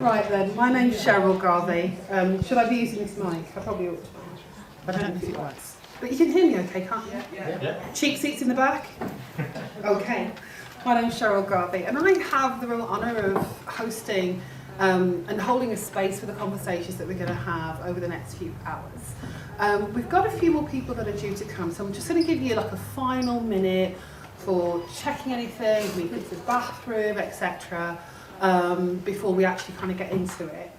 Right then, my name's Cheryl Garvey. Should I be using this mic? I probably ought to. I don't know if it works. But you can hear me okay, can't you? Yeah. Cheap seats in the back? Okay. My name's Cheryl Garvey, and I have the real honour of hosting and holding a space for the conversations that we're going to have over the next few hours. We've got a few more people that are due to come, so I'm just going to give you like a final minute for checking anything, maybe to the bathroom, etc. Before we actually kind of get into it.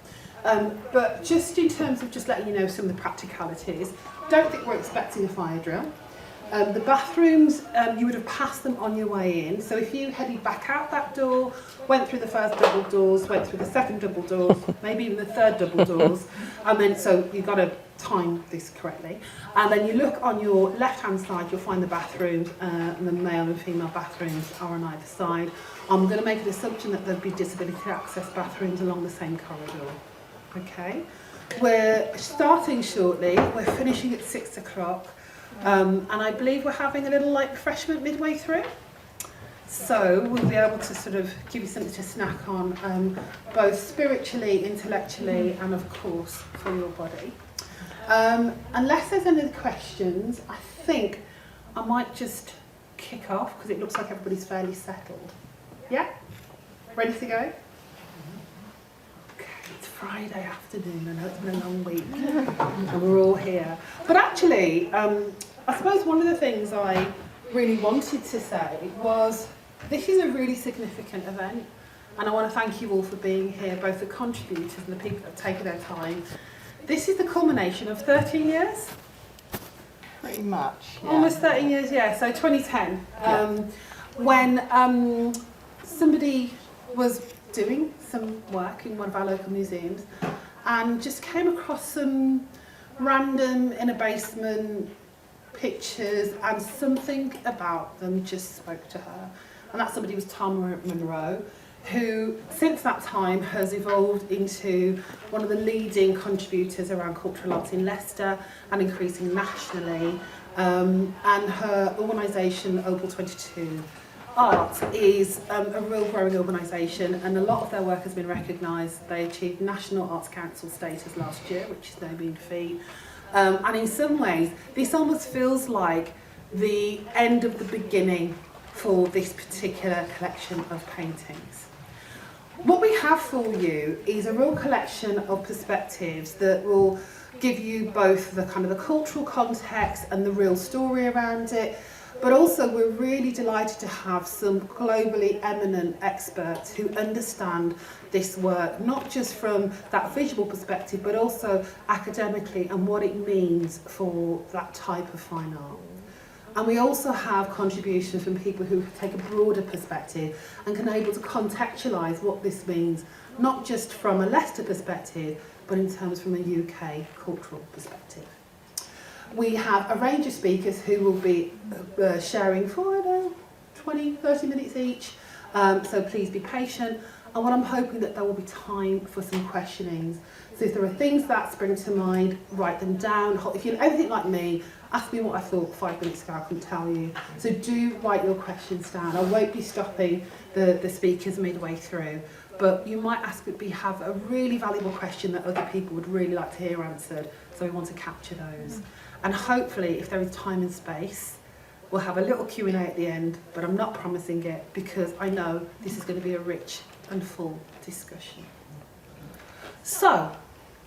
But just in terms of just letting you know some of the practicalities, don't think we're expecting a fire drill. The bathrooms, you would have passed them on your way in, so if you headed back out that door, went through the first double doors, went through the second double doors, maybe even the third double doors, and then so you've got to time this correctly, and then you look on your left hand side, you'll find the bathrooms, and the male and female bathrooms are on either side. I'm going to make an assumption that there'll be disability access bathrooms along the same corridor. Okay, we're starting shortly, we're finishing at 6 o'clock. And I believe we're having a little light refreshment midway through. So we'll be able to sort of give you something to snack on, both spiritually, intellectually, and of course for your body. Unless there's any questions, I think I might just kick off because it looks like everybody's fairly settled. Yeah? Ready to go? It's Friday afternoon, I know it's been a long week and we're all here. But actually, I suppose one of the things I really wanted to say was this is a really significant event, and I want to thank you all for being here, both the contributors and the people that have taken their time. This is the culmination of 13 years? Pretty much, yeah. Almost 13 years, yeah, so 2010, when somebody was doing some work in one of our local museums and just came across some random in a basement pictures, and something about them just spoke to her, and that somebody was Tama Monroe, who since that time has evolved into one of the leading contributors around cultural arts in Leicester and increasing nationally, and her organisation Opal22 Arts is a real growing organisation, and a lot of their work has been recognised. They achieved National Arts Council status last year, which is no mean feat. And in some ways, this almost feels like the end of the beginning for this particular collection of paintings. What we have for you is a real collection of perspectives that will give you both the kind of the cultural context and the real story around it, but also we're really delighted to have some globally eminent experts who understand this work, not just from that visual perspective, but also academically and what it means for that type of fine art. And we also have contributions from people who take a broader perspective and can able to contextualise what this means, not just from a Leicester perspective, but in terms from a UK cultural perspective. We have a range of speakers who will be sharing for, I don't know, 20, 30 minutes each, so please be patient. And what I'm hoping that there will be time for some questionings. So if there are things that spring to mind, write them down. If you're anything like me, ask me what I thought 5 minutes ago, I couldn't tell you. So do write your questions down. I won't be stopping the speakers midway through, but you might have a really valuable question that other people would really like to hear answered, so we want to capture those. And hopefully, if there is time and space, we'll have a little Q&A at the end, but I'm not promising it because I know this is going to be a rich and full discussion. So,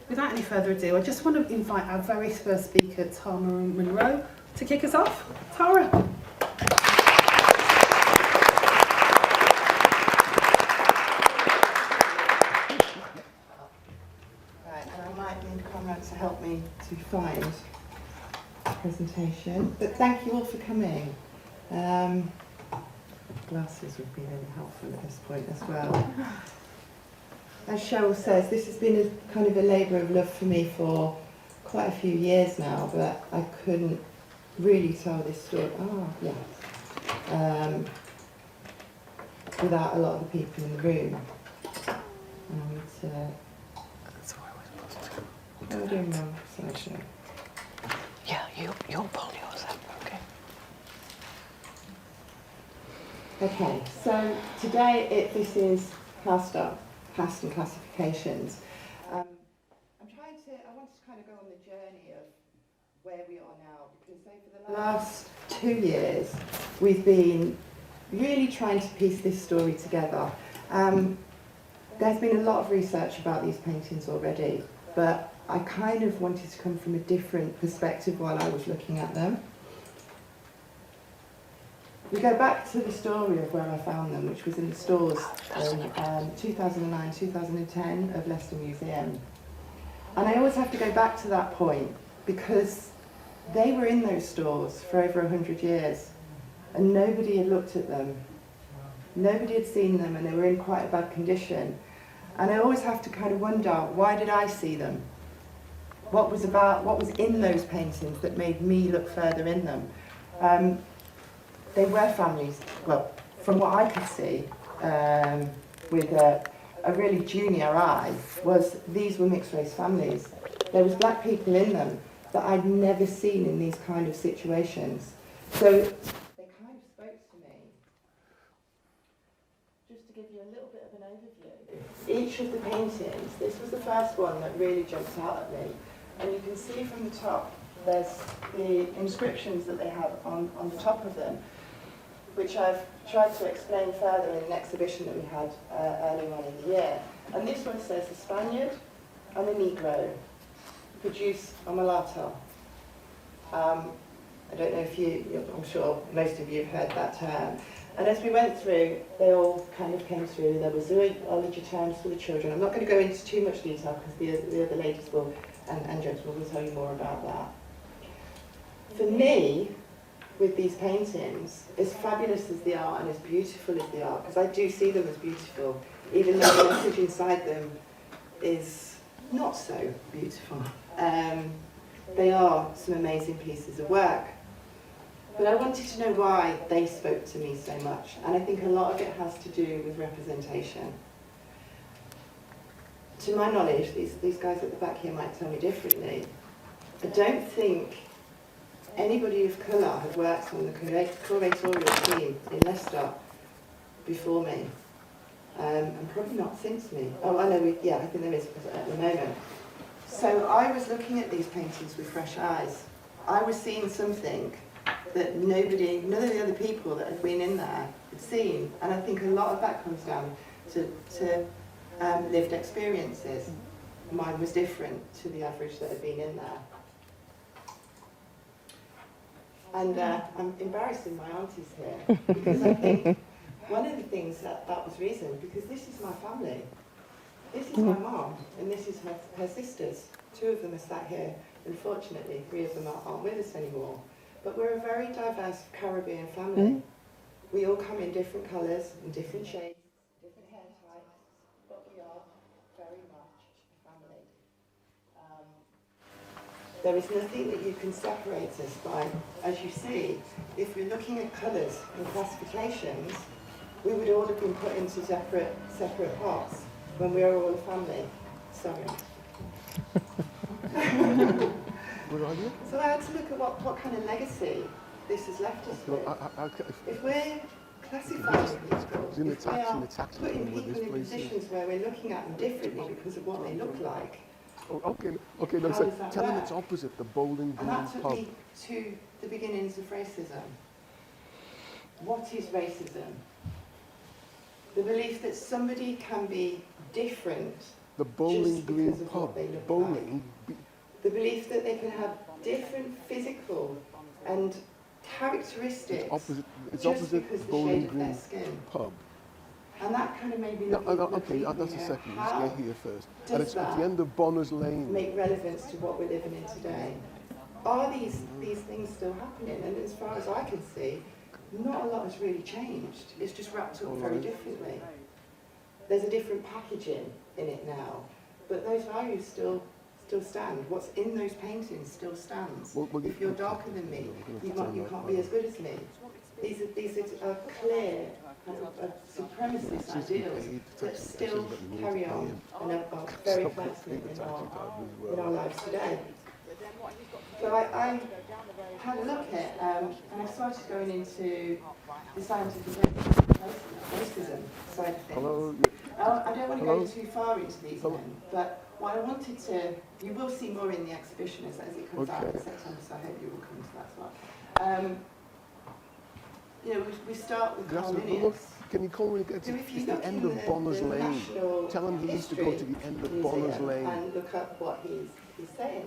without any further ado, I just want to invite our very first speaker, Tama Monroe, to kick us off. Tara. Right, and I might need Conrad to help me to find the presentation, but thank you all for coming. Glasses would be really helpful at this point as well. As Cheryl says, this has been a kind of a labour of love for me for quite a few years now, but I couldn't really tell this story. Without a lot of the people in the room. And That's why we're supposed to go. I'm doing my slideshow. Yeah, you'll pull yours up, okay? Okay, so today this is Casta Caste and Classifications. I wanted to kind of go on the journey of where we are now, because over the last 2 years, we've been really trying to piece this story together. There's been a lot of research about these paintings already, but I kind of wanted to come from a different perspective while I was looking at them. We go back to the story of where I found them, which was in the stores in 2009, 2010 of Leicester Museum. And I always have to go back to that point because they were in those stores for over 100 years and nobody had looked at them. Nobody had seen them and they were in quite a bad condition. And I always have to kind of wonder, why did I see them? What was in those paintings that made me look further in them? They were families, well, from what I could see, with a really junior eye, was these were mixed race families. There was black people in them that I'd never seen in these kind of situations. So they kind of spoke to me. Just to give you a little bit of an overview, each of the paintings, this was the first one that really jumps out at me. And you can see from the top, there's the inscriptions that they have on the top of them, which I've tried to explain further in an exhibition that we had earlier on in the year. And this one says a Spaniard and a Negro produce a mulatto. I don't know if I'm sure most of you have heard that term. And as we went through, they all kind of came through. There was zoology terms for the children. I'm not going to go into too much detail because the other ladies will, and gentlemen will tell you more about that. For me, with these paintings, as fabulous as they are and as beautiful as they are, because I do see them as beautiful, even though the message inside them is not so beautiful. They are some amazing pieces of work. But I wanted to know why they spoke to me so much, and I think a lot of it has to do with representation. To my knowledge, these guys at the back here might tell me differently. I don't think anybody of colour had worked on the curatorial team in Leicester before me, and probably not since me. Oh, I know, I think there is at the moment. So I was looking at these paintings with fresh eyes. I was seeing something that none of the other people that had been in there had seen, and I think a lot of that comes down to lived experiences. Mine was different to the average that had been in there. And I'm embarrassing my aunties here, because I think one of the things that was reason, because this is my family. This is my mom, and this is her sisters. 2 of them are sat here. Unfortunately, 3 of them aren't with us anymore. But we're a very diverse Caribbean family. We all come in different colours and different shades, different hair types, but we are very much a family. There is nothing that you can separate us by. As you see, if we're looking at colours and classifications, we would all have been put into separate pots when we are all a family. Sorry. So I had to look at what kind of legacy this has left us with. If we're classifying people, if we are putting people in positions where we're looking at them differently because of what they look like, Okay, no, so tell them it's opposite, the Bowling Green and that took pub. me to the beginnings of racism. What is racism? The belief that somebody can be different The Bowling just Green because of pub. what they look Bowling. The belief that they can have different physical and characteristics It's just opposite because the Bowling shade of Green their skin. pub. And that kind of made me No, look okay, at that's a second. Let's how get here first. does And it's at that the end of Bonner's Lane. make relevance to what we're living in today. Are these things still happening? And as far as I can see, not a lot has really changed. It's just wrapped up very differently. There's a different packaging in it now, but those values still stand. What's in those paintings still stands. If you're darker than me, you can't be as good as me. These are clear supremacist ideals that still carry on and are very pertinent in our lives today. So I had a look at, and I started going into the scientific racism side of things. I don't want to Hello? go too far into these Hello? men, but what I wanted to, you will see more in the exhibition as it comes out in Okay. September, so I hope you will come to that as well. You know, we start with That's Carl it. Look, Linnaeus. can you call me? It's So if you the look end in of Bonner's the Lane. National Tell him he needs to go to the end of Bonner's Museum Lane. and look up what he's saying.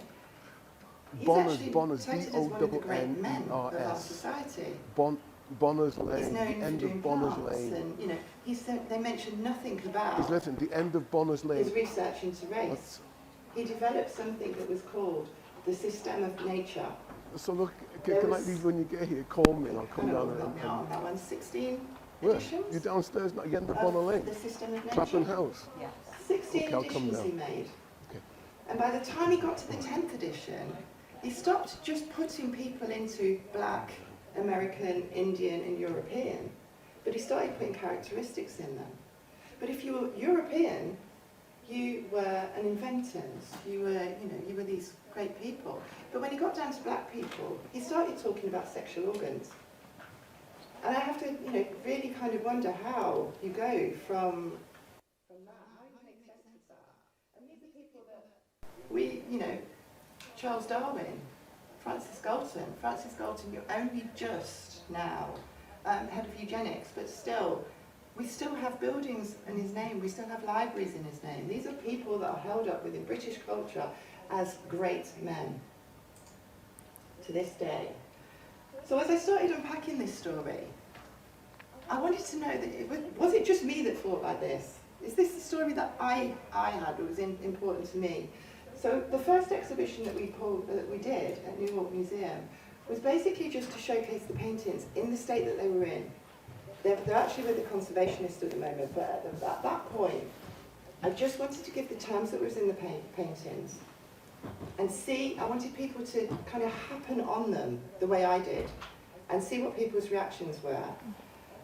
He's Bonner's, actually Bonner's, touted as one of the great men of our B-O-N-N-E-R-S. society. Bonner's He's Lane, known the for end doing of Bonner's plants Lane. and, you know, they mention nothing about Listen, the end of Bonner's Lane. his research into race. That's- He developed something that was called the system of nature. So look, There can I was- leave when you get here? Call me and I'll come I down don't know and on that one, 16 where? editions You're downstairs, not again the of Bonner Lane. the system of Clapham nature. House. 16 Okay, I'll come editions down. he made. Okay. And by the time he got to the 10th edition, he stopped just putting people into black, American, Indian and European, but he started putting characteristics in them. But if you were European, you were an inventor, you were these great people. But when he got down to black people, he started talking about sexual organs. And I have to, really kind of wonder how you go from that, how you make sense of that. And these are people that Charles Darwin, Francis Galton, you're only just now head of eugenics, but still, we still have buildings in his name, we still have libraries in his name. These are people that are held up within British culture as great men to this day. So as I started unpacking this story, I wanted to know that was it just me that thought like this? Is this the story that I had, or was important to me? So the first exhibition that we did at New York Museum was basically just to showcase the paintings in the state that they were in. They're actually with the conservationist at the moment, but at that point, I just wanted to give the terms that was in the paintings and I wanted people to kind of happen on them the way I did and see what people's reactions were.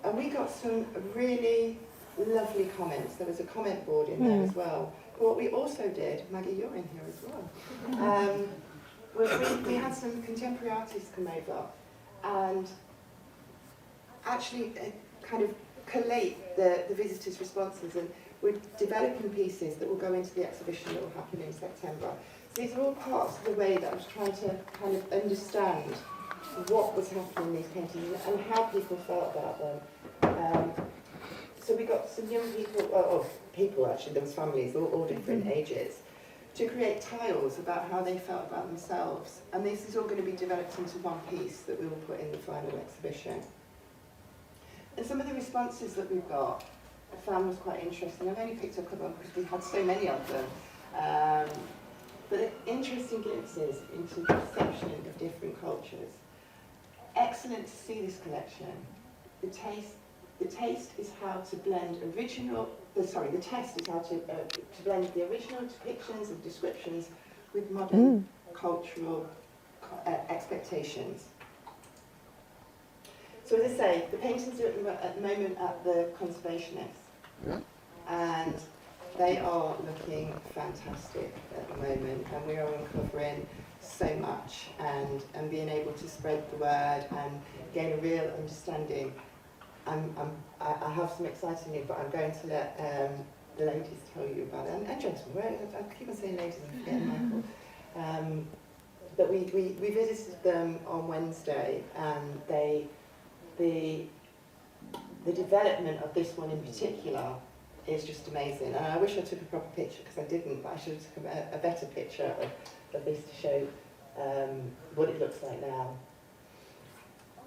And we got some really lovely comments. There was a comment board in there as well. But what we also did, Maggie, you're in here as well, was we had some contemporary artists come over and actually kind of collate the visitors' responses, and we're developing pieces that will go into the exhibition that will happen in September. So these are all parts of the way that I was trying to kind of understand what was happening in these paintings and how people felt about them. So we got some young people actually, there was families, all different ages, to create tiles about how they felt about themselves. And this is all going to be developed into one piece that we will put in the final exhibition. And some of the responses that we've got, I found was quite interesting. I've only picked up a couple because we had so many of them. But interesting glimpses into the perception of different cultures. Excellent to see this collection. The taste is how to blend the test is how to blend the original depictions and descriptions with modern cultural expectations. So as I say, the paintings are at the moment at the Conservationist, and they are looking fantastic at the moment, and we are uncovering so much and being able to spread the word and gain a real understanding. I have some exciting news, but I'm going to let the ladies tell you about it, and gentlemen. I keep on saying ladies, I'm forgetting Michael. But we visited them on Wednesday, and the development of this one in particular is just amazing. And I wish I took a proper picture, because I didn't, but I should have taken a better picture of this to show what it looks like now.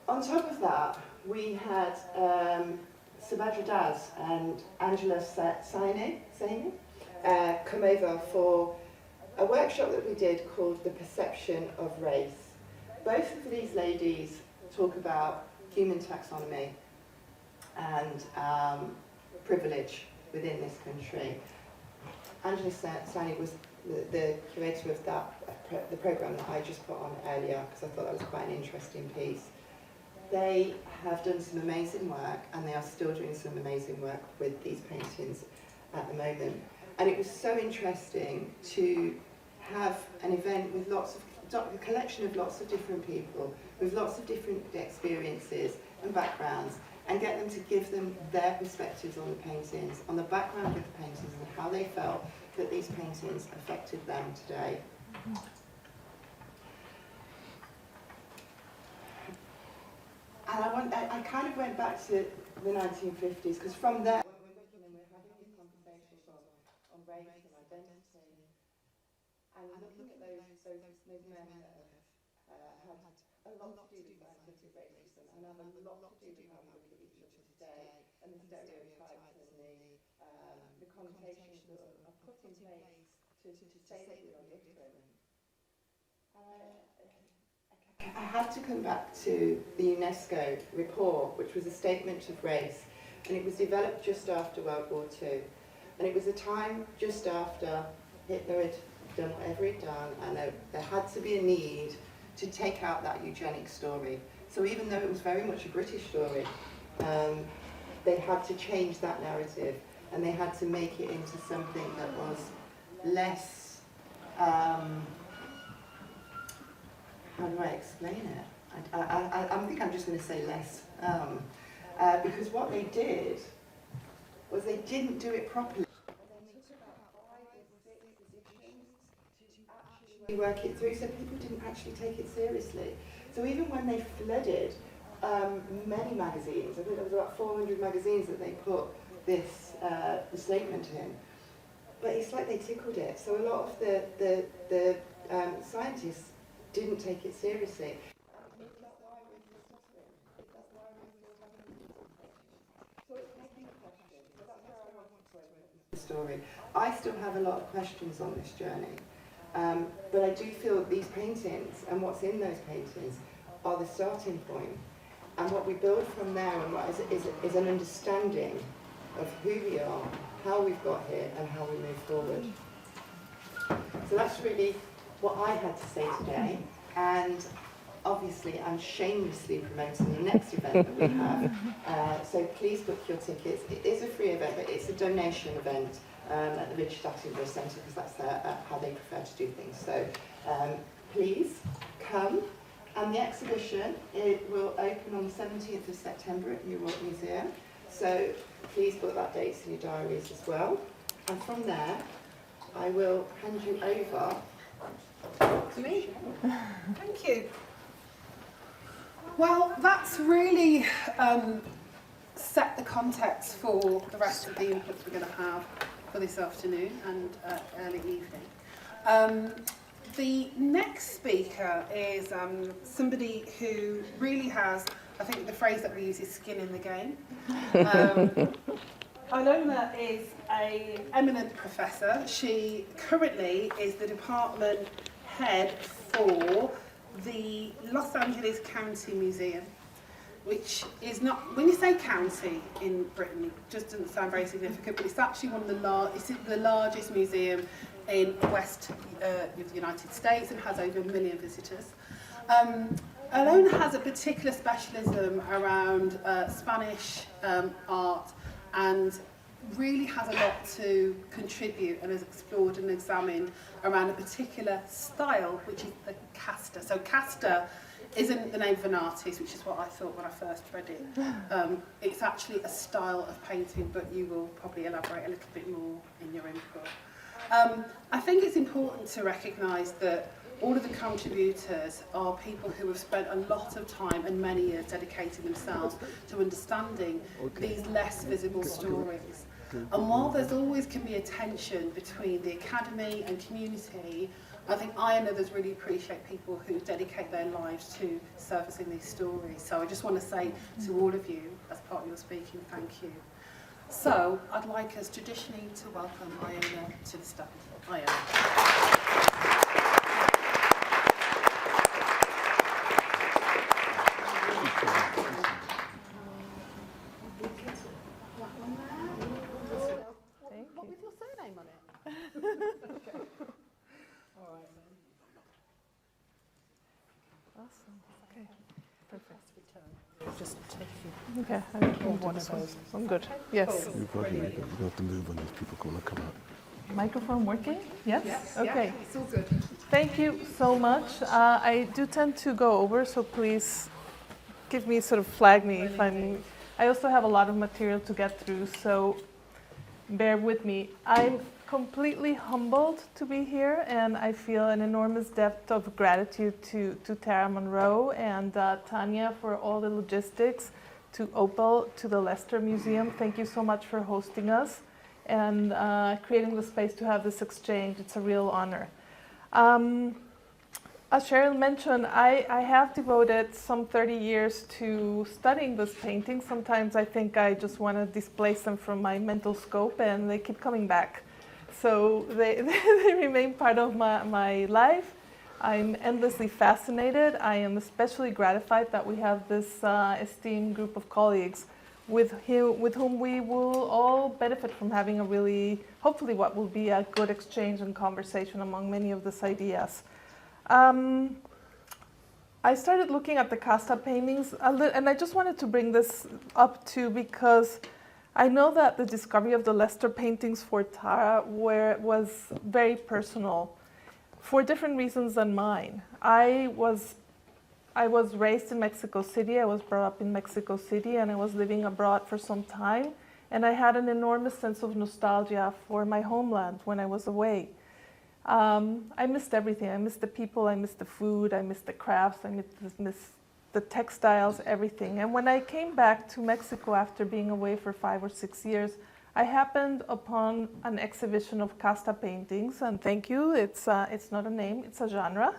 On top of that, we had Subhadra Das and Angela Saini come over for a workshop that we did called The Perception of Race. Both of these ladies talk about human taxonomy and privilege within this country. Angela Saini was the curator of the programme that I just put on earlier, because I thought that was quite an interesting piece. They have done some amazing work, and they are still doing some amazing work with these paintings at the moment. And it was so interesting to have an event with a collection of lots of different people, with lots of different experiences and backgrounds, and get them to give them their perspectives on the paintings, on the background of the paintings, and how they felt that these paintings affected them today. And I kind of went back to the 1950s, because from there, we're looking and we're having these conversations on race and identity, and looking at those men that have had a lot to do with scientific racism, and have a lot to do with how we look at each other today, and the stereotypes and the connotations that are put in place to say that we are different. I had to come back to the UNESCO report, which was a statement of race, and it was developed just after World War II. And it was a time just after Hitler had done whatever he'd done, and there had to be a need to take out that eugenic story. So even though it was very much a British story, they had to change that narrative, and they had to make it into something that was less, how do I explain it? I think I'm just going to say less. Because what they did was they didn't do it properly. They took about 5 or 6 positions to actually work it through, so people didn't actually take it seriously. So even when they flooded many magazines, I think there was about 400 magazines that they put this the statement in, but it's like they tickled it. So a lot of the scientists didn't take it seriously. Story. I still have a lot of questions on this journey, but I do feel these paintings and what's in those paintings are the starting point, and what we build from there and what is an understanding of who we are, how we've got here, and how we move forward. So that's really what I had to say today, and obviously I'm shamelessly promoting the next event that we have, so please book your tickets. It is a free event, but it's a donation event at the British Event Centre, because that's how they prefer to do things. So please come, and the exhibition, it will open on the 17th of September at New Warwick Museum, so please put that date in your diaries as well. And from there, I will hand you over to me. Thank you. Well, that's really set the context for the rest of the inputs we're going to have for this afternoon and early evening. The next speaker is somebody who really has, I think the phrase that we use is skin in the game. Ilona is an eminent professor. She currently is the department head for the Los Angeles County Museum, which is not, when you say county in Britain, it just doesn't sound very significant, but it's actually one of the largest museum in west of the United States and has over 1 million visitors. Ilona has a particular specialism around Spanish art, and really has a lot to contribute and has explored and examined around a particular style, which is the Casta. So Casta isn't the name of an artist, which is what I thought when I first read it. It's actually a style of painting, but you will probably elaborate a little bit more in your input. I think it's important to recognise that all of the contributors are people who have spent a lot of time and many years dedicating themselves to understanding these less visible stories. And while there's always can be a tension between the academy and community, I think I and others really appreciate people who dedicate their lives to surfacing these stories. So I just want to say to all of you, as part of your speaking, thank you. So I'd like us traditionally to welcome Ilona to the stand. Ilona. What with your surname on it? Okay. All right then. Awesome. Okay. Perfect. Just take you. Okay. I don't want to pose. I'm good. Yes. You probably don't have to move when these people come out. Microphone working? Yes? Yes. Okay. Yeah, it's all good. Thank you so much. I do tend to go over, so please give me, sort of flag me if I'm I also have a lot of material to get through, so bear with me. I'm completely humbled to be here, and I feel an enormous depth of gratitude to Tara Monroe and Tanya for all the logistics, to Opal, to the Leicester Museum. Thank you so much for hosting us and creating the space to have this exchange. It's a real honor. As Cheryl mentioned, I have devoted some 30 years to studying this painting. Sometimes I think I just want to displace them from my mental scope, and they keep coming back. So they remain part of my life. I'm endlessly fascinated. I am especially gratified that we have this esteemed group of colleagues with whom we will all benefit from having a really, hopefully what will be a good exchange and conversation among many of these ideas. I started looking at the Casta paintings, and I just wanted to bring this up too, because I know that the discovery of the Leicester paintings for Tara was very personal for different reasons than mine. I was raised in Mexico City, I was brought up in Mexico City, and I was living abroad for some time, and I had an enormous sense of nostalgia for my homeland when I was away. I missed everything. I missed the people, I missed the food, I missed the crafts, I missed the textiles, everything. And when I came back to Mexico after being away for 5 or 6 years, I happened upon an exhibition of Casta paintings, and thank you, it's not a name, it's a genre,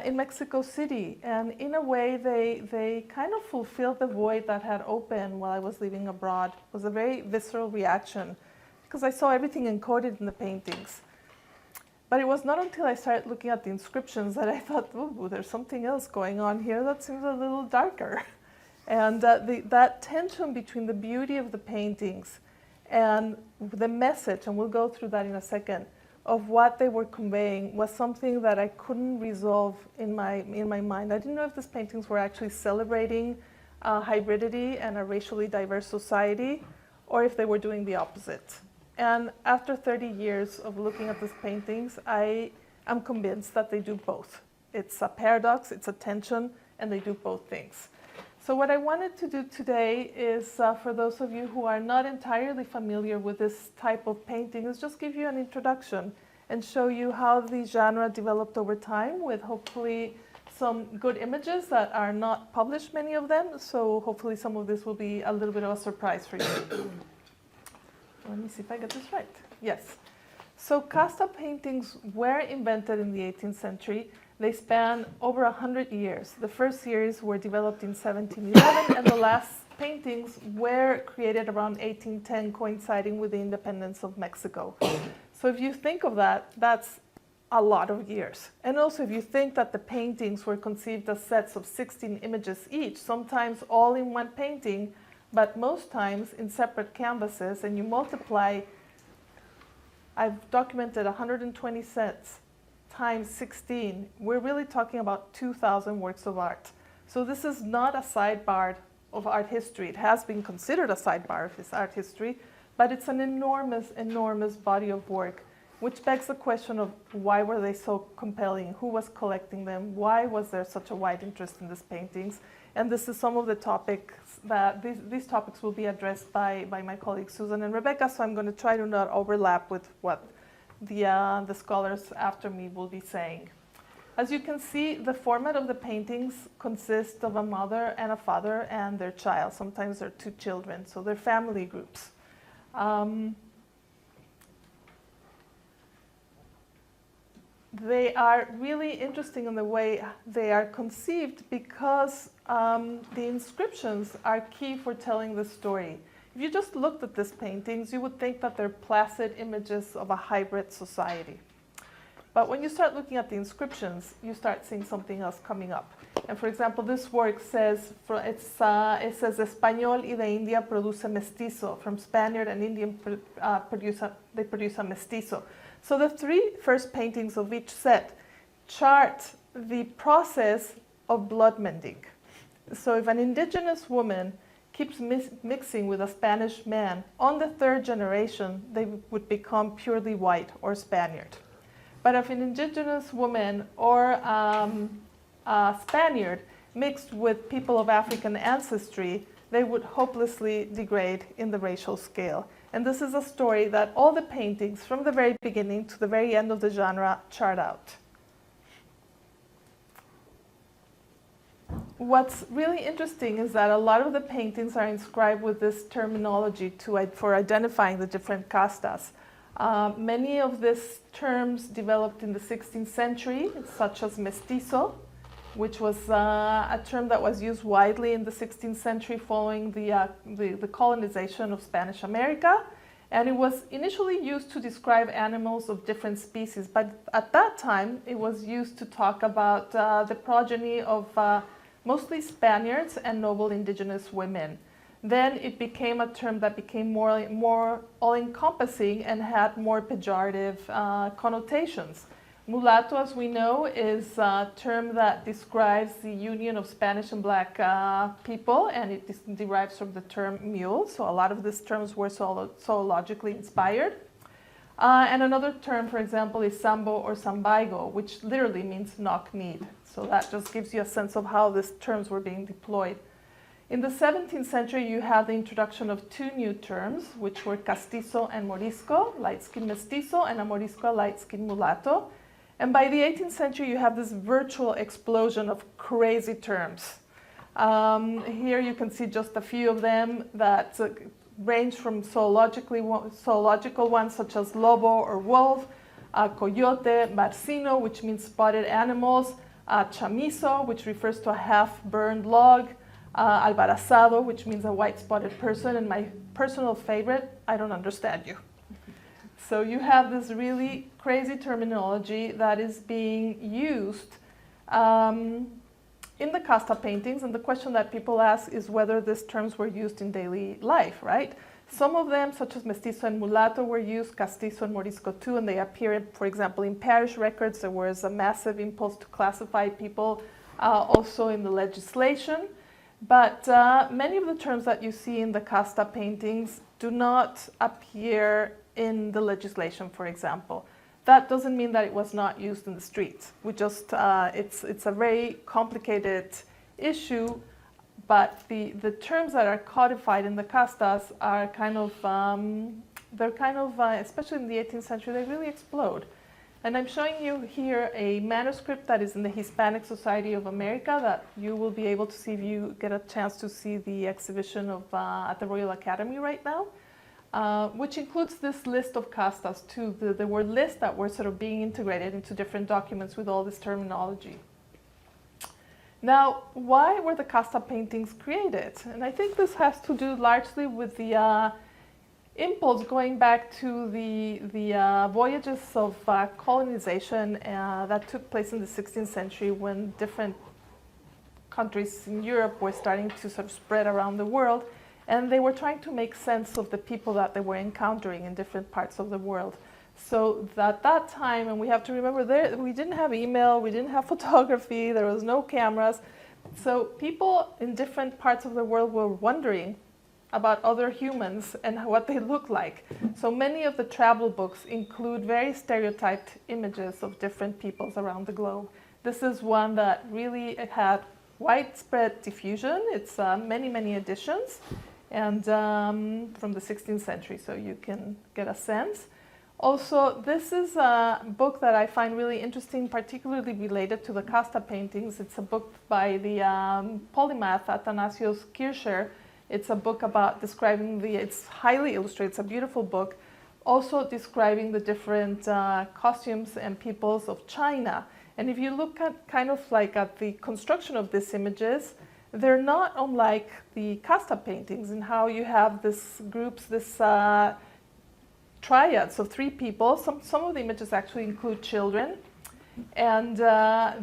in Mexico City. And in a way, they kind of fulfilled the void that had opened while I was living abroad. It was a very visceral reaction, because I saw everything encoded in the paintings. But it was not until I started looking at the inscriptions that I thought, oh, there's something else going on here that seems a little darker. And that tension between the beauty of the paintings and the message, and we'll go through that in a second, of what they were conveying was something that I couldn't resolve in my mind. I didn't know if these paintings were actually celebrating hybridity and a racially diverse society, or if they were doing the opposite. And after 30 years of looking at these paintings, I am convinced that they do both. It's a paradox, it's a tension, and they do both things. So what I wanted to do today is, for those of you who are not entirely familiar with this type of painting, is just give you an introduction and show you how the genre developed over time, with hopefully some good images that are not published, many of them. So hopefully some of this will be a little bit of a surprise for you. Let me see if I get this right. Yes. So Casta paintings were invented in the 18th century. They span over 100 years. The first series were developed in 1711, and the last paintings were created around 1810, coinciding with the independence of Mexico. So if you think of that, that's a lot of years. And also if you think that the paintings were conceived as sets of 16 images each, sometimes all in one painting, but most times in separate canvases, and you multiply, I've documented 120 sets times 16, we're really talking about 2,000 works of art. So this is not a sidebar of art history. It has been considered a sidebar of this art history, but it's an enormous, enormous body of work, which begs the question of why were they so compelling? Who was collecting them? Why was there such a wide interest in these paintings? And this is some of the topics that these topics will be addressed by my colleagues Susan and Rebecca, so I'm going to try to not overlap with what the scholars after me will be saying. As you can see, the format of the paintings consists of a mother and a father and their child. Sometimes they're 2 children, so they're family groups. They are really interesting in the way they are conceived because the inscriptions are key for telling the story. If you just looked at these paintings, you would think that they're placid images of a hybrid society. But when you start looking at the inscriptions, you start seeing something else coming up. And for example, this work says, it says, Español y de India produce mestizo. From Spaniard and Indian, they produce a mestizo. So the 3 first paintings of each set chart the process of blood mending. So if an indigenous woman keeps mixing with a Spanish man, on the 3rd generation, they would become purely white or Spaniard. But if an indigenous woman or a Spaniard mixed with people of African ancestry, they would hopelessly degrade in the racial scale. And this is a story that all the paintings from the very beginning to the very end of the genre chart out. What's really interesting is that a lot of the paintings are inscribed with this terminology for identifying the different castas. Many of these terms developed in the 16th century, such as mestizo, which was a term that was used widely in the 16th century following the colonization of Spanish America. And it was initially used to describe animals of different species, but at that time it was used to talk about the progeny of mostly Spaniards and noble indigenous women. Then it became a term that became more all-encompassing and had more pejorative connotations. Mulatto, as we know, is a term that describes the union of Spanish and Black people, and it derives from the term mule. So a lot of these terms were zoologically inspired. And another term, for example, is sambo or sambaigo, which literally means knock-kneed. So that just gives you a sense of how these terms were being deployed. In the 17th century, you have the introduction of two new terms, which were castizo and morisco, light-skinned mestizo, and a morisco, light-skinned mulatto. And by the 18th century, you have this virtual explosion of crazy terms. Here you can see just a few of them that range from zoological ones such as lobo or wolf, coyote, barcino, which means spotted animals, chamizo, which refers to a half-burned log, albarazado, which means a white-spotted person, and my personal favorite, I don't understand you. So you have this really crazy terminology that is being used in the casta paintings, and the question that people ask is whether these terms were used in daily life, right? Some of them, such as mestizo and mulatto, were used, castizo and morisco too, and they appear, for example, in parish records. There was a massive impulse to classify people also in the legislation. But many of the terms that you see in the casta paintings do not appear in the legislation, for example. That doesn't mean that it was not used in the streets. We just, it's a very complicated issue, but the terms that are codified in the castas are kind of, especially in the 18th century, they really explode. And I'm showing you here a manuscript that is in the Hispanic Society of America that you will be able to see if you get a chance to see the exhibition of, at the Royal Academy right now. Which includes this list of castas too. There were lists that were sort of being integrated into different documents with all this terminology. Now, why were the casta paintings created? And I think this has to do largely with the impulse going back to the voyages of colonization that took place in the 16th century when different countries in Europe were starting to sort of spread around the world. And they were trying to make sense of the people that they were encountering in different parts of the world. So at that time, and we have to remember, we didn't have email, we didn't have photography, there was no cameras. So people in different parts of the world were wondering about other humans and what they look like. So many of the travel books include very stereotyped images of different peoples around the globe. This is one that really had widespread diffusion. It's many, many editions. And from the 16th century, so you can get a sense. Also, this is a book that I find really interesting, particularly related to the casta paintings. It's a book by the polymath Athanasios Kircher. It's a book about describing it's highly illustrated, it's a beautiful book, also describing the different costumes and peoples of China. And if you look at kind of like at the construction of these images, they're not unlike the casta paintings in how you have this groups, this triads of three people. Some of the images actually include children. And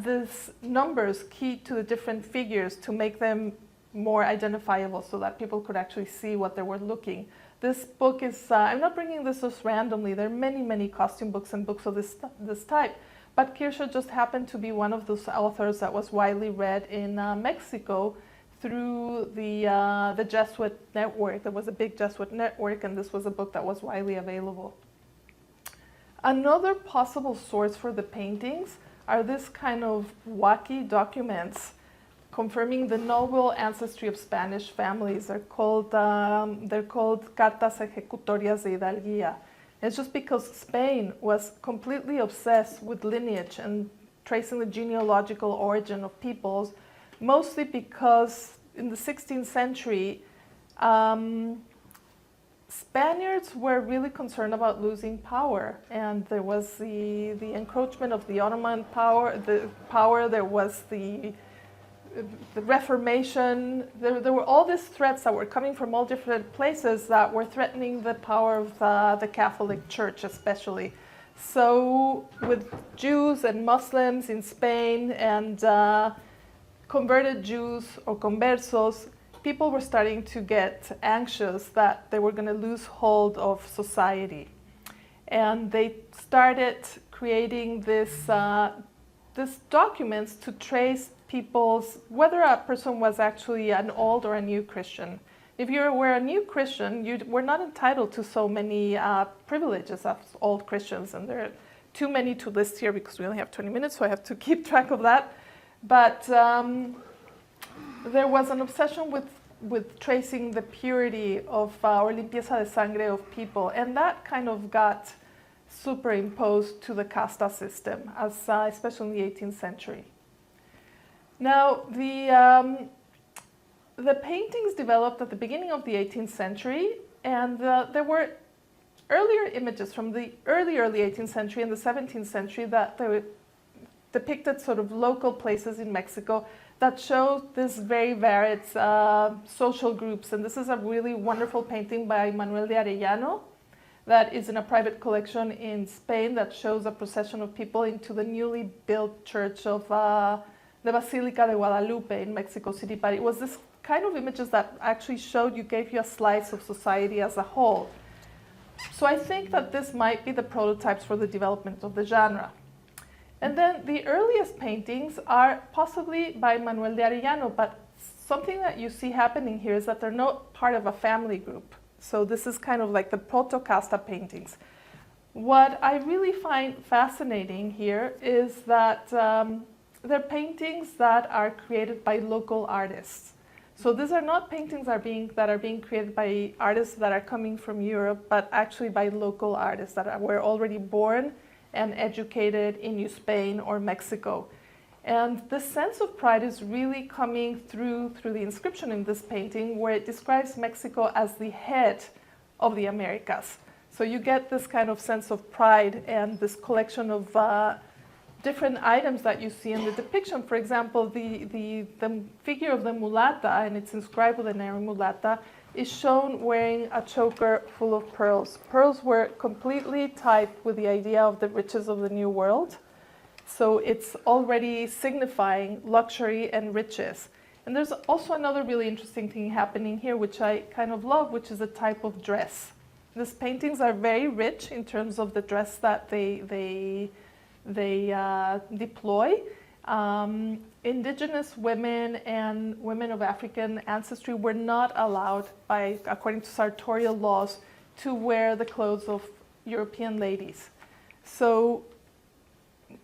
these numbers key to the different figures to make them more identifiable so that people could actually see what they were looking. This book is, I'm not bringing this just randomly. There are many, many costume books and books of this type. But Kircher just happened to be one of those authors that was widely read in Mexico through the Jesuit network. There was a big Jesuit network, and this was a book that was widely available. Another possible source for the paintings are this kind of wacky documents confirming the noble ancestry of Spanish families. They're called Cartas Ejecutorias de Hidalguía. It's just because Spain was completely obsessed with lineage and tracing the genealogical origin of peoples, mostly because in the 16th century, Spaniards were really concerned about losing power, and there was the encroachment of the Ottoman power, there was the Reformation, there were all these threats that were coming from all different places that were threatening the power of the Catholic Church especially. So with Jews and Muslims in Spain and converted Jews or conversos, people were starting to get anxious that they were going to lose hold of society. And they started creating these documents to trace whether a person was actually an old or a new Christian. If you were a new Christian, you were not entitled to so many privileges as old Christians, and there are too many to list here because we only have 20 minutes, so I have to keep track of that. But there was an obsession with tracing the purity of or limpieza de sangre of people, and that kind of got superimposed to the casta system, especially in the 18th century. Now, the paintings developed at the beginning of the 18th century, and there were earlier images from the early 18th century and the 17th century that they depicted sort of local places in Mexico that show this very varied social groups. And this is a really wonderful painting by Manuel de Arellano that is in a private collection in Spain that shows a procession of people into the newly built church of the Basilica de Guadalupe in Mexico City. But it was this kind of images that actually gave you a slice of society as a whole. So I think that this might be the prototypes for the development of the genre. And then the earliest paintings are possibly by Manuel de Arellano, but something that you see happening here is that they're not part of a family group. So this is kind of like the proto-casta paintings. What I really find fascinating here is that they're paintings that are created by local artists. So these are not paintings that are being created by artists that are coming from Europe, but actually by local artists that were already born and educated in New Spain or Mexico. And the sense of pride is really coming through the inscription in this painting, where it describes Mexico as the head of the Americas. So you get this kind of sense of pride and this collection of different items that you see in the depiction. For example, the figure of the mulata, and it's inscribed with the name mulata, is shown wearing a choker full of pearls. Pearls were completely tied with the idea of the riches of the New World. So it's already signifying luxury and riches. And there's also another really interesting thing happening here, which I kind of love, which is a type of dress. These paintings are very rich in terms of the dress that they deploy. Indigenous women and women of African ancestry were not allowed, according to sartorial laws, to wear the clothes of European ladies. So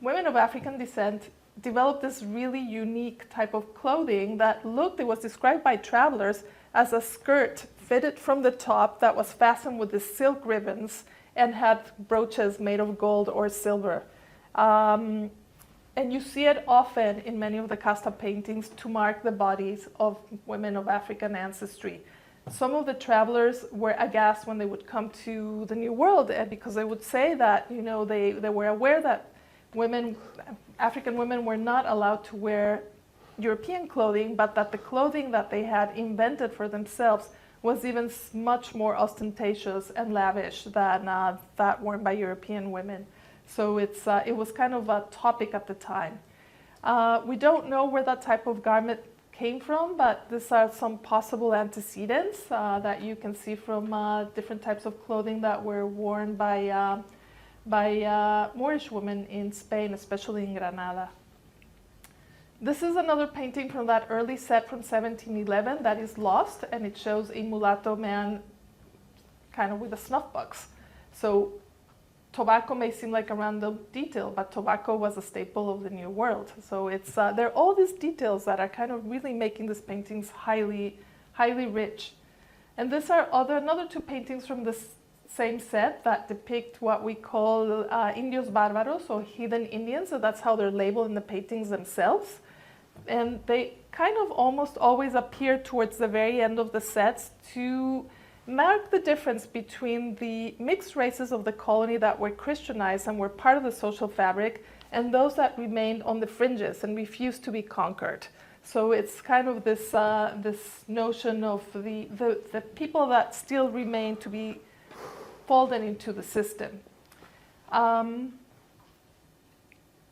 women of African descent developed this really unique type of clothing that it was described by travelers as a skirt fitted from the top that was fastened with the silk ribbons and had brooches made of gold or silver. And you see it often in many of the casta paintings to mark the bodies of women of African ancestry. Some of the travelers were aghast when they would come to the New World, because they would say that, they were aware that African women were not allowed to wear European clothing, but that the clothing that they had invented for themselves was even much more ostentatious and lavish than that worn by European women. So it was kind of a topic at the time. We don't know where that type of garment came from, but these are some possible antecedents that you can see from different types of clothing that were worn by Moorish women in Spain, especially in Granada. This is another painting from that early set from 1711 that is lost, and it shows a mulatto man kind of with a snuff box. So tobacco may seem like a random detail, but tobacco was a staple of the New World. So it's there are all these details that are kind of really making these paintings highly rich. And these are another two paintings from this same set that depict what we call Indios Bárbaros, or heathen Indians. So that's how they're labeled in the paintings themselves. And they kind of almost always appear towards the very end of the sets to mark the difference between the mixed races of the colony that were Christianized and were part of the social fabric, and those that remained on the fringes and refused to be conquered. So it's kind of this this notion of the people that still remain to be folded into the system.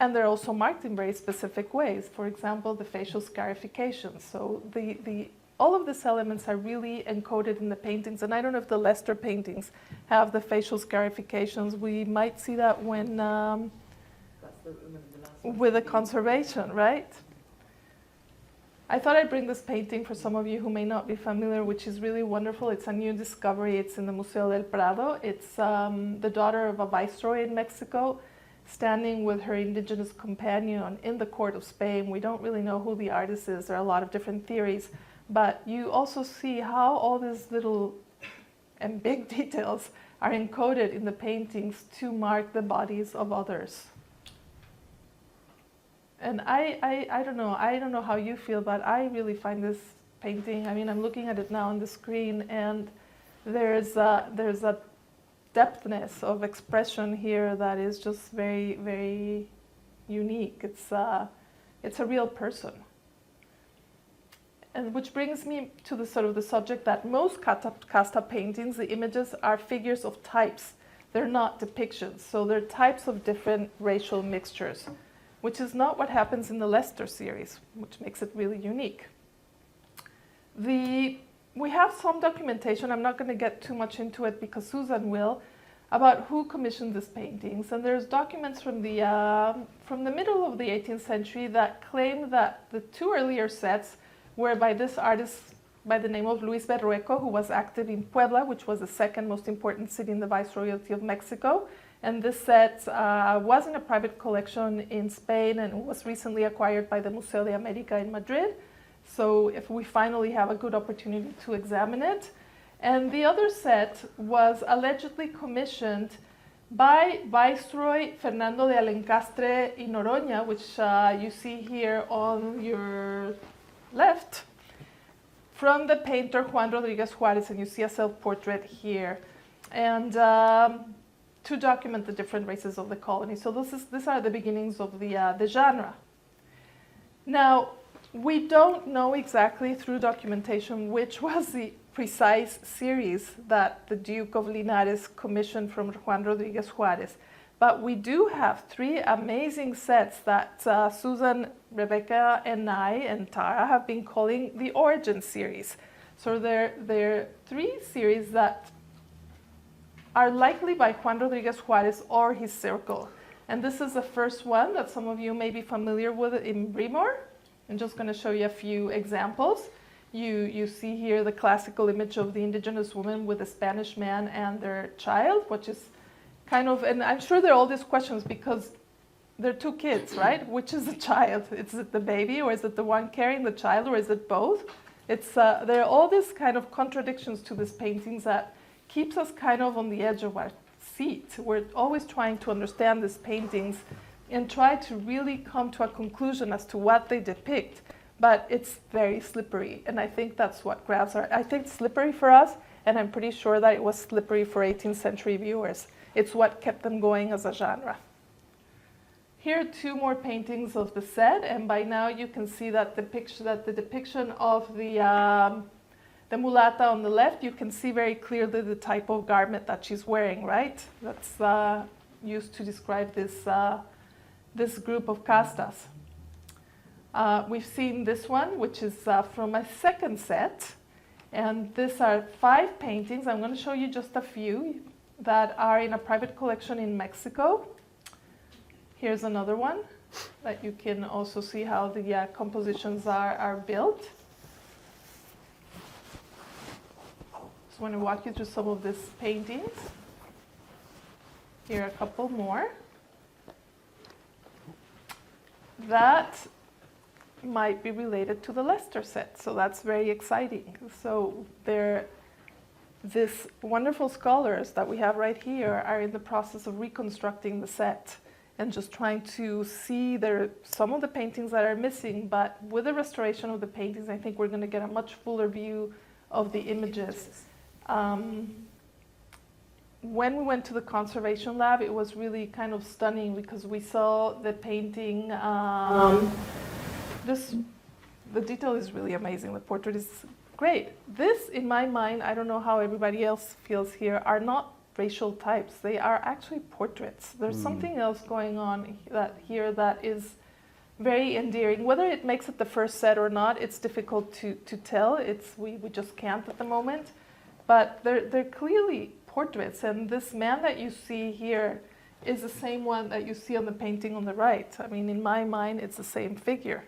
And they're also marked in very specific ways. For example, the facial scarification. So all of these elements are really encoded in the paintings. And I don't know if the Leicester paintings have the facial scarifications. We might see that when with the conservation, right? I thought I'd bring this painting for some of you who may not be familiar, which is really wonderful. It's a new discovery. It's in the Museo del Prado. It's the daughter of a viceroy in Mexico, standing with her indigenous companion in the court of Spain. We don't really know who the artist is. There are a lot of different theories. But you also see how all these little and big details are encoded in the paintings to mark the bodies of others. And I don't know how you feel, but I really find this painting, I mean, I'm looking at it now on the screen, and there's a depthness of expression here that is just very, very unique. It's a real person. And which brings me to the sort of the subject that most Casta paintings, the images are figures of types. They're not depictions. So they're types of different racial mixtures, which is not what happens in the Leicester series, which makes it really unique. We have some documentation, I'm not going to get too much into it because Susan will, about who commissioned these paintings. And there's documents from the middle of the 18th century that claim that the two earlier sets were by this artist by the name of Luis Berrueco, who was active in Puebla, which was the second most important city in the Viceroyalty of Mexico. And this set was in a private collection in Spain and was recently acquired by the Museo de América in Madrid. So if we finally have a good opportunity to examine it. And the other set was allegedly commissioned by Viceroy Fernando de Alencastre y Noroña, which you see here on your left, from the painter Juan Rodríguez Juárez, and you see a self-portrait here. And to document the different races of the colony. So these are the beginnings of the genre. Now, we don't know exactly through documentation which was the precise series that the Duke of Linares commissioned from Juan Rodríguez Juárez, but we do have three amazing sets that Susan, Rebecca, and I, and Tara have been calling the Origin series. So they're three series that are likely by Juan Rodríguez Juárez or his circle. And this is the first one that some of you may be familiar with in Brimor. I'm just going to show you a few examples. You see here the classical image of the indigenous woman with a Spanish man and their child, which is kind of, and I'm sure there are all these questions because they're two kids, right? Which is the child? Is it the baby, or is it the one carrying the child, or is it both? There are all these kind of contradictions to these paintings that keeps us kind of on the edge of our seat. We're always trying to understand these paintings and try to really come to a conclusion as to what they depict. But it's very slippery, and I think that's what grabs our... I think it's slippery for us, and I'm pretty sure that it was slippery for 18th century viewers. It's what kept them going as a genre. Here are two more paintings of the set, and by now you can see that the depiction of the mulatta on the left, you can see very clearly the type of garment that she's wearing, right? That's used to describe this group of castas. We've seen this one, which is from a second set. And these are 5 paintings. I'm going to show you just a few that are in a private collection in Mexico. Here's another one that you can also see how the compositions are built. Just want to walk you through some of these paintings. Here are a couple more. That might be related to the Leicester set, so that's very exciting. So these wonderful scholars that we have right here are in the process of reconstructing the set and just trying to see some of the paintings that are missing, but with the restoration of the paintings, I think we're going to get a much fuller view of the images. When we went to the conservation lab, it was really kind of stunning because we saw the painting. The detail is really amazing. The portrait is great. This, in my mind, I don't know how everybody else feels here, are not racial types. They are actually portraits. There's something else going on here that is very endearing. Whether it makes it the first set or not, it's difficult to tell. We just can't at the moment. But they're clearly portraits, and this man that you see here is the same one that you see on the painting on the right. I mean, in my mind, it's the same figure.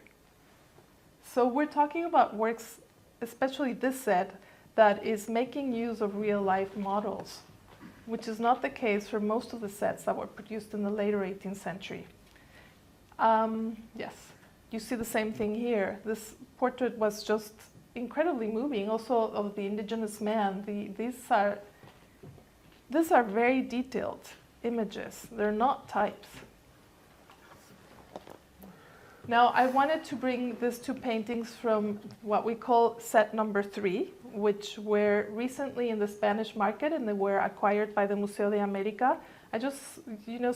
So we're talking about works, especially this set, that is making use of real-life models, which is not the case for most of the sets that were produced in the later 18th century. Yes, you see the same thing here. This portrait was just incredibly moving, also of the indigenous man. These are very detailed images. They're not types. Now, I wanted to bring these two paintings from what we call set number 3, which were recently in the Spanish market, and they were acquired by the Museo de América. I just,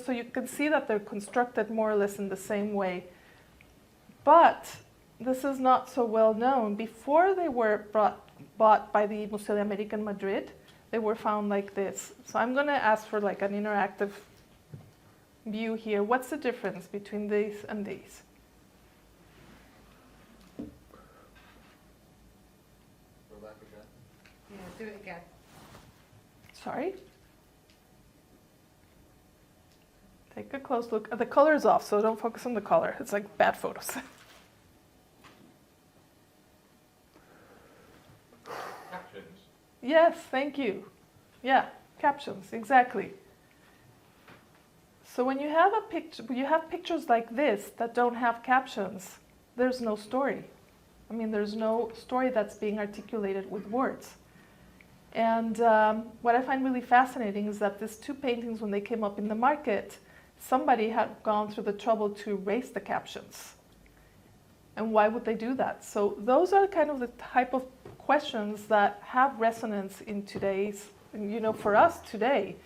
so you can see that they're constructed more or less in the same way. But this is not so well known. Before they were bought by the Museo de América in Madrid, they were found like this. So I'm going to ask for like an interactive view here. What's the difference between these and these? Yeah, do it again. Sorry? Take a close look. The color is off, so don't focus on the color. It's like bad photos. Captions. Yes, thank you. Yeah, captions, exactly. So when you have a picture, you have pictures like this that don't have captions, there's no story. I mean, there's no story that's being articulated with words. And what I find really fascinating is that these two paintings, when they came up in the market, somebody had gone through the trouble to erase the captions. And why would they do that? So those are kind of the type of questions that have resonance in today's, for us today.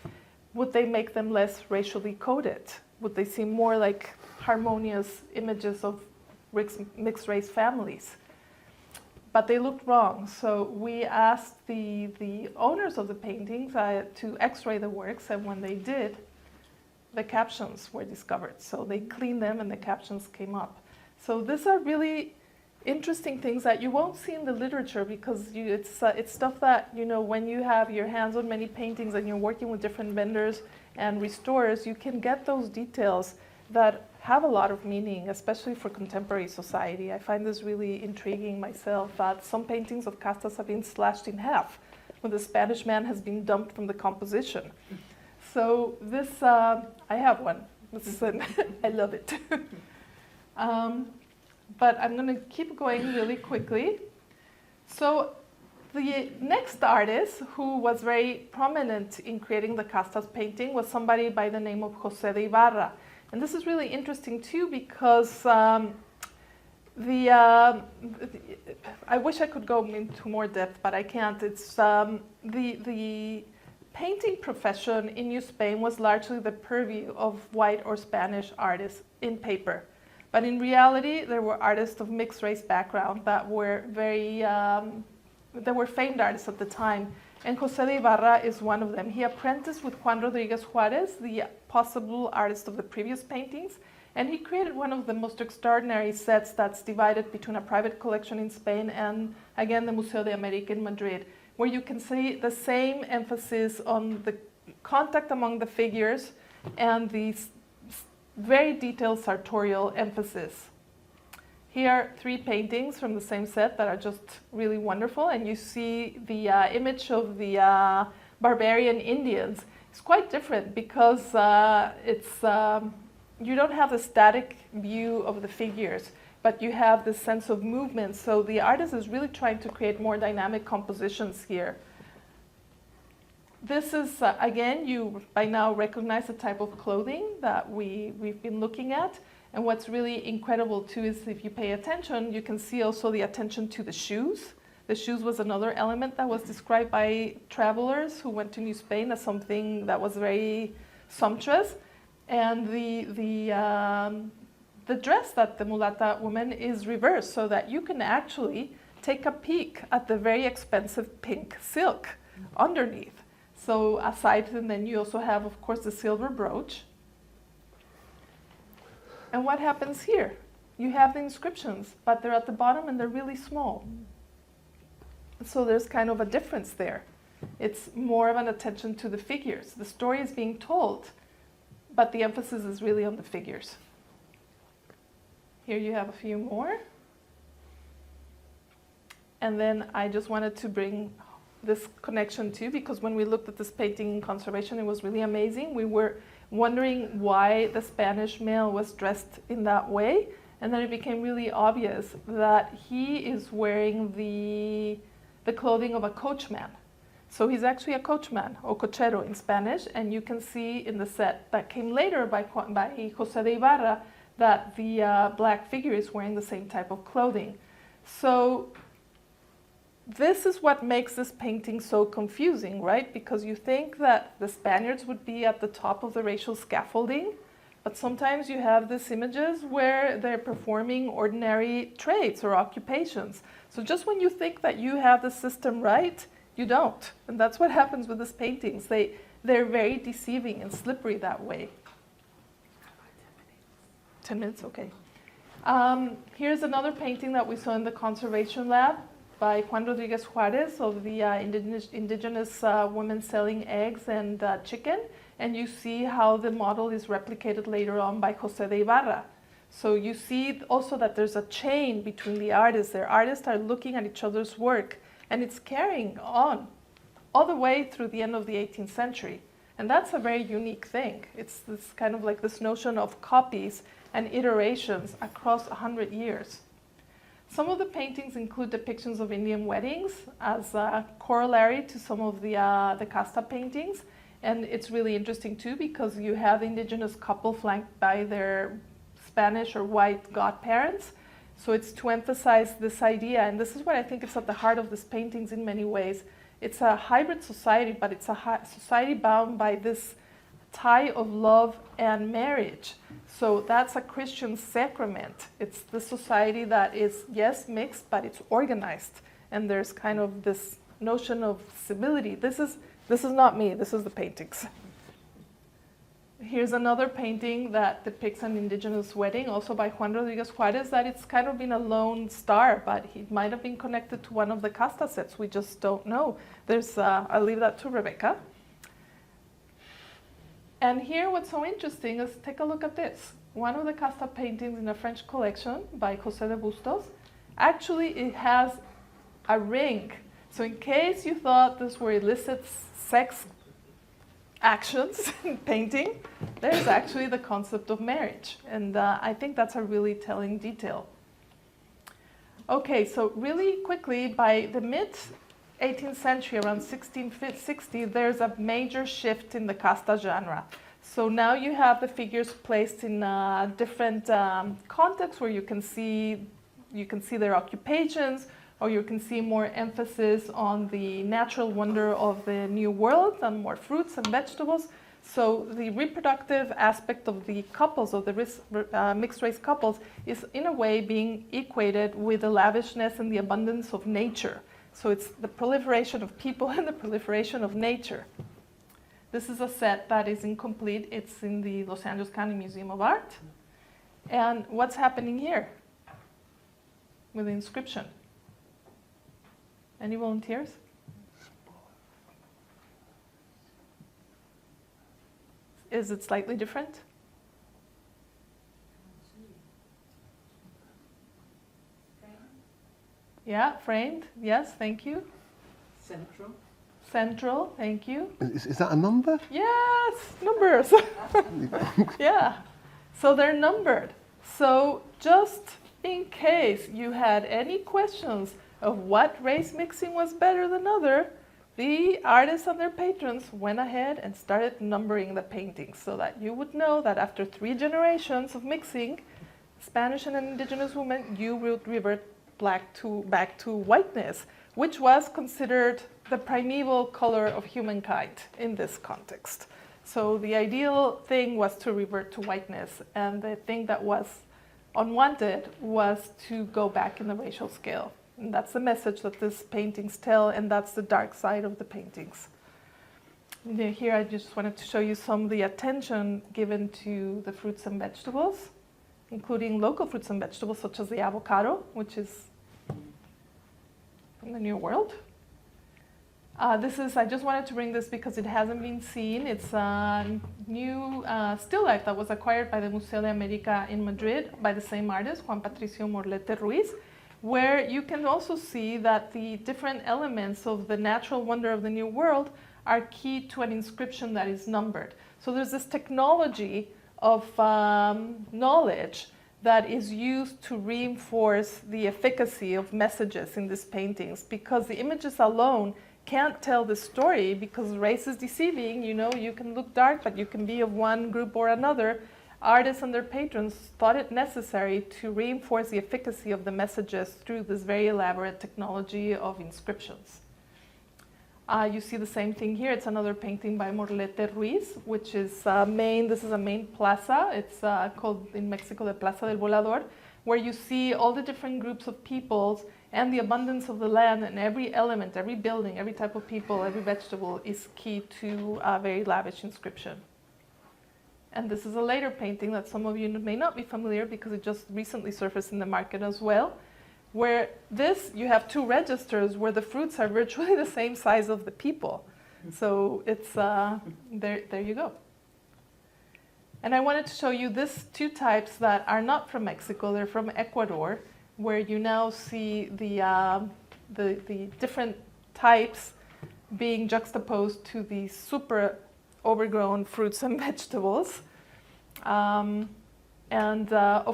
Would they make them less racially coded? Would they seem more like harmonious images of mixed race families? But they looked wrong. So we asked the owners of the paintings to x-ray the works, and when they did, the captions were discovered. So they cleaned them and the captions came up. So these are really interesting things that you won't see in the literature, because it's stuff that, when you have your hands on many paintings and you're working with different vendors and restorers, you can get those details that have a lot of meaning, especially for contemporary society. I find this really intriguing myself, that some paintings of castas have been slashed in half when the Spanish man has been dumped from the composition. So this, I have one. I love it. But I'm going to keep going really quickly. So the next artist who was very prominent in creating the castas painting was somebody by the name of José de Ibarra. And this is really interesting too, because I wish I could go into more depth, but I can't. It's the painting profession in New Spain was largely the purview of white or Spanish artists in paper. But in reality, there were artists of mixed race background that were that were famed artists at the time. And José de Ibarra is one of them. He apprenticed with Juan Rodríguez Juárez, the possible artist of the previous paintings, and he created one of the most extraordinary sets that's divided between a private collection in Spain and, again, the Museo de América in Madrid, where you can see the same emphasis on the contact among the figures and these very detailed sartorial emphasis. Here are 3 paintings from the same set that are just really wonderful, and you see the image of the barbarian Indians. It's quite different because you don't have a static view of the figures, but you have this sense of movement. So the artist is really trying to create more dynamic compositions here. This is, again, you by now recognize the type of clothing that we've been looking at. And what's really incredible too is if you pay attention, you can see also the attention to the shoes. The shoes was another element that was described by travelers who went to New Spain as something that was very sumptuous. And the dress that the mulata woman is reversed so that you can actually take a peek at the very expensive pink silk underneath. So aside from then you also have, of course, the silver brooch. And what happens here? You have the inscriptions, but they're at the bottom and they're really small. So there's kind of a difference there. It's more of an attention to the figures. The story is being told, but the emphasis is really on the figures. Here you have a few more. And then I just wanted to bring this connection too, because when we looked at this painting in conservation, it was really amazing. We were wondering why the Spanish male was dressed in that way. And then it became really obvious that he is wearing the clothing of a coachman. So he's actually a coachman, or cochero in Spanish, and you can see in the set that came later by José de Ibarra that the black figure is wearing the same type of clothing. So this is what makes this painting so confusing, right? Because you think that the Spaniards would be at the top of the racial scaffolding, but sometimes you have these images where they're performing ordinary trades or occupations. So just when you think that you have the system right, you don't. And that's what happens with these paintings. They're very deceiving and slippery that way. 10 minutes, okay. Here's another painting that we saw in the conservation lab by Juan Rodriguez Juarez of the indigenous women selling eggs and chicken. And you see how the model is replicated later on by José de Ibarra. So you see also that there's a chain between the artists. Their artists are looking at each other's work, and it's carrying on all the way through the end of the 18th century. And that's a very unique thing. It's this kind of like this notion of copies and iterations across 100 years. Some of the paintings include depictions of Indian weddings as a corollary to some of the Casta paintings. And it's really interesting too because you have the indigenous couple flanked by their Spanish or white godparents. So it's to emphasize this idea, and this is what I think is at the heart of these paintings in many ways. It's a hybrid society, but it's a society bound by this tie of love and marriage. So that's a Christian sacrament. It's the society that is, yes, mixed, but it's organized. And there's kind of this notion of civility. This is not me, this is the paintings. Here's another painting that depicts an indigenous wedding, also by Juan Rodriguez Juarez, that it's kind of been a lone star, but he might have been connected to one of the Casta sets. We just don't know. I'll leave that to Rebecca. And here what's so interesting is take a look at this. One of the Casta paintings in a French collection by José de Bustos, actually it has a ring. So in case you thought this were illicit sex actions in painting, there's actually the concept of marriage. And I think that's a really telling detail. Okay, so really quickly, by the mid-18th century, around 1660, there's a major shift in the Casta genre. So now you have the figures placed in different contexts where you can see their occupations, or you can see more emphasis on the natural wonder of the new world and more fruits and vegetables. So the reproductive aspect of the couples, of the mixed race couples, is in a way being equated with the lavishness and the abundance of nature. So it's the proliferation of people and the proliferation of nature. This is a set that is incomplete. It's in the Los Angeles County Museum of Art. And what's happening here with the inscription? Any volunteers? Is it slightly different? Yeah, framed. Yes, thank you. Central. Central, thank you. Is that a number? Yes, numbers. Yeah, so they're numbered. So just in case you had any questions of what race mixing was better than other, the artists and their patrons went ahead and started numbering the paintings so that you would know that after 3 generations of mixing, Spanish and indigenous women, you would revert back to whiteness, which was considered the primeval color of humankind in this context. So the ideal thing was to revert to whiteness, and the thing that was unwanted was to go back in the racial scale. And that's the message that these paintings tell, and that's the dark side of the paintings. And here I just wanted to show you some of the attention given to the fruits and vegetables, including local fruits and vegetables such as the avocado, which is from the New World. I just wanted to bring this because it hasn't been seen. It's a new still life that was acquired by the Museo de América in Madrid by the same artist, Juan Patricio Morlete Ruiz, where you can also see that the different elements of the natural wonder of the New World are key to an inscription that is numbered. So there's this technology of knowledge that is used to reinforce the efficacy of messages in these paintings, because the images alone can't tell the story, because race is deceiving. You know, you can look dark, but you can be of one group or another. Artists and their patrons thought it necessary to reinforce the efficacy of the messages through this very elaborate technology of inscriptions. You see the same thing here. It's another painting by Morlete Ruiz, which is this is a main plaza. It's called in Mexico the Plaza del Volador, where you see all the different groups of peoples and the abundance of the land, and every element, every building, every type of people, every vegetable is key to a very lavish inscription. And this is a later painting that some of you may not be familiar because it just recently surfaced in the market as well, where you have 2 registers where the fruits are virtually the same size of the people. So it's, there you go. And I wanted to show you these 2 types that are not from Mexico, they're from Ecuador, where you now see the different types being juxtaposed to the super overgrown fruits and vegetables. Of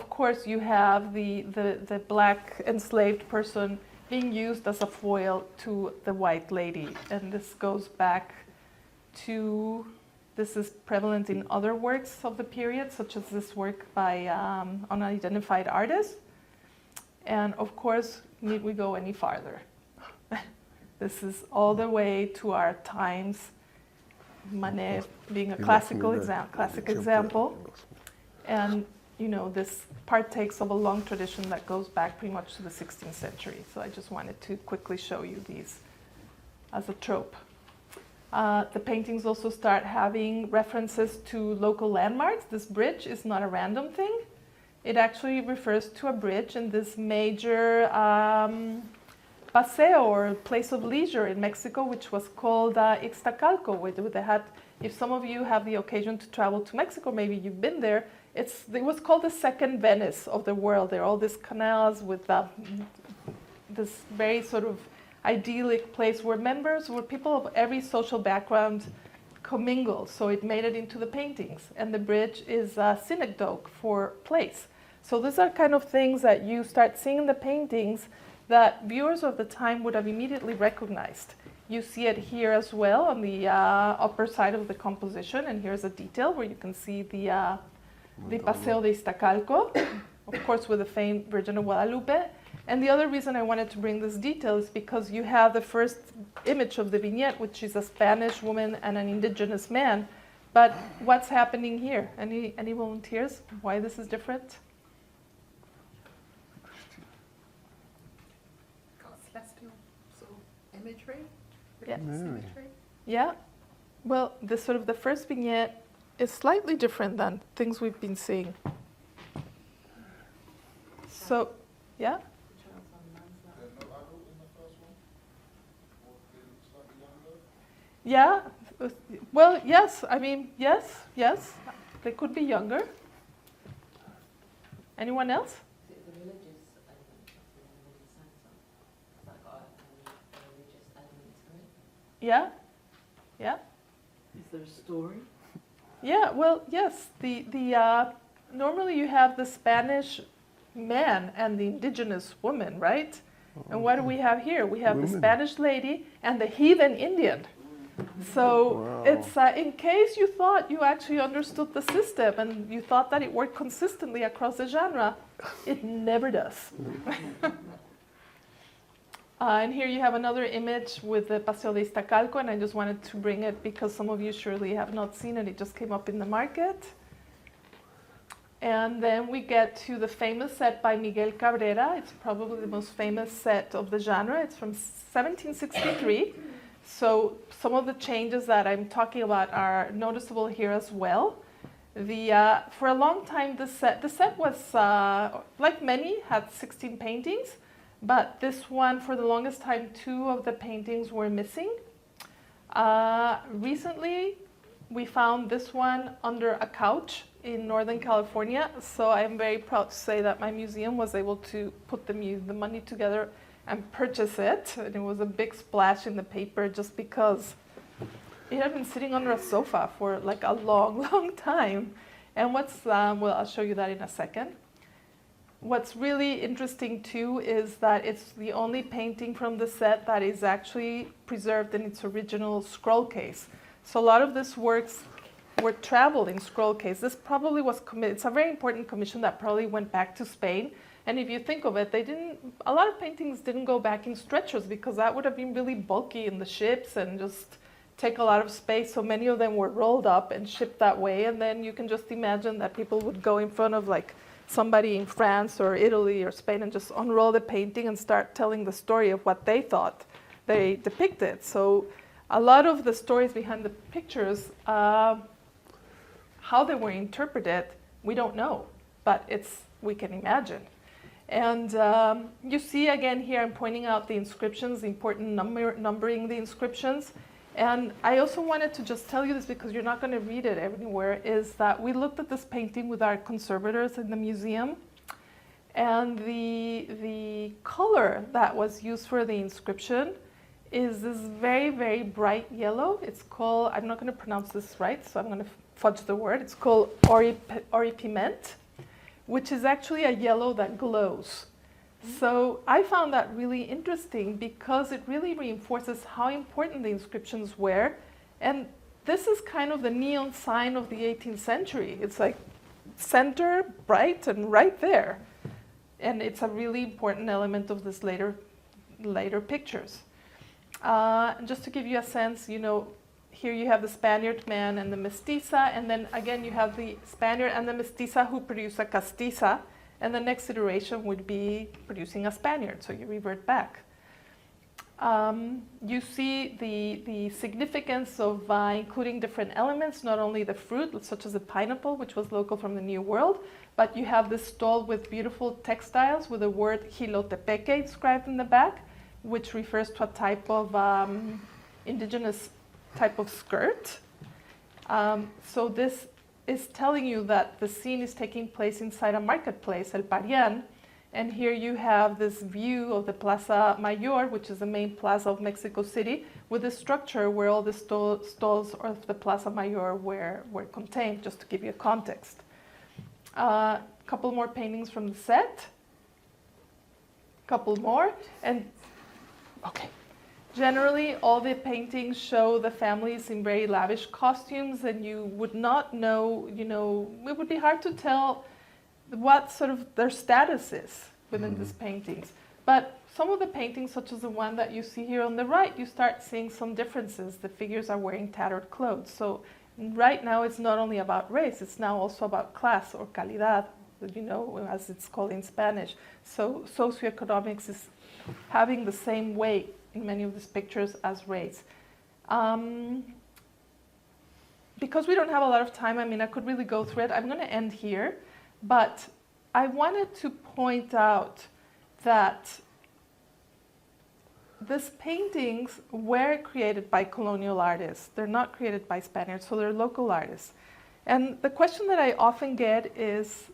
course you have the black enslaved person being used as a foil to the white lady. And this goes back to, this is prevalent in other works of the period, such as this work by unidentified artists. And of course, need we go any farther? This is all the way to our times, Manet being a classic example. And you know, this partakes of a long tradition that goes back pretty much to the 16th century. So I just wanted to quickly show you these as a trope. The paintings also start having references to local landmarks. This bridge is not a random thing. It actually refers to a bridge in this major paseo or place of leisure in Mexico, which was called Ixtacalco, where they had, if some of you have the occasion to travel to Mexico, maybe you've been there, it was called the second Venice of the world. There are all these canals with this very sort of idyllic place where people of every social background commingle. So it made it into the paintings. And the bridge is a synecdoche for place. So these are kind of things that you start seeing in the paintings that viewers of the time would have immediately recognized. You see it here as well on the upper side of the composition. And here's a detail where you can see the Paseo de Iztacalco, of course with the famed Virgin of Guadalupe. And the other reason I wanted to bring this detail is because you have the first image of the vignette, which is a Spanish woman and an indigenous man. But what's happening here? Any volunteers? Why this is different? Got celestial sort of imagery. Yeah. Symmetry. Yeah. Well, the first vignette is slightly different than things we've been seeing. So, yeah. Yeah, well, yes, I mean, yes, they could be younger. Anyone else? The religious element of the Santa, has that got any religious element to it? Yeah, Yeah? Is there a story? Yeah, well, yes. Normally you have the Spanish man and the indigenous woman, right? And what do we have here? We have the Women. Spanish lady and the heathen Indian. So Wow. it's in case you thought you actually understood the system and you thought that it worked consistently across the genre, it never does. And here you have another image with the Paseo de Iztacalco, and I just wanted to bring it because some of you surely have not seen it. It just came up in the market. And then we get to the famous set by Miguel Cabrera. It's probably the most famous set of the genre. It's from 1763. So some of the changes that I'm talking about are noticeable here as well. For a long time, the set was, like many, had 16 paintings. But this one, for the longest time, 2 of the paintings were missing. Recently, we found this one under a couch in Northern California. So I'm very proud to say that my museum was able to put the money together and purchase it. And it was a big splash in the paper just because it had been sitting under a sofa for like a long, long time. And well, I'll show you that in a second. What's really interesting too is that it's the only painting from the set that is actually preserved in its original scroll case. So a lot of these works were traveled in scroll case. This probably was it's a very important commission that probably went back to Spain. And if you think of it, a lot of paintings didn't go back in stretchers because that would have been really bulky in the ships and just take a lot of space. So many of them were rolled up and shipped that way. And then you can just imagine that people would go in front of like somebody in France or Italy or Spain and just unroll the painting and start telling the story of what they thought they depicted. So a lot of the stories behind the pictures, how they were interpreted, we don't know, but we can imagine. And you see again here, I'm pointing out the inscriptions, the important numbering the inscriptions. And I also wanted to just tell you this because you're not going to read it anywhere, is that we looked at this painting with our conservators in the museum. And the color that was used for the inscription is this very, very bright yellow. It's called, I'm not going to pronounce this right, so I'm going to fudge the word. It's called oripiment, which is actually a yellow that glows. So I found that really interesting because it really reinforces how important the inscriptions were. And this is kind of the neon sign of the 18th century. It's like center, bright, and right there. And it's a really important element of this later pictures. Just to give you a sense, here you have the Spaniard man and the mestiza, and then again you have the Spaniard and the mestiza who produce a castiza. And the next iteration would be producing a Spaniard, so you revert back. You see the significance of including different elements, not only the fruit, such as the pineapple, which was local from the New World, but you have this stall with beautiful textiles with the word Jilotepeque inscribed in the back, which refers to a type of indigenous type of skirt. So this is telling you that the scene is taking place inside a marketplace, El Parian, and here you have this view of the Plaza Mayor, which is the main plaza of Mexico City, with a structure where all the stalls of the Plaza Mayor were contained, just to give you a context. A couple more paintings from the set. Couple more, and okay. Generally, all the paintings show the families in very lavish costumes, and you would not know, it would be hard to tell what sort of their status is within these paintings. But some of the paintings, such as the one that you see here on the right, you start seeing some differences. The figures are wearing tattered clothes. So right now, it's not only about race, it's now also about class or calidad, as it's called in Spanish. So socioeconomics is having the same weight in many of these pictures as race. Because we don't have a lot of time, I could really go through it. I'm going to end here, but I wanted to point out that these paintings were created by colonial artists. They're not created by Spaniards, so they're local artists. And the question that I often get is,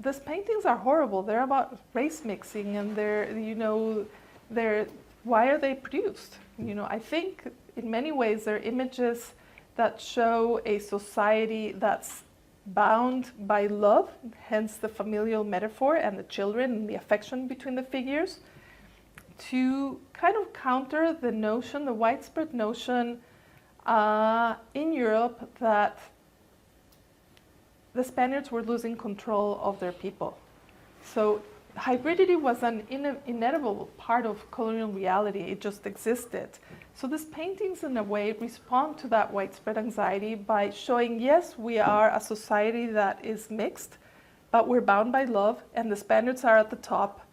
these paintings are horrible. They're about race mixing, and they're why are they produced? You know, I think in many ways they're images that show a society that's bound by love, hence the familial metaphor and the children and the affection between the figures, to kind of counter the notion, the widespread notion in Europe that the Spaniards were losing control of their people. So hybridity was an inevitable part of colonial reality. It just existed. So these paintings, in a way, respond to that widespread anxiety by showing, yes, we are a society that is mixed, but we're bound by love, and the Spaniards are at the top,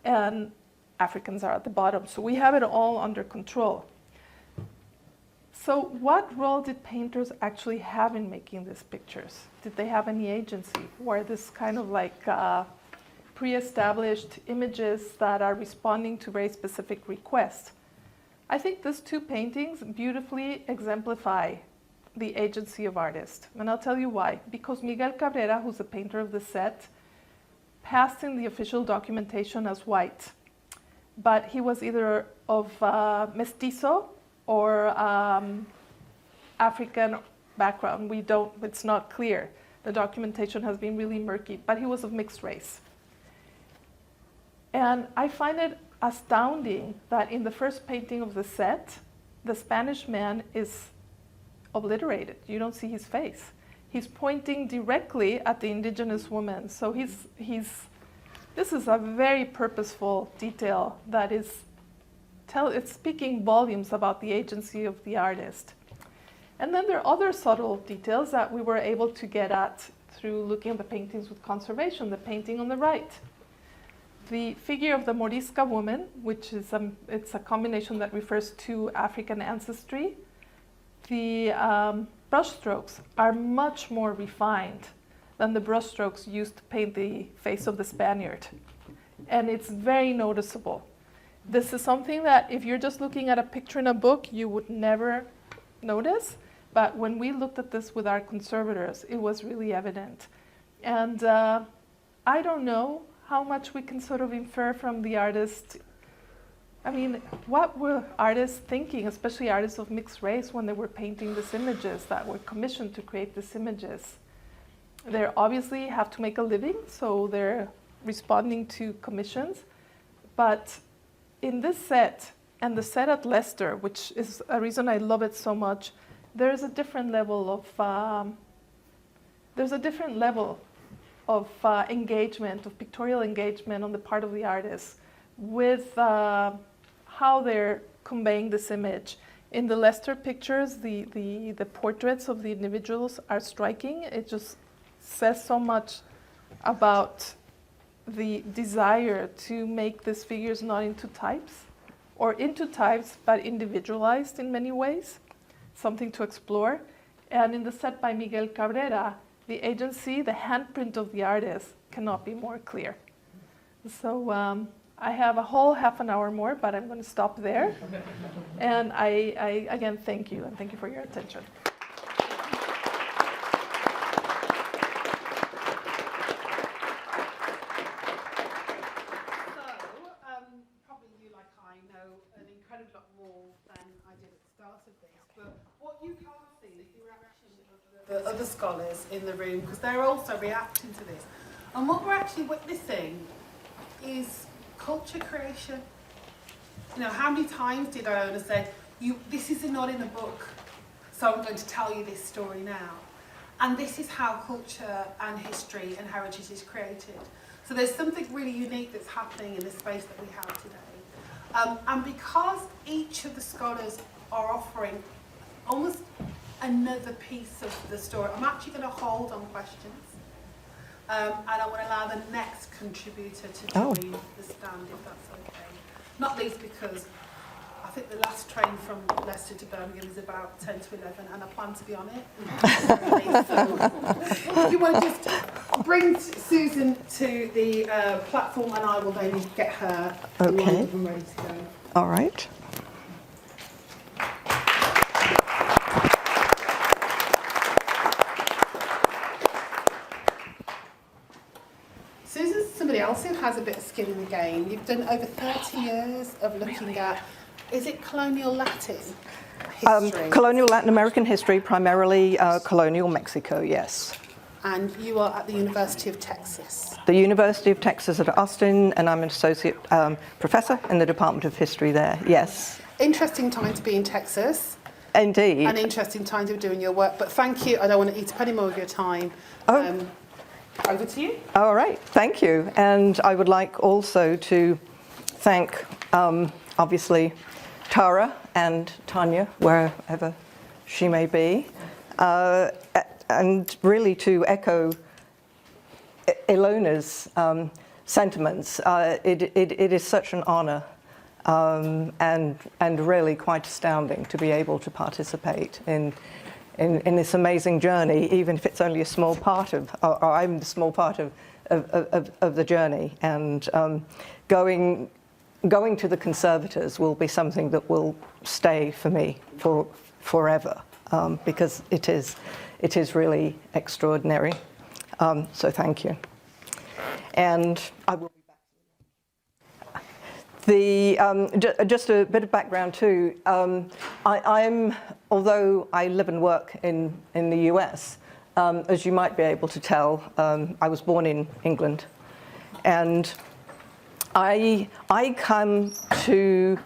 and Africans are at the bottom. So we have it all under control. So what role did painters actually have in making these pictures? Did they have any agency? Were this kind of like pre-established images that are responding to very specific requests? I think these two paintings beautifully exemplify the agency of artists. And I'll tell you why. Because Miguel Cabrera, who's the painter of the set, passed in the official documentation as white. But he was either of mestizo or African background. It's not clear. The documentation has been really murky, but he was of mixed race. And I find it astounding that in the first painting of the set, the Spanish man is obliterated. You don't see his face. He's pointing directly at the indigenous woman. So this is a very purposeful detail that is it's speaking volumes about the agency of the artist. And then there are other subtle details that we were able to get at through looking at the paintings with conservation. The painting on the right, the figure of the Morisca woman, which is it's a combination that refers to African ancestry. The brushstrokes are much more refined than the brushstrokes used to paint the face of the Spaniard. And it's very noticeable. This is something that if you're just looking at a picture in a book, you would never notice. But when we looked at this with our conservators, it was really evident. And I don't know how much we can sort of infer from the artist. I mean, what were artists thinking, especially artists of mixed race, when they were painting these images that were commissioned to create these images? They obviously have to make a living, so they're responding to commissions. But in this set, and the set at Leicester, which is a reason I love it so much, there's a different level of engagement, of pictorial engagement on the part of the artist with how they're conveying this image. In the Leicester pictures, the portraits of the individuals are striking. It just says so much about the desire to make these figures not into types, or into types but individualized in many ways, something to explore. And in the set by Miguel Cabrera, the agency, the handprint of the artist cannot be more clear. So I have a whole half an hour more, but I'm going to stop there. And I again thank you, and thank you for your attention. An incredible lot more than I did at the start of this, but what you can't see is the reaction of the other scholars in the room, because they're also reacting to this. And what we're actually witnessing is culture creation. You know, how many times did Ilona say, this is not in a book, so I'm going to tell you this story now. And this is how culture and history and heritage is created. So there's something really unique that's happening in the space that we have today. And because each of the scholars are offering almost another piece of the story, I'm actually going to hold on questions. And I want to allow the next contributor to join the stand, if that's okay. Not least because I think the last train from Leicester to Birmingham is about 10 to 11, and I plan to be on it. So you want to just bring Susan to the platform, and I will then get her lined up and ready to go. All right. Susan's somebody else who has a bit of skin in the game. You've done over 30 years of looking at Is it colonial Latin history? Colonial Latin American history, primarily colonial Mexico, yes. And you are at the University of Texas. The University of Texas at Austin, and I'm an associate professor in the Department of History there, yes. Interesting time to be in Texas. Indeed. An interesting time to be doing your work. But thank you. I don't want to eat a penny more of your time. Over to you. All right, thank you. And I would like also to thank, obviously, Tara and Tanya, wherever she may be, and really to echo Ilona's sentiments. It is such an honor and really quite astounding to be able to participate in this amazing journey, even if it's only a small part of, or I'm the small part of the journey. And going to the conservators will be something that will stay for me forever, because it is really extraordinary. So thank you. And I will be back. Just a bit of background too. Although I live and work in the US, as you might be able to tell, I was born in England, and I come to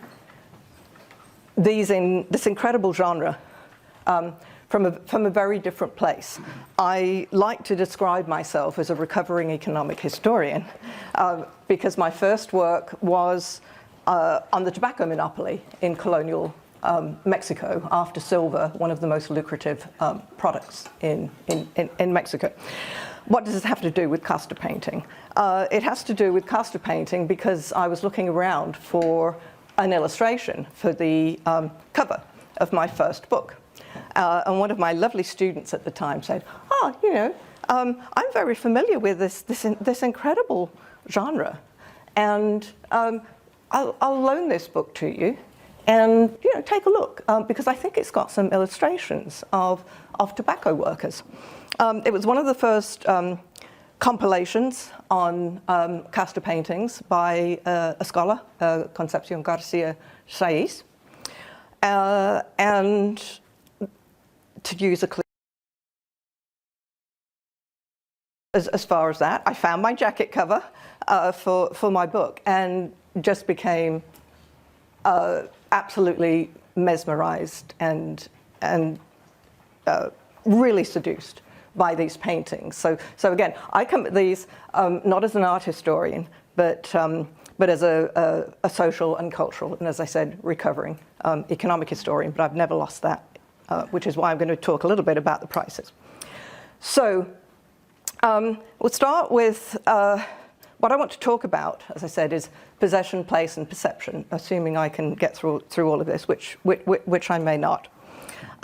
this incredible genre from a very different place. I like to describe myself as a recovering economic historian, because my first work was on the tobacco monopoly in colonial Mexico, after silver, one of the most lucrative products in Mexico. What does this have to do with Casta painting? It has to do with Casta painting because I was looking around for an illustration for the cover of my first book. And one of my lovely students at the time said, I'm very familiar with this incredible genre, and I'll loan this book to you, and take a look, because I think it's got some illustrations of tobacco workers. It was one of the first compilations on Casta paintings by a scholar, Concepcion Garcia Saiz, and to use a as far as that, I found my jacket cover for my book and just became absolutely mesmerized and really seduced by these paintings. So again, I come at these not as an art historian, but as a social and cultural, and as I said, recovering economic historian. But I've never lost that, which is why I'm going to talk a little bit about the prices. So we'll start with what I want to talk about, as I said, is possession, place, and perception, assuming I can get through all of this, which I may not.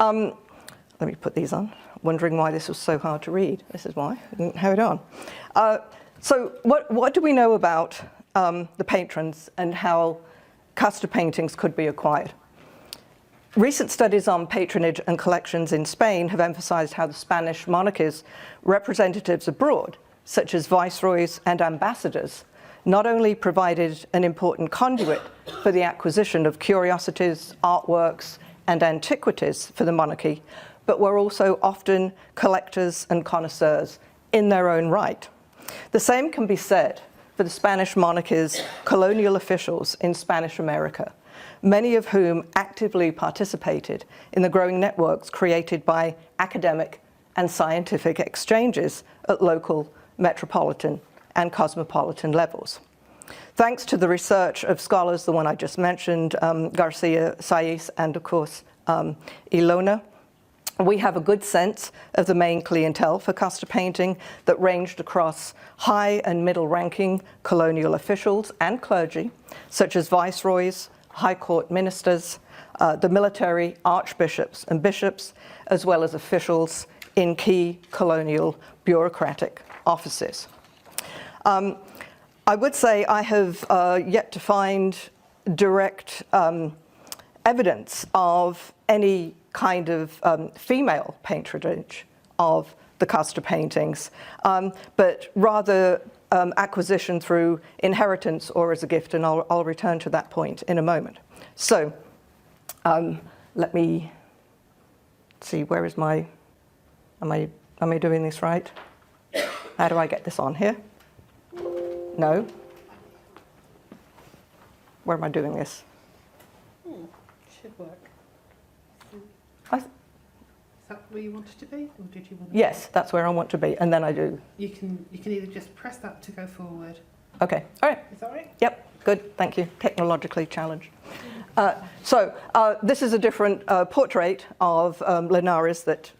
Let me put these on. Wondering why this was so hard to read. This is why. I didn't have it on. So what do we know about the patrons and how Casta paintings could be acquired? Recent studies on patronage and collections in Spain have emphasized how the Spanish monarchy's representatives abroad, such as viceroys and ambassadors, not only provided an important conduit for the acquisition of curiosities, artworks, and antiquities for the monarchy, but were also often collectors and connoisseurs in their own right. The same can be said for the Spanish monarchy's colonial officials in Spanish America, many of whom actively participated in the growing networks created by academic and scientific exchanges at local, metropolitan, and cosmopolitan levels. Thanks to the research of scholars, the one I just mentioned, Garcia Saiz, and of course, Ilona, we have a good sense of the main clientele for Casta painting that ranged across high and middle ranking colonial officials and clergy, such as viceroys, high court ministers, the military, archbishops and bishops, as well as officials in key colonial bureaucratic offices. I would say I have yet to find direct evidence of any kind of female patronage of the Casta paintings, but rather acquisition through inheritance or as a gift, and I'll return to that point in a moment. So Let me see, where is my, am I doing this right? How do I get this on here? No. Where am I doing this? Should work. I, Is that where you wanted to be, or did you want to? yes, that's where I want to be, and then I do. You can either just press that to go forward. Okay, all right. Is that right? Yep, good, thank you. Technologically challenged. This is a different portrait of Linares that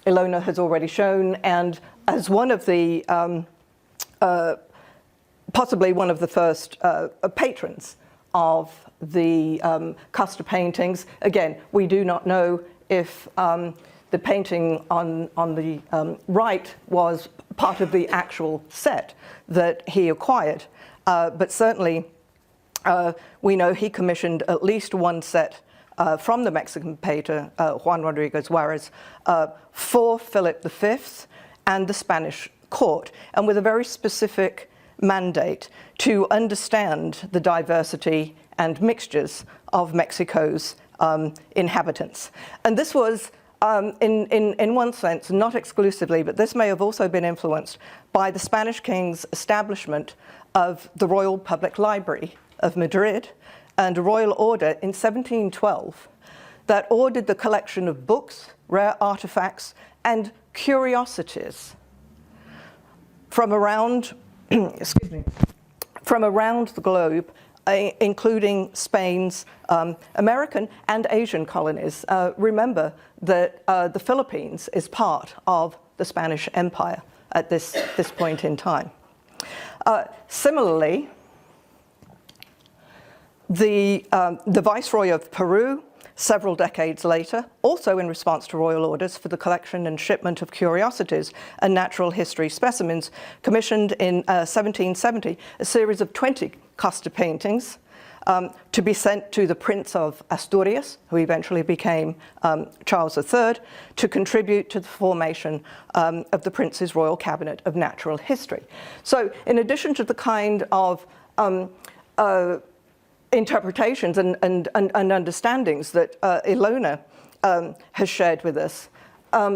Ilona has already shown, and as one of the, possibly one of the first patrons of the Casta paintings. Again, we do not know if the painting on the right was part of the actual set that he acquired, but certainly we know he commissioned at least one set from the Mexican painter Juan Rodriguez Juarez for Philip V and the Spanish court, and with a very specific mandate to understand the diversity and mixtures of Mexico's inhabitants. And this was, in one sense, not exclusively, but this may have also been influenced by the Spanish king's establishment of the Royal Public Library of Madrid and a royal order in 1712 that ordered the collection of books, rare artifacts, and curiosities from around, excuse me, from around the globe, including Spain's American and Asian colonies. Remember that the Philippines is part of the Spanish Empire at this point in time. Similarly, the Viceroy of Peru, several decades later, also in response to royal orders for the collection and shipment of curiosities and natural history specimens, commissioned in 1770 a series of 20 Casta paintings to be sent to the Prince of Asturias, who eventually became Charles III, to contribute to the formation of the Prince's Royal Cabinet of Natural History. So in addition to the kind of interpretations and understandings that Ilona has shared with us,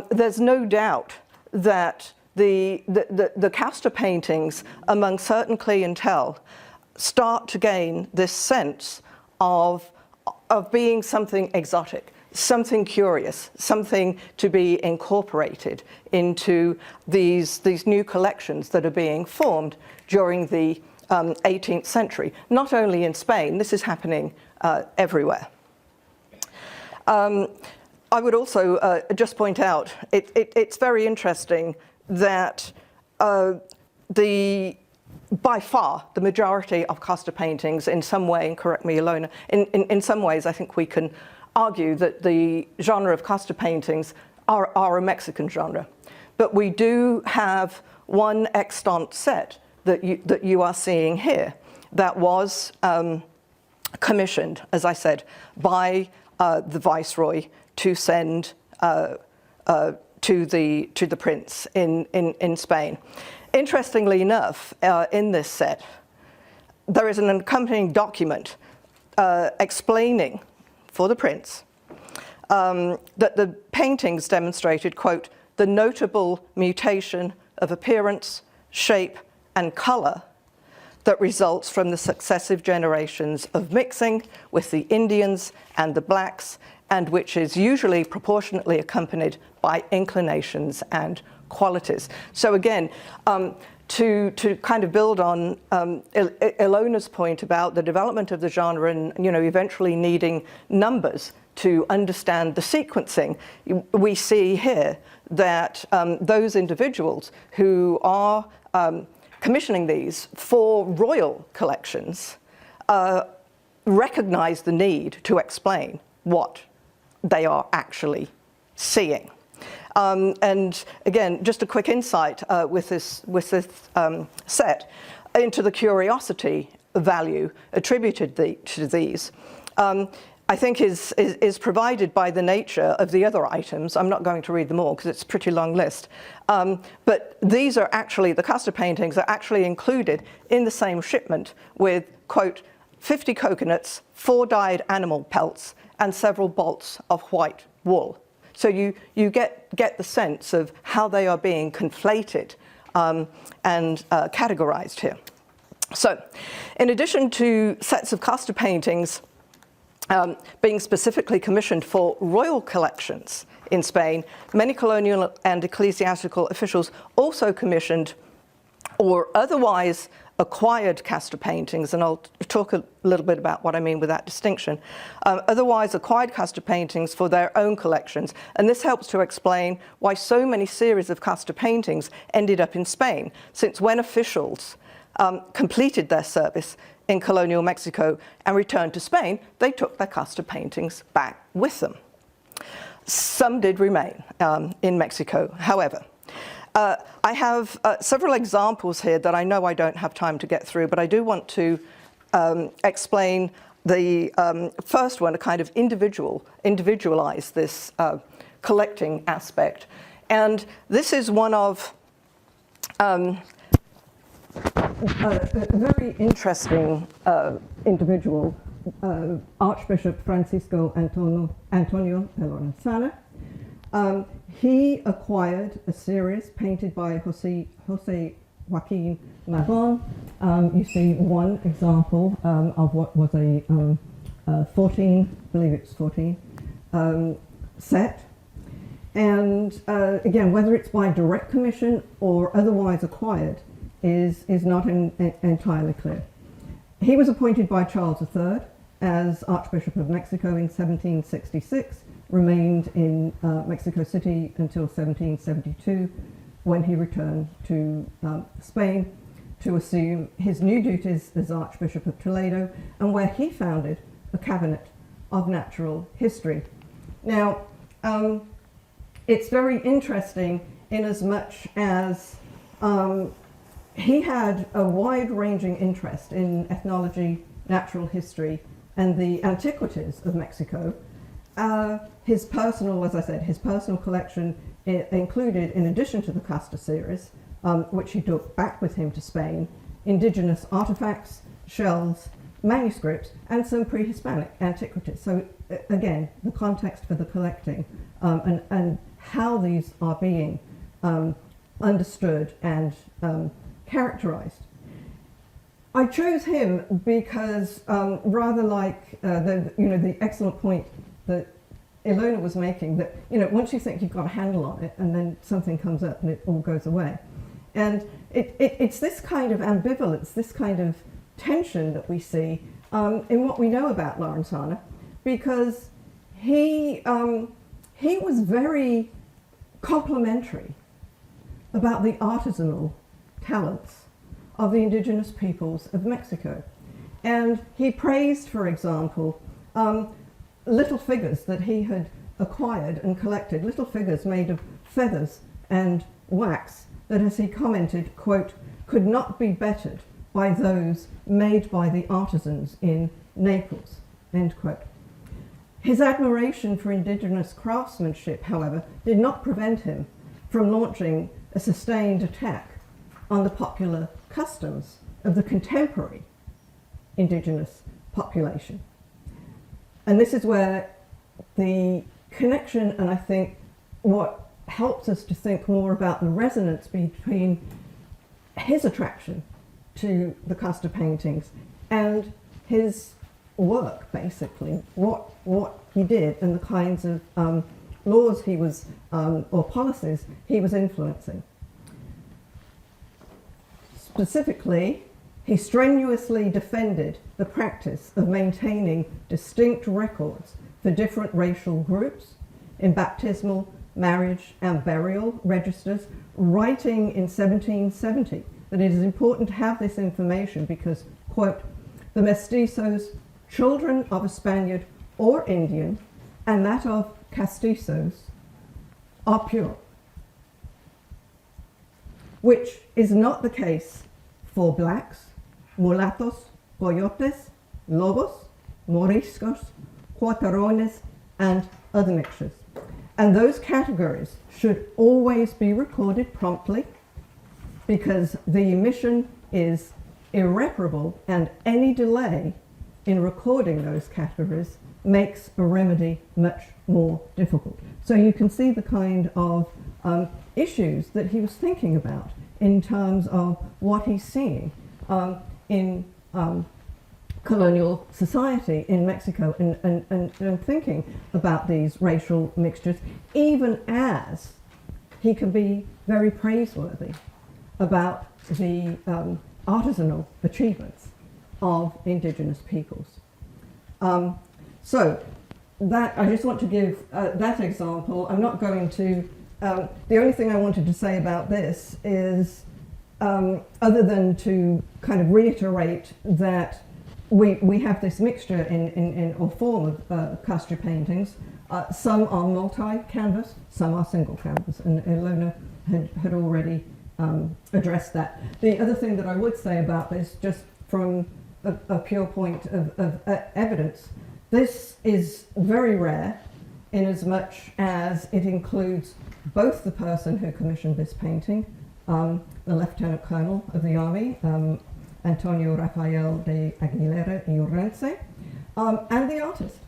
there's no doubt that the Casta paintings among certain clientele start to gain this sense of being something exotic, something curious, something to be incorporated into these new collections that are being formed during the 18th century, not only in Spain. This is happening everywhere. I would also just point out, it's very interesting that by far the majority of Casta paintings in some way, and correct me Ilona, in some ways I think we can argue that the genre of Casta paintings are a Mexican genre. But we do have one extant set that you are seeing here that was commissioned, as I said, by the Viceroy to send to the Prince in Spain. Interestingly enough, in this set, there is an accompanying document explaining for the Prince that the paintings demonstrated, quote, the notable mutation of appearance, shape, and colour that results from the successive generations of mixing with the Indians and the blacks, and which is usually proportionately accompanied by inclinations and qualities. So again, to kind of build on Ilona's point about the development of the genre and eventually needing numbers to understand the sequencing, we see here that those individuals who are commissioning these for royal collections recognize the need to explain what they are actually seeing. And again, just a quick insight with this set into the curiosity value attributed to these. I think is provided by the nature of the other items. I'm not going to read them all because it's a pretty long list. But these are actually, the Casta paintings are actually included in the same shipment with, quote, 50 coconuts, 4 dyed animal pelts, and several bolts of white wool. So you get the sense of how they are being conflated and categorized here. So, in addition to sets of Casta paintings being specifically commissioned for royal collections in Spain, many colonial and ecclesiastical officials also commissioned or otherwise acquired Casta paintings, and I'll talk a little bit about what I mean with that distinction, otherwise acquired Casta paintings for their own collections. And this helps to explain why so many series of Casta paintings ended up in Spain, since when officials completed their service in colonial Mexico and returned to Spain, they took their Casta paintings back with them. Some did remain in Mexico, however. I have several examples here that I know I don't have time to get through, but I do want to explain the first one, to kind of individualize this collecting aspect. And this is one of a very interesting individual, Archbishop Francisco Antonio Ilona. He acquired a series painted by Jose Joaquin Magon. You see one example of what was a 14, I believe it's 14, set. And again, whether it's by direct commission or otherwise acquired is not entirely clear. He was appointed by Charles III as Archbishop of Mexico in 1766, remained in Mexico City until 1772, when he returned to Spain to assume his new duties as Archbishop of Toledo, and where he founded a cabinet of natural history. Now, it's very interesting in as much as he had a wide-ranging interest in ethnology, natural history, and the antiquities of Mexico. His personal, as I said, his personal collection included, in addition to the Casta series, which he took back with him to Spain, indigenous artifacts, shells, manuscripts, and some pre-Hispanic antiquities. So again, the context for the collecting and how these are being understood and characterized. I chose him because rather like the excellent point that Ilona was making, that once you think you've got a handle on it and then something comes up and it all goes away. And it's this kind of ambivalence, this kind of tension that we see in what we know about Lorenzana, because he was very complimentary about the artisanal talents of the indigenous peoples of Mexico. And he praised, for example, little figures that he had acquired and collected, little figures made of feathers and wax that, as he commented, quote, could not be bettered by those made by the artisans in Naples, end quote. His admiration for indigenous craftsmanship, however, did not prevent him from launching a sustained attack on the popular customs of the contemporary indigenous population. And this is where the connection, and I think what helps us to think more about the resonance between his attraction to the Casta paintings and his work, basically, what he did and the kinds of laws he was, or policies he was influencing. Specifically, he strenuously defended the practice of maintaining distinct records for different racial groups in baptismal, marriage, and burial registers, writing in 1770 that it is important to have this information because, quote, the mestizos, children of a Spaniard or Indian, and that of castizos, are pure, which is not the case for blacks, mulattos, coyotes, lobos, moriscos, cuatarones, and other mixtures. And those categories should always be recorded promptly because the omission is irreparable and any delay in recording those categories makes a remedy much more difficult. So you can see the kind of issues that he was thinking about in terms of what he's seeing in colonial society in Mexico, and thinking about these racial mixtures, even as he can be very praiseworthy about the artisanal achievements of indigenous peoples. So that, I just want to give that example. I'm not going to, the only thing I wanted to say about this is, other than to kind of reiterate that we have this mixture in or form of Casta paintings. Some are multi-canvas, some are single canvas, and Ilona had already addressed that. The other thing that I would say about this, just from a pure point of evidence, this is very rare in as much as it includes both the person who commissioned this painting, the Lieutenant Colonel of the Army, Antonio Rafael de Aguilera y Orense, and the artist,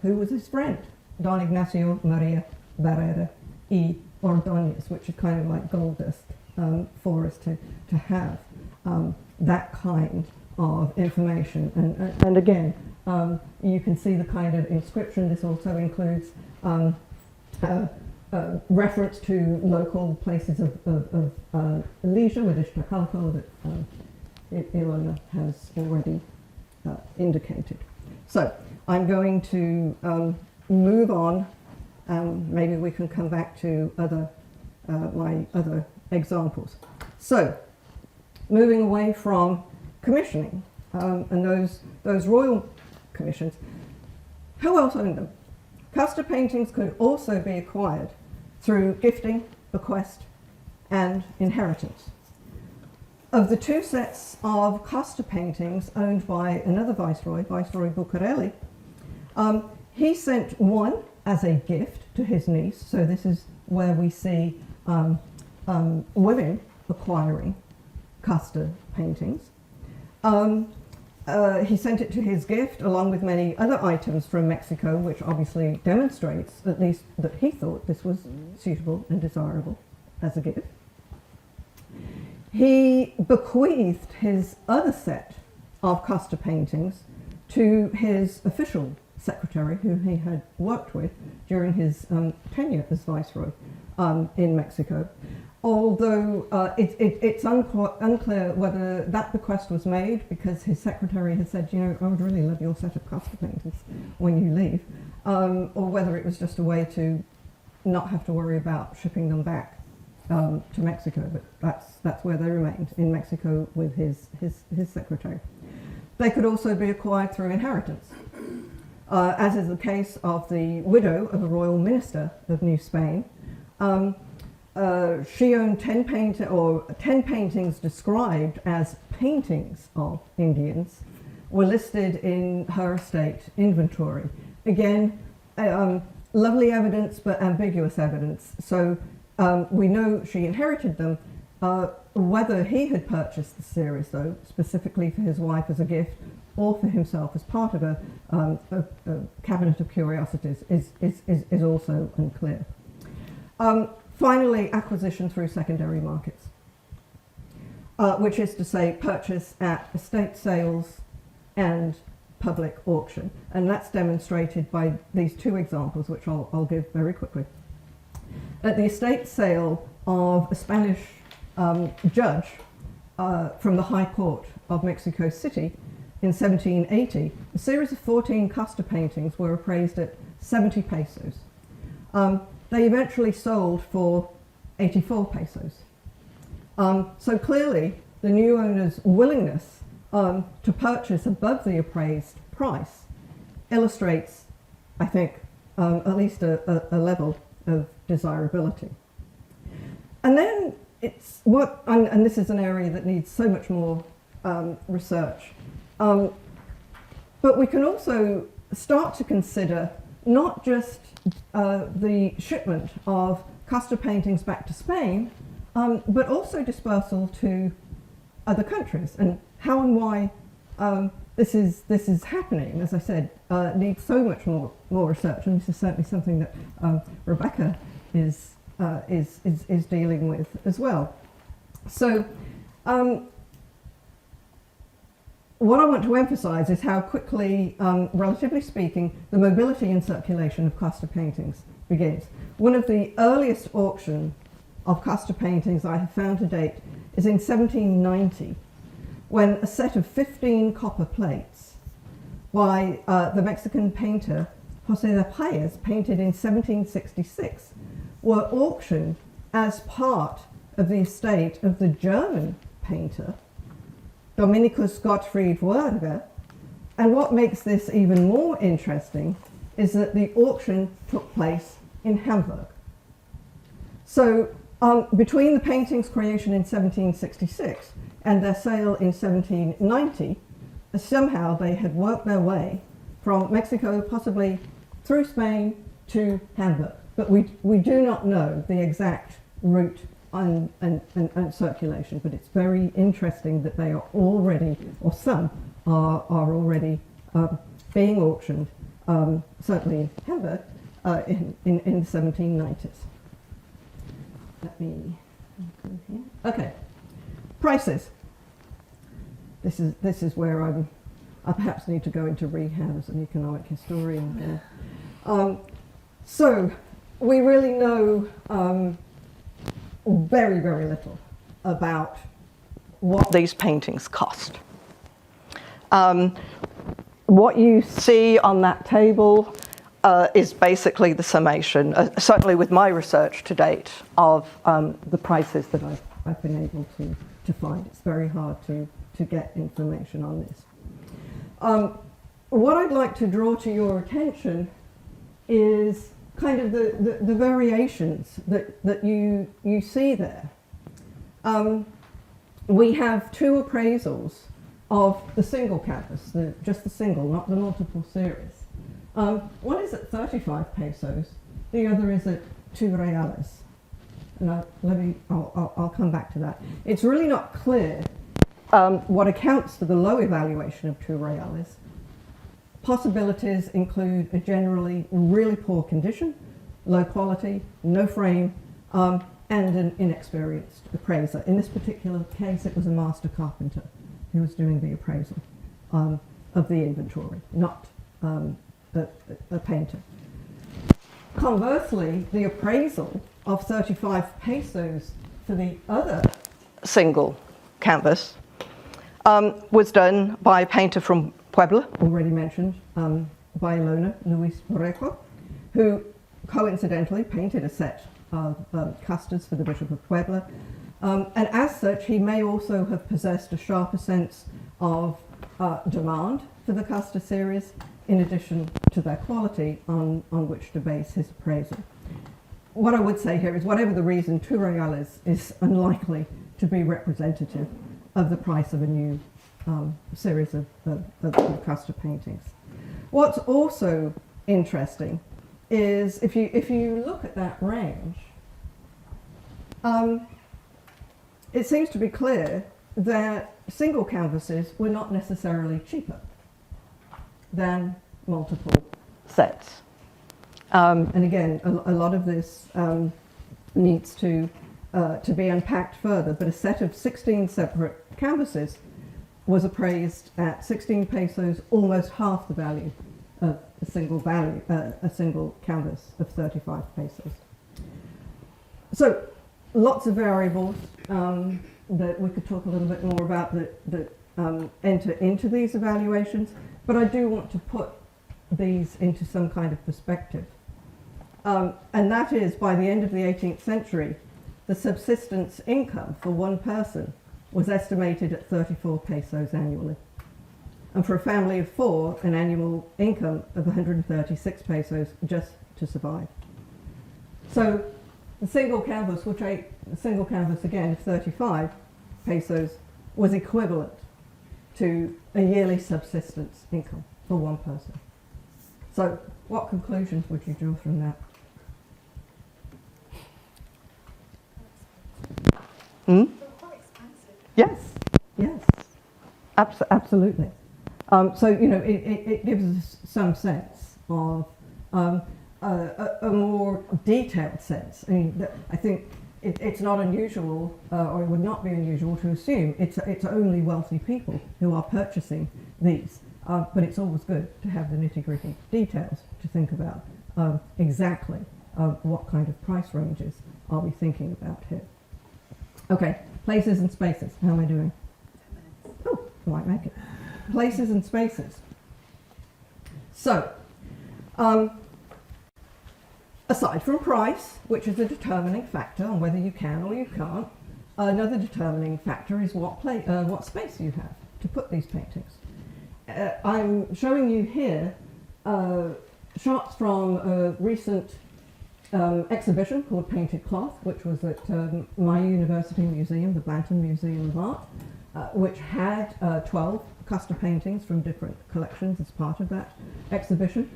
who was his friend, Don Ignacio Maria Barrera y Ordóñez, which is kind of like gold dust for us to have that kind of information. And again, you can see the kind of inscription. This also includes reference to local places of leisure with Iztacalco that Ilona has already indicated. So I'm going to move on. Maybe we can come back to my other examples. So moving away from commissioning and those royal commissions, who else owned them? Casta paintings could also be acquired through gifting, bequest, and inheritance. Of the two sets of Casta paintings owned by another viceroy, Viceroy Bucareli, he sent one as a gift to his niece. So this is where we see women acquiring Casta paintings. He sent it to his gift along with many other items from Mexico, which obviously demonstrates at least that he thought this was suitable and desirable as a gift. He bequeathed his other set of Casta paintings to his official secretary, who he had worked with during his tenure as viceroy in Mexico. Although it's unclear whether that bequest was made because his secretary had said, you know, I would really love your set of Casta paintings when you leave, or whether it was just a way to not have to worry about shipping them back to Mexico. But that's where they remained, in Mexico with his secretary. They could also be acquired through inheritance, as is the case of the widow of a royal minister of New Spain. She owned 10 paintings described as paintings of Indians were listed in her estate inventory. Again, lovely evidence, but ambiguous evidence. So we know she inherited them. Whether he had purchased the series, though, specifically for his wife as a gift or for himself as part of a cabinet of curiosities is also unclear. Finally, acquisition through secondary markets, which is to say purchase at estate sales and public auction. And that's demonstrated by these two examples, which I'll give very quickly. At the estate sale of a Spanish judge from the High Court of Mexico City in 1780, a series of 14 Casta paintings were appraised at 70 pesos. They eventually sold for 84 pesos. So clearly, the new owner's willingness to purchase above the appraised price illustrates, I think, at least a level of desirability. And then it's and this is an area that needs so much more research. But we can also start to consider not just the shipment of Casta paintings back to Spain, but also dispersal to other countries, and how and why this is happening, as I said, needs so much more research, and this is certainly something that Rebecca is dealing with as well. So, what I want to emphasise is how quickly, relatively speaking, the mobility and circulation of Casta paintings begins. One of the earliest auctions of Casta paintings I have found to date is in 1790, when a set of 15 copper plates by the Mexican painter José de Páez, painted in 1766, were auctioned as part of the estate of the German painter Dominikus Gottfried Werger. And what makes this even more interesting is that the auction took place in Hamburg. So between the painting's creation in 1766 and their sale in 1790, somehow they had worked their way from Mexico, possibly through Spain, to Hamburg. But we do not know the exact route and circulation, but it's very interesting that they are already, or some are already being auctioned, certainly in Hamburg, in the 1790s. Let me go here. Okay, prices. This is where I perhaps need to go into rehab as an economic historian. So we really know very, very little about what these paintings cost. What you see on that table is basically the summation, certainly with my research to date, of the prices that I've been able to find. It's very hard to get information on this. What I'd like to draw to your attention is kind of the variations that you see there. We have two appraisals of the single canvas, just the single, not the multiple series. One is at 35 pesos, the other is at 2 reales. And I'll come back to that. It's really not clear what accounts for the low evaluation of 2 reales. Possibilities include a generally really poor condition, low quality, no frame, and an inexperienced appraiser. In this particular case, it was a master carpenter who was doing the appraisal of the inventory, not a painter. Conversely, the appraisal of 35 pesos for the other single canvas was done by a painter from Puebla, already mentioned, by Ilona, Luis Borrejo, who coincidentally painted a set of castas for the Bishop of Puebla. And as such, he may also have possessed a sharper sense of demand for the Casta series, in addition to their quality on which to base his appraisal. What I would say here is, whatever the reason, 2 reales is unlikely to be representative of the price of a new series of Casta paintings. What's also interesting is, if you look at that range, it seems to be clear that single canvases were not necessarily cheaper than multiple sets. And again, a lot of this needs to be unpacked further, but a set of 16 separate canvases was appraised at 16 pesos, almost half the value of a single canvas of 35 pesos. So lots of variables that we could talk a little bit more about that enter into these evaluations, but I do want to put these into some kind of perspective. And that is, by the end of the 18th century, the subsistence income for one person was estimated at 34 pesos annually. And for a family of 4, an annual income of 136 pesos just to survive. So the single canvas, again, of 35 pesos, was equivalent to a yearly subsistence income for one person. So what conclusions would you draw from that? They're quite expensive. Yes, absolutely. So, you know, it gives us some sense of a more detailed sense. I mean, I think it's not unusual, or it would not be unusual to assume it's only wealthy people who are purchasing these. But it's always good to have the nitty-gritty details to think about exactly what kind of price ranges are we thinking about here. Okay, places and spaces. How am I doing? 10 minutes. Oh, I might make it. Places and spaces. So, aside from price, which is a determining factor on whether you can or you can't, another determining factor is what space you have to put these paintings. I'm showing you here shots from a recent exhibition called Painted Cloth, which was at my university museum, the Blanton Museum of Art, which had 12 Casta paintings from different collections as part of that exhibition.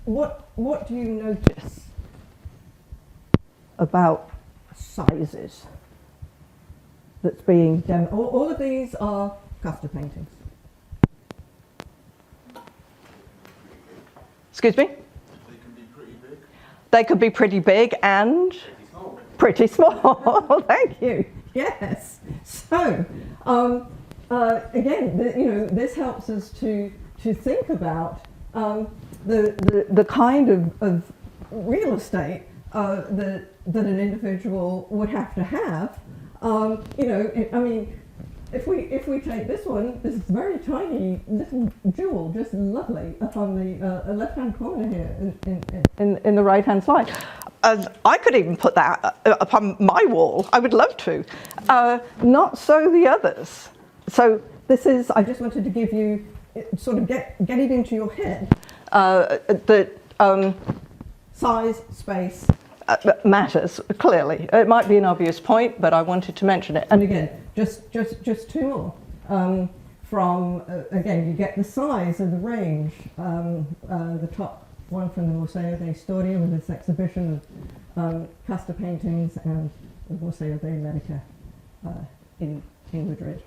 What do you notice about sizes that's being done? All of these are Casta paintings. Excuse me? They can be pretty big. They could be pretty big and pretty small. Thank you. Yes. So, again, you know, this helps us to think about the kind of real estate that an individual would have to have. You know, I mean, if we take this one, this very tiny little jewel, just lovely, up on the left-hand corner here in the right-hand side. I could even put that upon my wall. I would love to. Not so the others. So this is, I just wanted to give you, sort of get it into your head, that size, space, matters, clearly. It might be an obvious point, but I wanted to mention it. And again, just two more. Again, you get the size and the range. The top one from the Museo de Historia with this exhibition of Casta paintings, and the Museo de America in Madrid.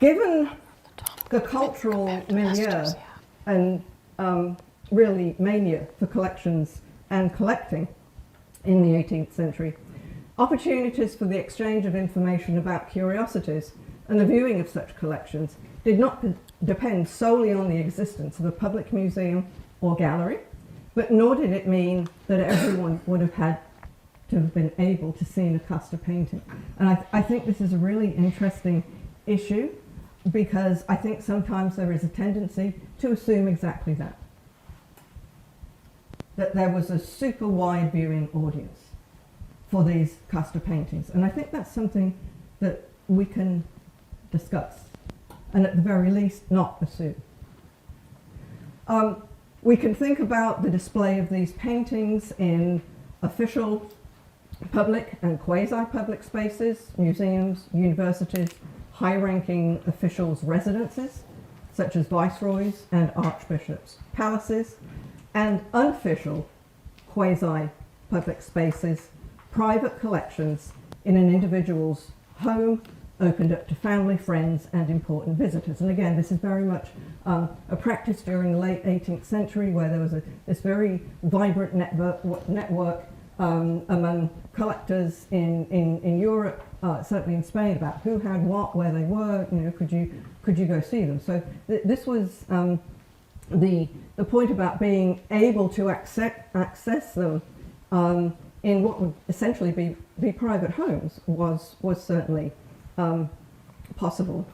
Given the cultural milieu and really mania for collections and collecting in the 18th century, opportunities for the exchange of information about curiosities and the viewing of such collections did not depend solely on the existence of a public museum or gallery, but nor did it mean that everyone would have had to have been able to see a Casta painting. And I think this is a really interesting issue, because I think sometimes there is a tendency to assume exactly that there was a super wide viewing audience for these Casta paintings. And I think that's something that we can discuss, and at the very least not assume. We can think about the display of these paintings in official, public and quasi-public spaces, museums, universities, high-ranking officials' residences, such as viceroys and archbishops' palaces, and unofficial, quasi-public spaces, private collections in an individual's home, opened up to family, friends, and important visitors. And again, this is very much a practice during the late 18th century, where there was this very vibrant network among collectors in Europe, certainly in Spain, about who had what, where they were. You know, could you go see them? So this was the point about being able to access them in what would essentially be private homes was certainly possible.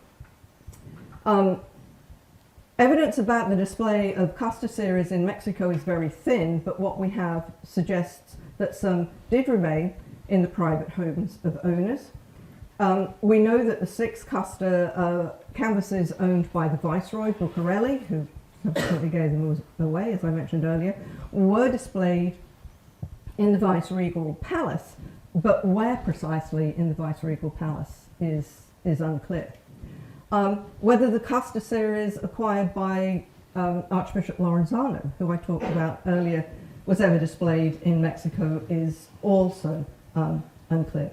Evidence about the display of Casta series in Mexico is very thin, but what we have suggests that some did remain in the private homes of owners. We know that the 6 Casta canvases owned by the Viceroy, Bucarelli, who subsequently gave them away, as I mentioned earlier, were displayed in the Viceregal Palace, but where precisely in the Viceregal Palace is unclear. Whether the Casta series acquired by Archbishop Lorenzano, who I talked about earlier, was ever displayed in Mexico is also unclear.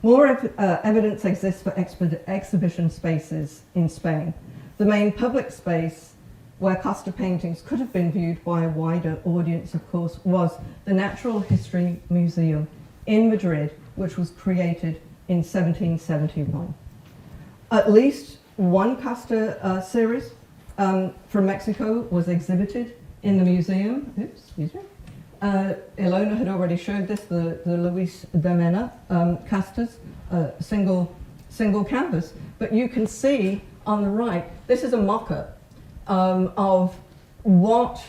More evidence exists for exhibition spaces in Spain. The main public space where Casta paintings could have been viewed by a wider audience, of course, was the Natural History Museum in Madrid, which was created in 1771. At least one Casta series from Mexico was exhibited in the museum. Oops, excuse me. Ilona had already showed this, the Luis de Mena castas, single canvas. But you can see on the right, this is a mock-up of what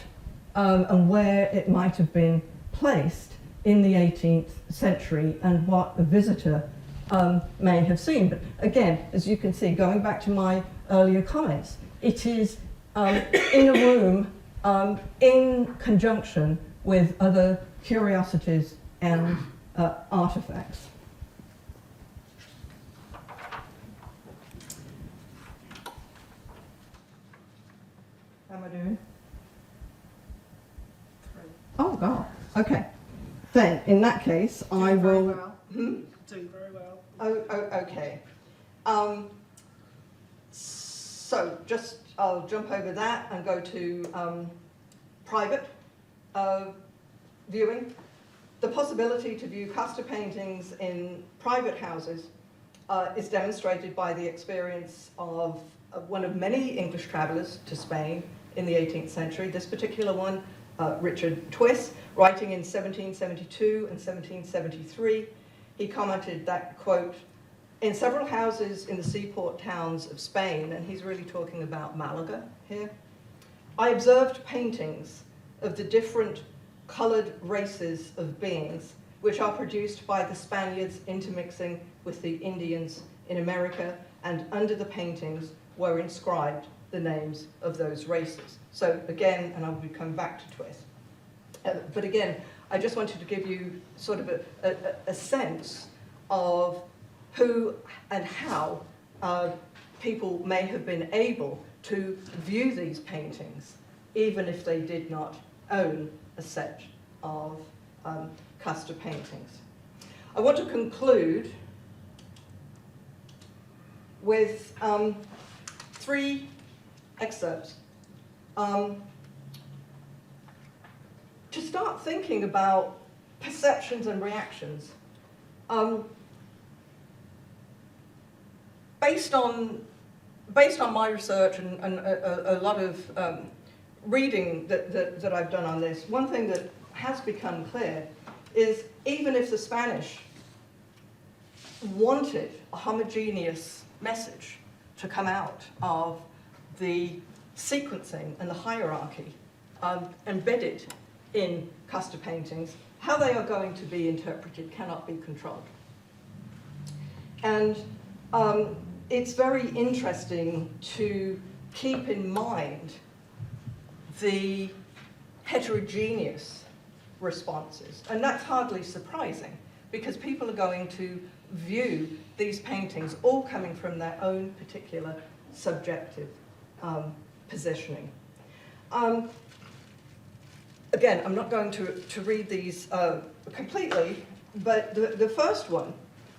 and where it might have been placed in the 18th century and what a visitor may have seen. But again, as you can see, going back to my earlier comments, it is in a room in conjunction with other curiosities and artifacts. How am I doing? 3. Oh, God. Okay. Then, in that case, I Doing very will... well. Doing very well. Okay. So, just I'll jump over that and go to private viewing. The possibility to view Casta paintings in private houses is demonstrated by the experience of one of many English travellers to Spain in the 18th century. This particular one, Richard Twiss, writing in 1772 and 1773, he commented that, quote, in several houses in the seaport towns of Spain, and he's really talking about Malaga here, I observed paintings of the different coloured races of beings which are produced by the Spaniards intermixing with the Indians in America, and under the paintings were inscribed the names of those races. So again, and I will be coming back to Twiss, but again, I just wanted to give you sort of a sense of who and how people may have been able to view these paintings, even if they did not own a set of Casta paintings. I want to conclude with 3 excerpts. To start thinking about perceptions and reactions. Based on my research and a lot of reading that I've done on this, one thing that has become clear is even if the Spanish wanted a homogeneous message to come out of the sequencing and the hierarchy embedded in Casta paintings, how they are going to be interpreted cannot be controlled. And it's very interesting to keep in mind the heterogeneous responses. And that's hardly surprising, because people are going to view these paintings all coming from their own particular subjective positioning. Again, I'm not going to read these completely, but the first one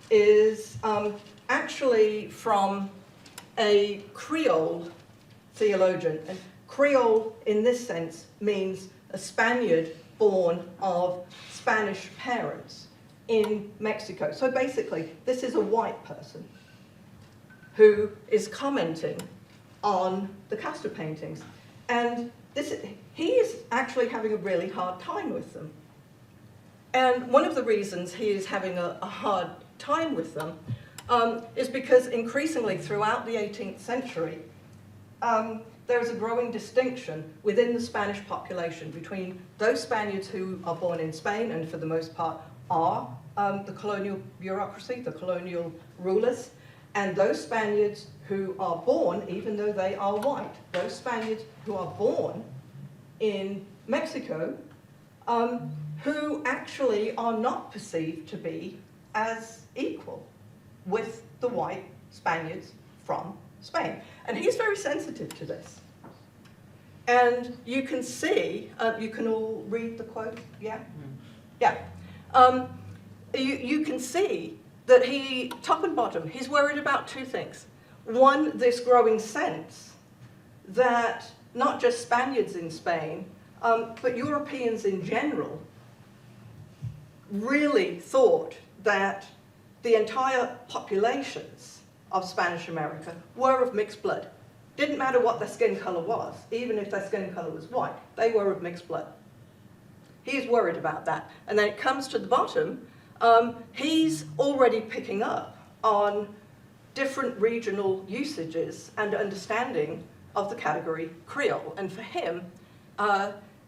is actually from a Creole theologian. And Creole, in this sense, means a Spaniard born of Spanish parents in Mexico. So basically, this is a white person who is commenting on the Casta paintings. And he is actually having a really hard time with them. And one of the reasons he is having a hard time with them is because increasingly throughout the 18th century, there is a growing distinction within the Spanish population between those Spaniards who are born in Spain and for the most part are the colonial bureaucracy, the colonial rulers, and those Spaniards who are born, even though they are white, those Spaniards who are born in Mexico, who actually are not perceived to be as equal with the white Spaniards from Spain. And he's very sensitive to this. And you can see, you can all read the quote, yeah? Yeah. you can see that top and bottom, he's worried about two things. One, this growing sense that not just Spaniards in Spain, but Europeans in general really thought that the entire populations of Spanish America were of mixed blood. Didn't matter what their skin color was, even if their skin color was white, they were of mixed blood. He's worried about that. And then it comes to the bottom, he's already picking up on different regional usages and understanding of the category Creole. And for him,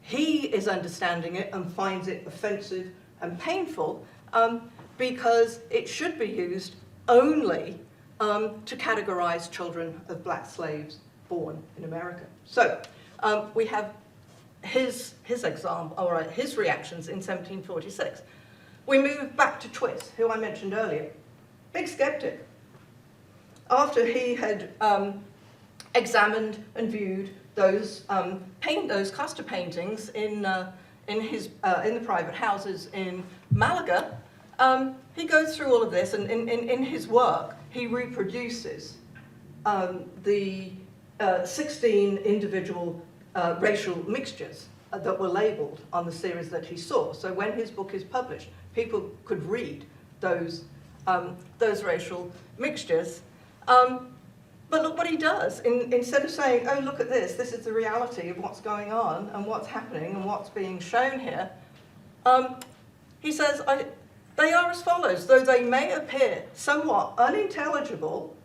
he is understanding it and finds it offensive and painful because it should be used only to categorize children of black slaves born in America. So we have his example, or his reactions in 1746. We move back to Twist, who I mentioned earlier. Big skeptic. After he had examined and viewed those Casta paintings in the private houses in Malaga, he goes through all of this, and in his work, he reproduces the 16 individual racial mixtures that were labeled on the series that he saw. So when his book is published, people could read those racial mixtures. But look what he does. Instead of saying, oh, look at this is the reality of what's going on and what's happening and what's being shown here, he says, they are as follows, though they may appear somewhat unintelligible,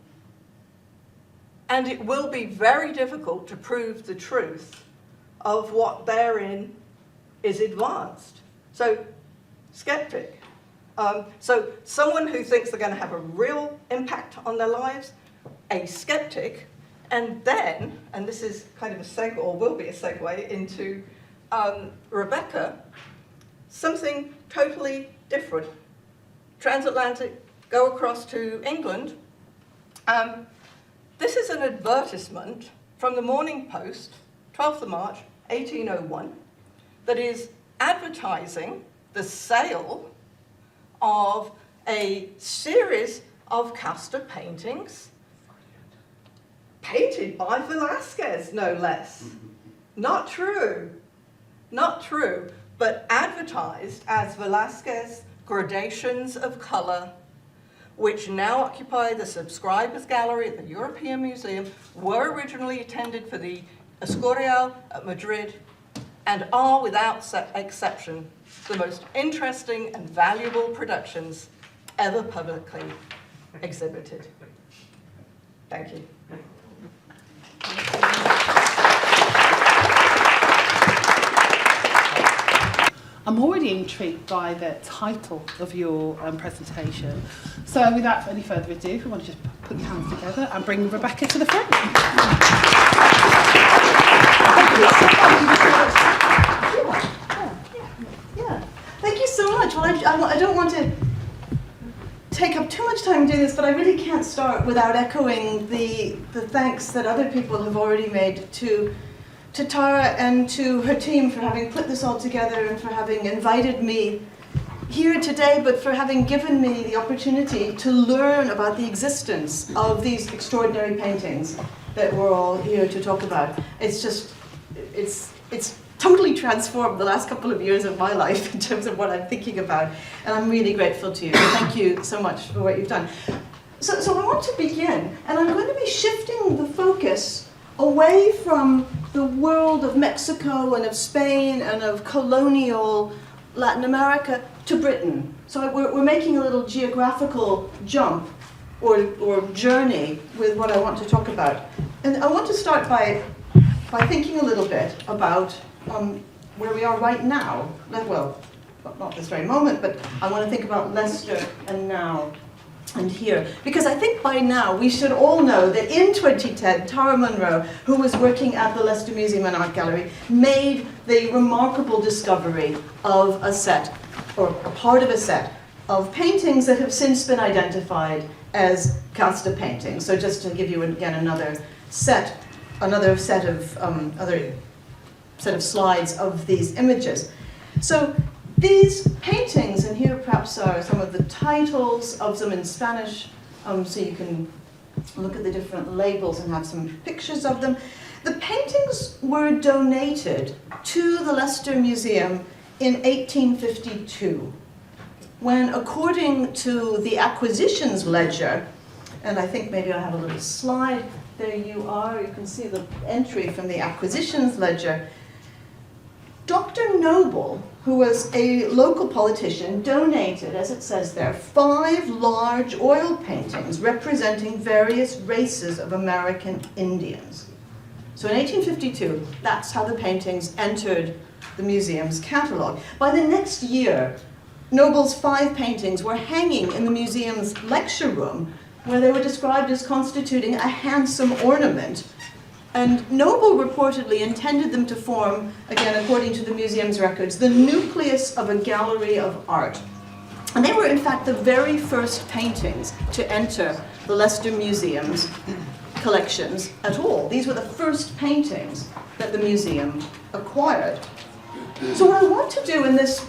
and it will be very difficult to prove the truth of what therein is advanced. So, skeptic. So someone who thinks they're going to have a real impact on their lives, a skeptic, and then, and this is kind of a segue, or will be a segue into Rebecca, something totally different. Transatlantic, go across to England. This is an advertisement from the Morning Post, 12th of March, 1801, that is advertising the sale of a series of Casta paintings painted by Velázquez, no less. Not true. Not true, but advertised as Velázquez Gradations of Color, which now occupy the subscribers gallery at the European Museum, were originally intended for the Escorial at Madrid, and are, without exception, the most interesting and valuable productions ever publicly exhibited. Thank you. I'm already intrigued by the title of your presentation. So without any further ado, if you want to just put your hands together and bring Rebecca to the front. Thank you so much. Well, I don't want to take up too much time doing this, but I really can't start without echoing the thanks that other people have already made to Tara and to her team for having put this all together and for having invited me here today, but for having given me the opportunity to learn about the existence of these extraordinary paintings that we're all here to talk about. It's just, it's totally transformed the last couple of years of my life in terms of what I'm thinking about, and I'm really grateful to you. Thank you so much for what you've done. So I want to begin, and I'm going to be shifting the focus away from the world of Mexico and of Spain and of colonial Latin America to Britain. So we're making a little geographical jump or journey with what I want to talk about. And I want to start by thinking a little bit about where we are right now. Well, not this very moment, but I want to think about Leicester and now and here. Because I think by now we should all know that in 2010, Tara Munro, who was working at the Leicester Museum and Art Gallery, made the remarkable discovery of a set, or a part of a set, of paintings that have since been identified as Casta paintings. So just to give you again another set of slides of these images. So These paintings, and here perhaps are some of the titles of them in Spanish, so you can look at the different labels and have some pictures of them. The paintings were donated to the Leicester Museum in 1852, when, according to the acquisitions ledger, and I think maybe I have a little slide, there you are, you can see the entry from the acquisitions ledger. Dr. Noble, who was a local politician, donated, as it says there, 5 large oil paintings representing various races of American Indians. So in 1852, that's how the paintings entered the museum's catalog. By the next year, Noble's 5 paintings were hanging in the museum's lecture room, where they were described as constituting a handsome ornament. And Noble reportedly intended them to form, again according to the museum's records, the nucleus of a gallery of art. And they were in fact the very first paintings to enter the Leicester Museum's collections at all. These were the first paintings that the museum acquired. So what I want to do in this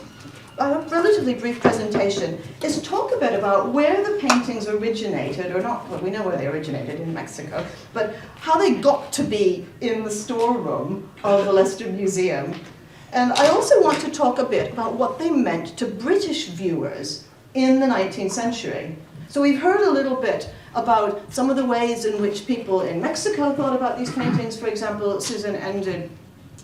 relatively brief presentation is talk a bit about where the paintings originated, or not, well, we know where they originated in Mexico, but how they got to be in the storeroom of the Leicester Museum. And I also want to talk a bit about what they meant to British viewers in the 19th century. So we've heard a little bit about some of the ways in which people in Mexico thought about these paintings. For example, Susan ended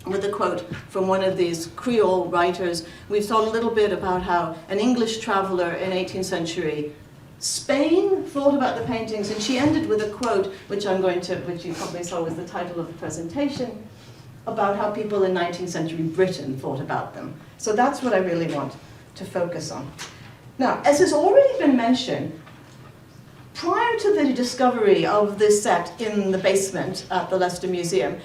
with a quote from one of these Creole writers. We've thought a little bit about how an English traveler in 18th century Spain thought about the paintings, and she ended with a quote, which you probably saw was the title of the presentation, about how people in 19th century Britain thought about them. So that's what I really want to focus on. Now, as has already been mentioned, prior to the discovery of this set in the basement at the Leicester Museum,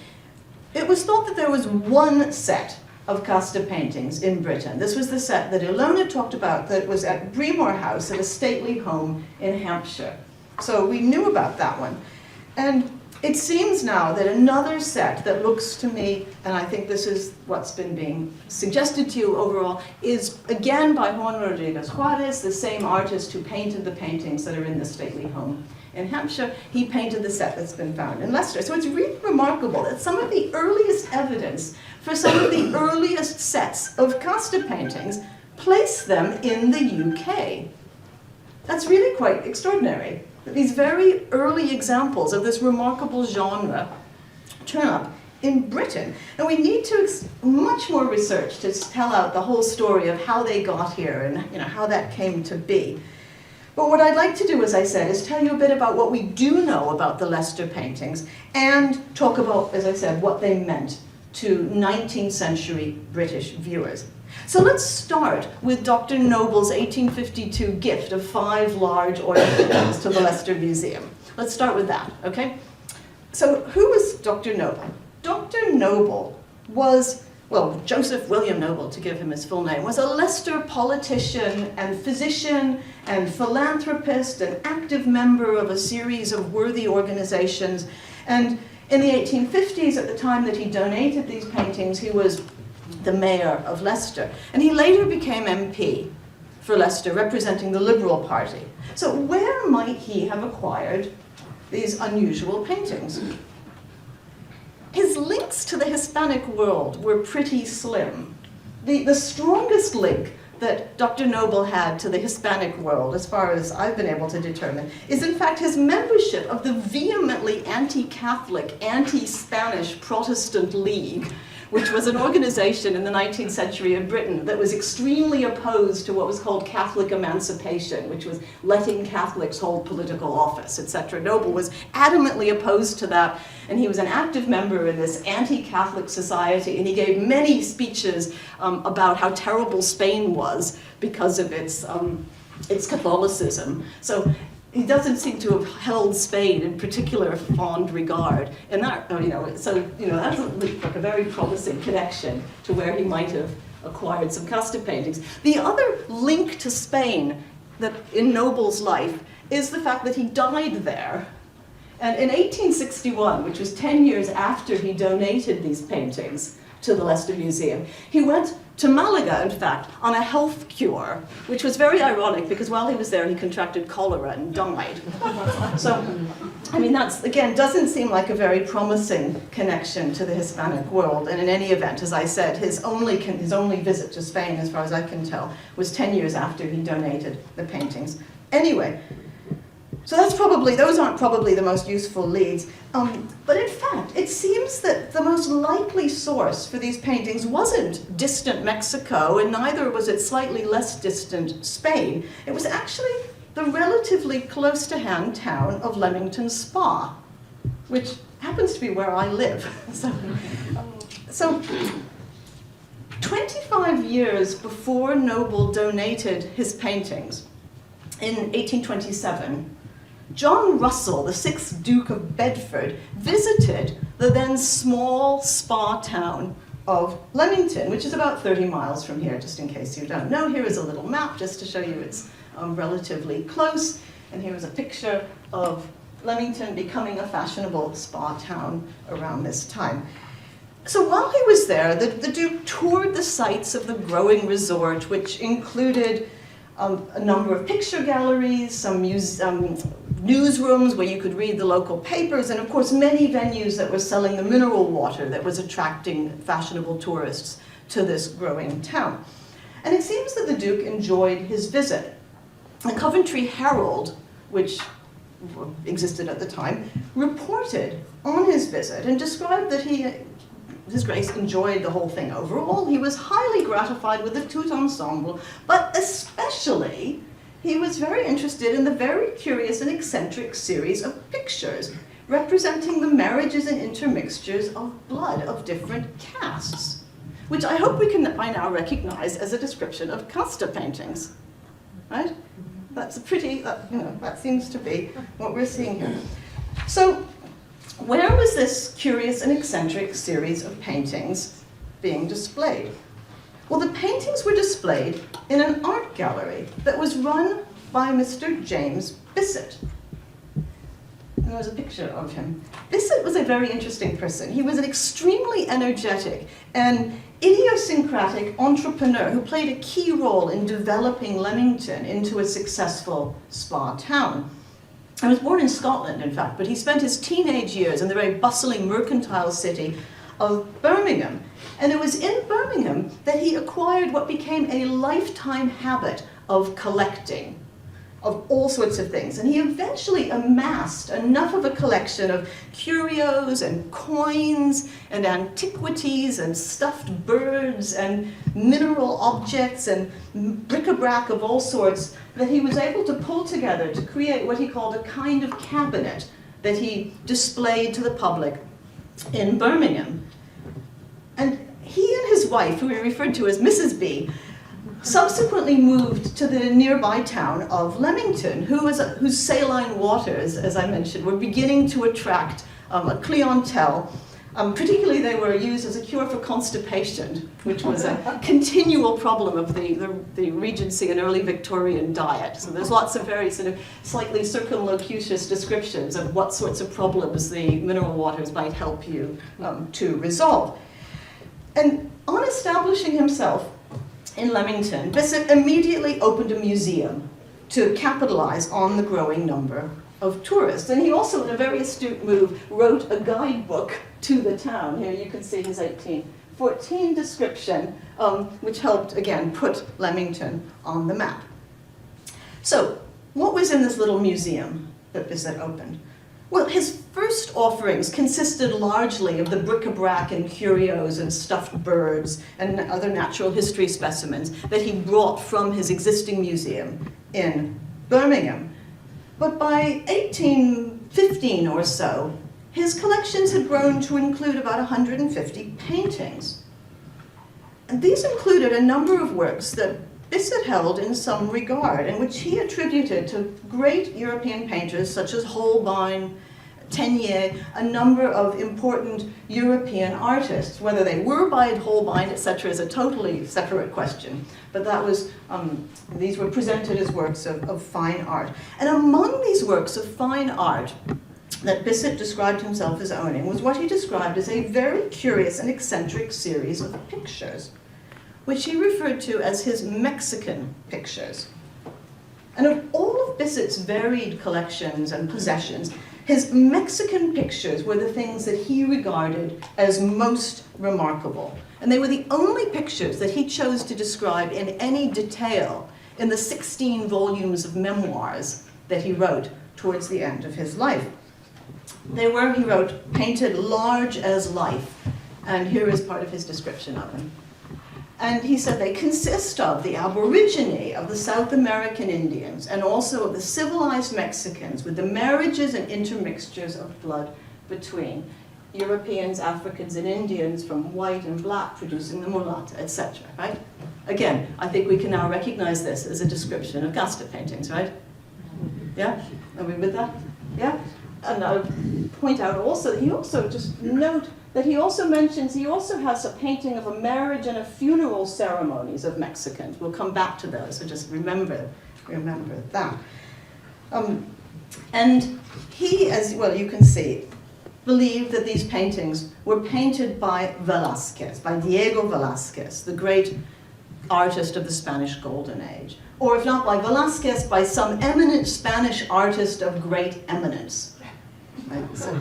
it was thought that there was one set of Casta paintings in Britain. This was the set that Ilona talked about that was at Breamore House at a stately home in Hampshire. So we knew about that one. And it seems now that another set that looks to me, and I think this is what's been being suggested to you overall, is again by Juan Rodriguez Juarez, the same artist who painted the paintings that are in the stately home in Hampshire. He painted the set that's been found in Leicester. So it's really remarkable that some of the earliest evidence for some of the earliest sets of Casta paintings place them in the UK. That's really quite extraordinary, that these very early examples of this remarkable genre turn up in Britain. And we need to much more research to tell out the whole story of how they got here and how that came to be. But what I'd like to do, as I said, is tell you a bit about what we do know about the Leicester paintings and talk about, as I said, what they meant to 19th century British viewers. So let's start with Dr. Noble's 1852 gift of 5 large oil paintings to the Leicester Museum. Let's start with that, okay? So who was Dr. Noble? Dr. Noble was, well, Joseph William Noble, to give him his full name, was a Leicester politician and physician and philanthropist, an active member of a series of worthy organizations. And in the 1850s, at the time that he donated these paintings, he was the mayor of Leicester. And he later became MP for Leicester, representing the Liberal Party. So where might he have acquired these unusual paintings? His links to the Hispanic world were pretty slim. The strongest link that Dr. Noble had to the Hispanic world, as far as I've been able to determine, is in fact his membership of the vehemently anti-Catholic, anti-Spanish Protestant League, which was an organization in the 19th century in Britain that was extremely opposed to what was called Catholic emancipation, which was letting Catholics hold political office, etc. Noble was adamantly opposed to that, and he was an active member in this anti-Catholic society, and he gave many speeches about how terrible Spain was because of its Catholicism. So he doesn't seem to have held Spain in particular fond regard, and that, that's like a very promising connection to where he might have acquired some Casta paintings. The other link to Spain that in Noble's life is the fact that he died there. And in 1861, which was 10 years after he donated these paintings to the Leicester Museum. He went to Malaga, in fact, on a health cure, which was very ironic because while he was there, he contracted cholera and died. So, I mean, that's, again, doesn't seem like a very promising connection to the Hispanic world. And in any event, as I said, his only visit to Spain, as far as I can tell, was 10 years after he donated the paintings. Anyway, so those aren't probably the most useful leads. But in fact, it seems that the most likely source for these paintings wasn't distant Mexico, and neither was it slightly less distant Spain. It was actually the relatively close-to-hand town of Leamington Spa, which happens to be where I live. So 25 years before Noble donated his paintings, in 1827, John Russell, the 6th Duke of Bedford, visited the then small spa town of Leamington, which is about 30 miles from here, just in case you don't know. Here is a little map just to show you it's relatively close. And here is a picture of Leamington becoming a fashionable spa town around this time. So while he was there, the Duke toured the sites of the growing resort, which included a number of picture galleries, some newsrooms where you could read the local papers, and of course many venues that were selling the mineral water that was attracting fashionable tourists to this growing town. And it seems that the Duke enjoyed his visit. The Coventry Herald, which existed at the time, reported on his visit and described that His Grace enjoyed the whole thing overall. He was highly gratified with the tout ensemble, but especially he was very interested in the very curious and eccentric series of pictures representing the marriages and intermixtures of blood of different castes, which I hope we can by now recognize as a description of casta paintings, right? That's a pretty, that seems to be what we're seeing here. So, where was this curious and eccentric series of paintings being displayed? Well, the paintings were displayed in an art gallery that was run by Mr. James Bissett. And there's a picture of him. Bissett was a very interesting person. He was an extremely energetic and idiosyncratic entrepreneur who played a key role in developing Leamington into a successful spa town. He was born in Scotland, in fact, but he spent his teenage years in the very bustling mercantile city of Birmingham. And it was in Birmingham that he acquired what became a lifetime habit of collecting of all sorts of things. And he eventually amassed enough of a collection of curios and coins and antiquities and stuffed birds and mineral objects and bric-a-brac of all sorts that he was able to pull together to create what he called a kind of cabinet that he displayed to the public in Birmingham. And he and his wife, who we referred to as Mrs. B, subsequently moved to the nearby town of Leamington, whose saline waters, as I mentioned, were beginning to attract a clientele. Particularly, they were used as a cure for constipation, which was a continual problem of the Regency and early Victorian diet. So there's lots of very sort of slightly circumlocucious descriptions of what sorts of problems the mineral waters might help you to resolve. And on establishing himself in Leamington, Bissett immediately opened a museum to capitalize on the growing number of tourists. And he also, in a very astute move, wrote a guidebook to the town. Here you can see his 1814 description, which helped, again, put Leamington on the map. So, what was in this little museum that Bissett opened? Well, his first offerings consisted largely of the bric-a-brac and curios and stuffed birds and other natural history specimens that he brought from his existing museum in Birmingham. But by 1815 or so, his collections had grown to include about 150 paintings. And these included a number of works that Bissett held in some regard, and which he attributed to great European painters such as Holbein, Teniers, a number of important European artists. Whether they were by Holbein, etc., is a totally separate question. But that was, these were presented as works of fine art. And among these works of fine art that Bissett described himself as owning was what he described as a very curious and eccentric series of pictures, which he referred to as his Mexican pictures. And of all of Bissett's varied collections and possessions, his Mexican pictures were the things that he regarded as most remarkable. And they were the only pictures that he chose to describe in any detail in the 16 volumes of memoirs that he wrote towards the end of his life. They were, he wrote, painted large as life. And here is part of his description of them. And he said they consist of the aborigine of the South American Indians and also of the civilized Mexicans with the marriages and intermixtures of blood between Europeans, Africans, and Indians from white and black producing the mulatta, etc., right? Again, I think we can now recognize this as a description of Casta paintings, right? Yeah? Are we with that? Yeah? And I'll point out also that he also, just note that he also mentions, he also has a painting of a marriage and a funeral ceremonies of Mexicans. We'll come back to those, so just remember that. And he, as well you can see, believed that these paintings were painted by Velázquez, by Diego Velázquez, the great artist of the Spanish Golden Age. Or if not by Velázquez, by some eminent Spanish artist of great eminence. Right? So,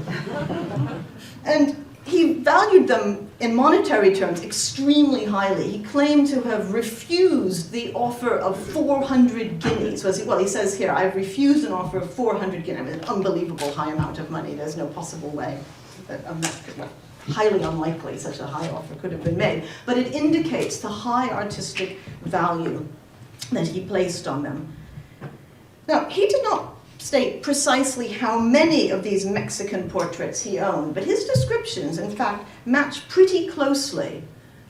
and he valued them in monetary terms extremely highly. He claimed to have refused the offer of 400 guineas. Well, he says here, I've refused an offer of 400 guineas. I mean, an unbelievable high amount of money. There's no possible way that highly unlikely such a high offer could have been made. But it indicates the high artistic value that he placed on them. Now, he did not state precisely how many of these Mexican portraits he owned, but his descriptions, in fact, match pretty closely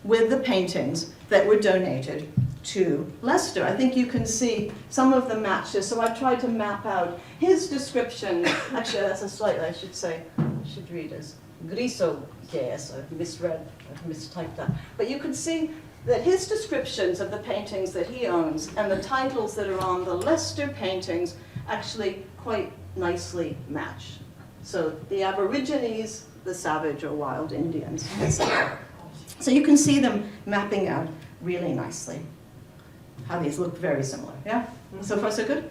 with the paintings that were donated to Leicester. I think you can see some of the matches, so I've tried to map out his description. Actually, that's a slight, I should read as griso, yes, I've misread, I've mistyped that. But you can see that his descriptions of the paintings that he owns and the titles that are on the Leicester paintings actually quite nicely match. So the Aborigines, the savage or wild Indians, etc. So you can see them mapping out really nicely. How these look very similar, yeah? So far so good?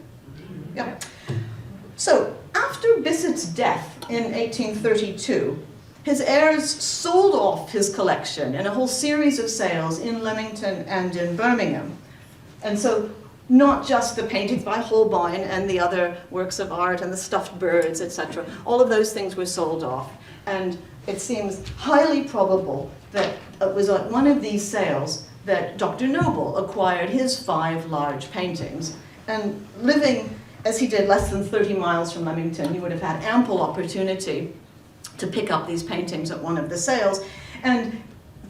Yeah. So after Bissett's death in 1832, his heirs sold off his collection in a whole series of sales in Leamington and in Birmingham. And so not just the paintings by Holbein and the other works of art and the stuffed birds, etc. All of those things were sold off. And it seems highly probable that it was at one of these sales that Dr. Noble acquired his 5 large paintings. And living, as he did, less than 30 miles from Leamington, he would have had ample opportunity to pick up these paintings at one of the sales. And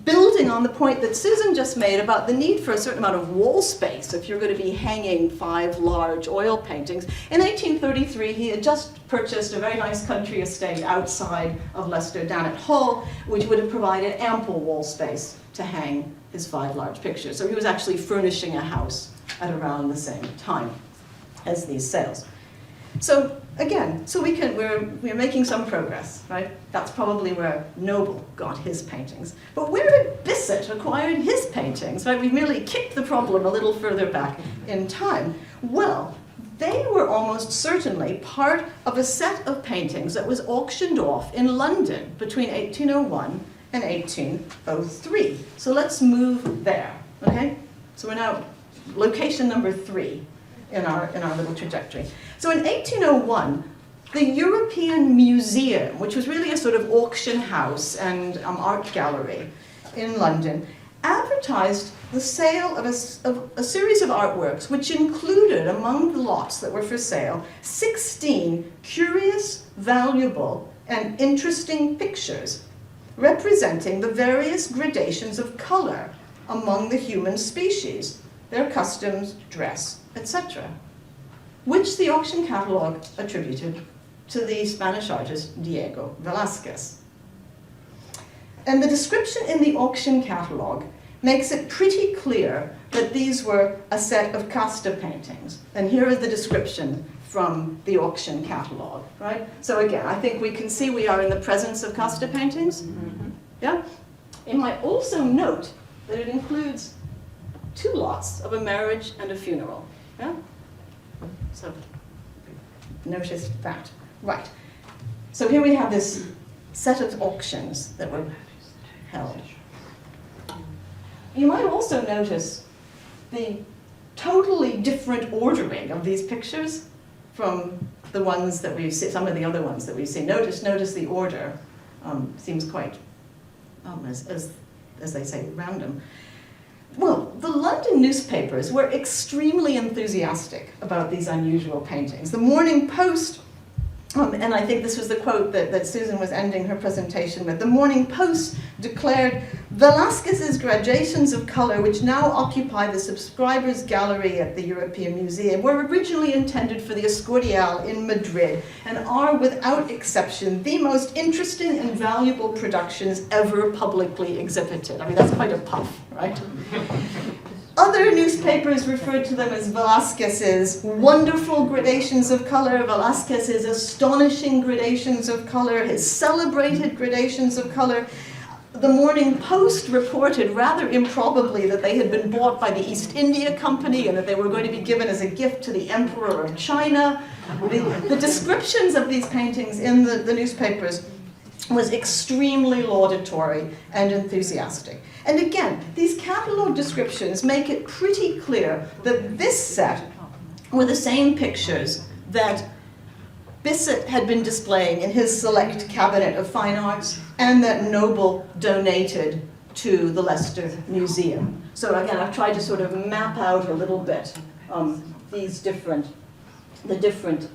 building on the point that Susan just made about the need for a certain amount of wall space if you're going to be hanging 5 large oil paintings, in 1833 he had just purchased a very nice country estate outside of Leicester down at Hull, which would have provided ample wall space to hang his 5 large pictures. So he was actually furnishing a house at around the same time as these sales. So again, we're making some progress, right? That's probably where Noble got his paintings. But where did Bissett acquire his paintings, right? We've merely kicked the problem a little further back in time. Well, they were almost certainly part of a set of paintings that was auctioned off in London between 1801 and 1803. So let's move there, okay? So we're now location number 3 in our little trajectory. So in 1801, the European Museum, which was really a sort of auction house and art gallery in London, advertised the sale of a series of artworks, which included, among the lots that were for sale, 16 curious, valuable, and interesting pictures representing the various gradations of color among the human species, their customs, dress, etc., which the auction catalog attributed to the Spanish artist Diego Velázquez. And the description in the auction catalog makes it pretty clear that these were a set of Casta paintings. And here is the description from the auction catalogue, right? So again, I think we can see we are in the presence of Casta paintings. Yeah? You might also note that it includes 2 lots of a marriage and a funeral. Yeah? So notice that. Right. So here we have this set of auctions that were held. You might also notice the totally different ordering of these pictures from the ones that we've seen, some of the other ones that we've seen. Notice the order seems quite, as they say, random. Well, the London newspapers were extremely enthusiastic about these unusual paintings. The Morning Post, and I think this was the quote that Susan was ending her presentation with, the Morning Post declared, Velázquez's gradations of color, which now occupy the subscribers' gallery at the European Museum, were originally intended for the Escorial in Madrid and are, without exception, the most interesting and valuable productions ever publicly exhibited. I mean, that's quite a puff, right? Other newspapers referred to them as Velázquez's wonderful gradations of color, Velázquez's astonishing gradations of color, his celebrated gradations of color. The Morning Post reported rather improbably that they had been bought by the East India Company and that they were going to be given as a gift to the Emperor of China. The descriptions of these paintings in the newspapers was extremely laudatory and enthusiastic. And again, these catalogue descriptions make it pretty clear that this set were the same pictures that Bissett had been displaying in his select cabinet of fine arts and that Noble donated to the Leicester Museum. So again, I've tried to sort of map out a little bit the different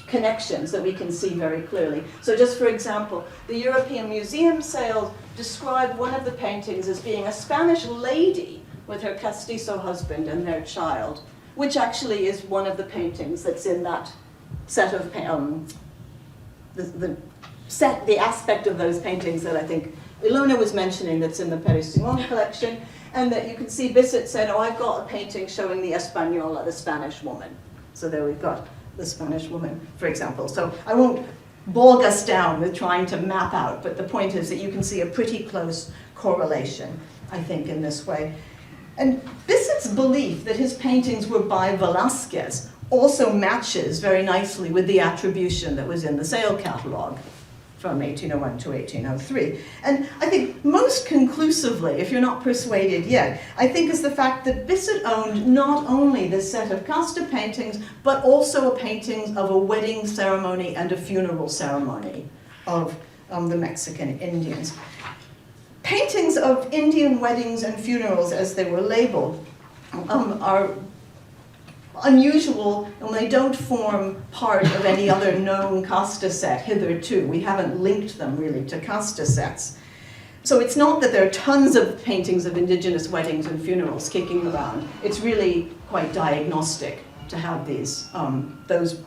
connections that we can see very clearly. So just for example, the European Museum sales describe one of the paintings as being a Spanish lady with her castizo husband and their child, which actually is one of the paintings that's in that set of, the aspect of those paintings that I think Ilona was mentioning that's in the Pérez-Simón collection, and that you can see Bissett said, oh, I've got a painting showing the Española, the Spanish woman. So there we've got the Spanish woman, for example. So I won't bog us down with trying to map out, but the point is that you can see a pretty close correlation, I think, in this way. And Bissett's belief that his paintings were by Velázquez also matches very nicely with the attribution that was in the sale catalogue from 1801 to 1803. And I think most conclusively, if you're not persuaded yet, I think is the fact that Bissett owned not only this set of Casta paintings, but also a painting of a wedding ceremony and a funeral ceremony of the Mexican Indians. Paintings of Indian weddings and funerals, as they were labeled, are unusual, and they don't form part of any other known Casta set hitherto. We haven't linked them really to Casta sets. So it's not that there are tons of paintings of indigenous weddings and funerals kicking around. It's really quite diagnostic to have these, those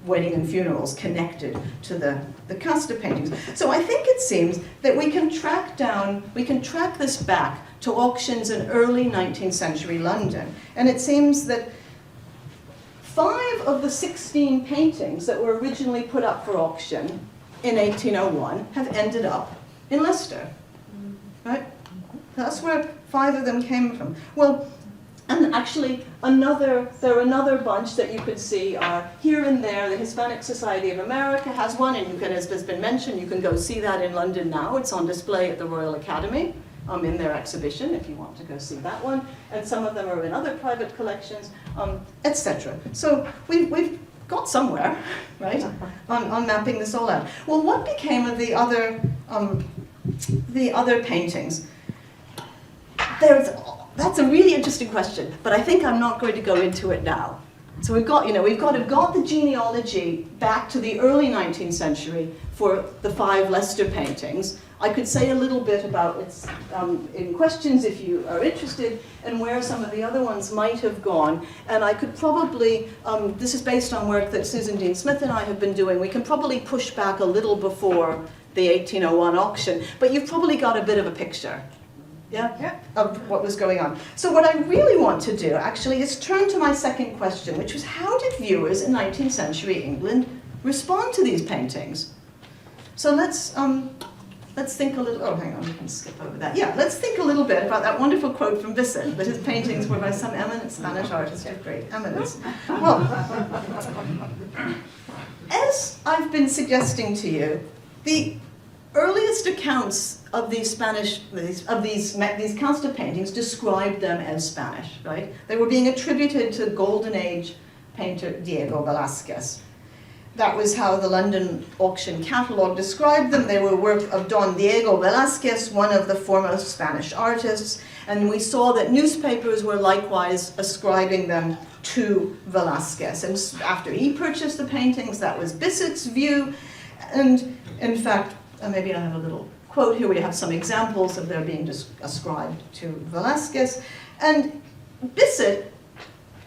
wedding and funerals connected to the Casta paintings. So I think it seems that we can track this back to auctions in early 19th century London. And it seems that 5 of the 16 paintings that were originally put up for auction in 1801 have ended up in Leicester, right? That's where 5 of them came from. Well, and actually there are another bunch that you could see are here and there. The Hispanic Society of America has one, and you can, as has been mentioned, you can go see that in London now. It's on display at the Royal Academy in their exhibition, if you want to go see that one. And some of them are in other private collections, etc. So we've got somewhere, right, on mapping this all out. Well, what became of the other paintings? That's a really interesting question, but I think I'm not going to go into it now. So we've got the genealogy back to the early 19th century for the 5 Leicester paintings. I could say a little bit about its in questions if you are interested, and where some of the other ones might have gone. And I could probably, this is based on work that Susan Dean Smith and I have been doing, we can probably push back a little before the 1801 auction, but you've probably got a bit of a picture, of what was going on. So what I really want to do, actually, is turn to my second question, which was how did viewers in 19th century England respond to these paintings? So let's think a little, oh, hang on, we can skip over that. Yeah, let's think a little bit about that wonderful quote from Bissett, that his paintings were by some eminent Spanish artist of great eminence. Well, as I've been suggesting to you, the earliest accounts of these these Casta paintings described them as Spanish, right? They were being attributed to Golden Age painter Diego Velázquez. That was how the London auction catalogue described them. They were work of Don Diego Velázquez, one of the foremost Spanish artists, and we saw that newspapers were likewise ascribing them to Velázquez. And after he purchased the paintings, that was Bissett's view, and in fact, maybe I have a little quote here. We have some examples of their being ascribed to Velázquez. And Bissett,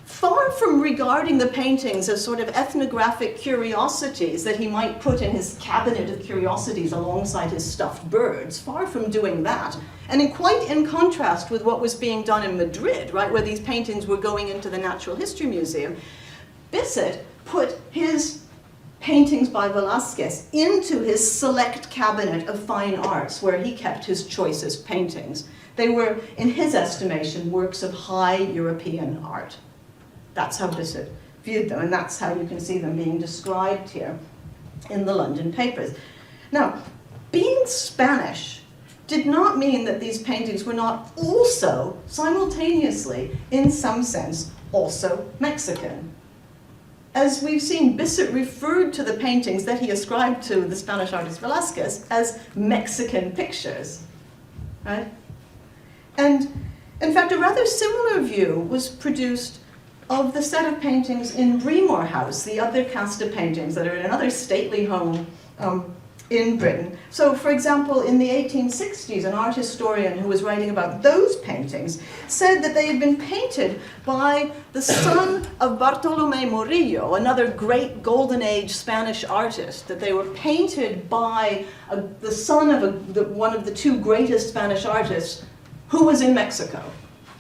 far from regarding the paintings as sort of ethnographic curiosities that he might put in his cabinet of curiosities alongside his stuffed birds, far from doing that, and quite in contrast with what was being done in Madrid, right, where these paintings were going into the Natural History Museum, Bissett put his paintings by Velázquez into his select cabinet of fine arts where he kept his choicest paintings. They were, in his estimation, works of high European art. That's how Bissett viewed them, and that's how you can see them being described here in the London papers. Now, being Spanish did not mean that these paintings were not also, simultaneously, in some sense, also Mexican. As we've seen, Bissett referred to the paintings that he ascribed to the Spanish artist Velázquez as Mexican pictures, right? And in fact, a rather similar view was produced of the set of paintings in Breamore House, the other Casta paintings that are in another stately home in Britain. So, for example, in the 1860s, an art historian who was writing about those paintings said that they had been painted by the son of Bartolomé Murillo, another great Golden Age Spanish artist, that they were painted by the son of one of the two greatest Spanish artists who was in Mexico,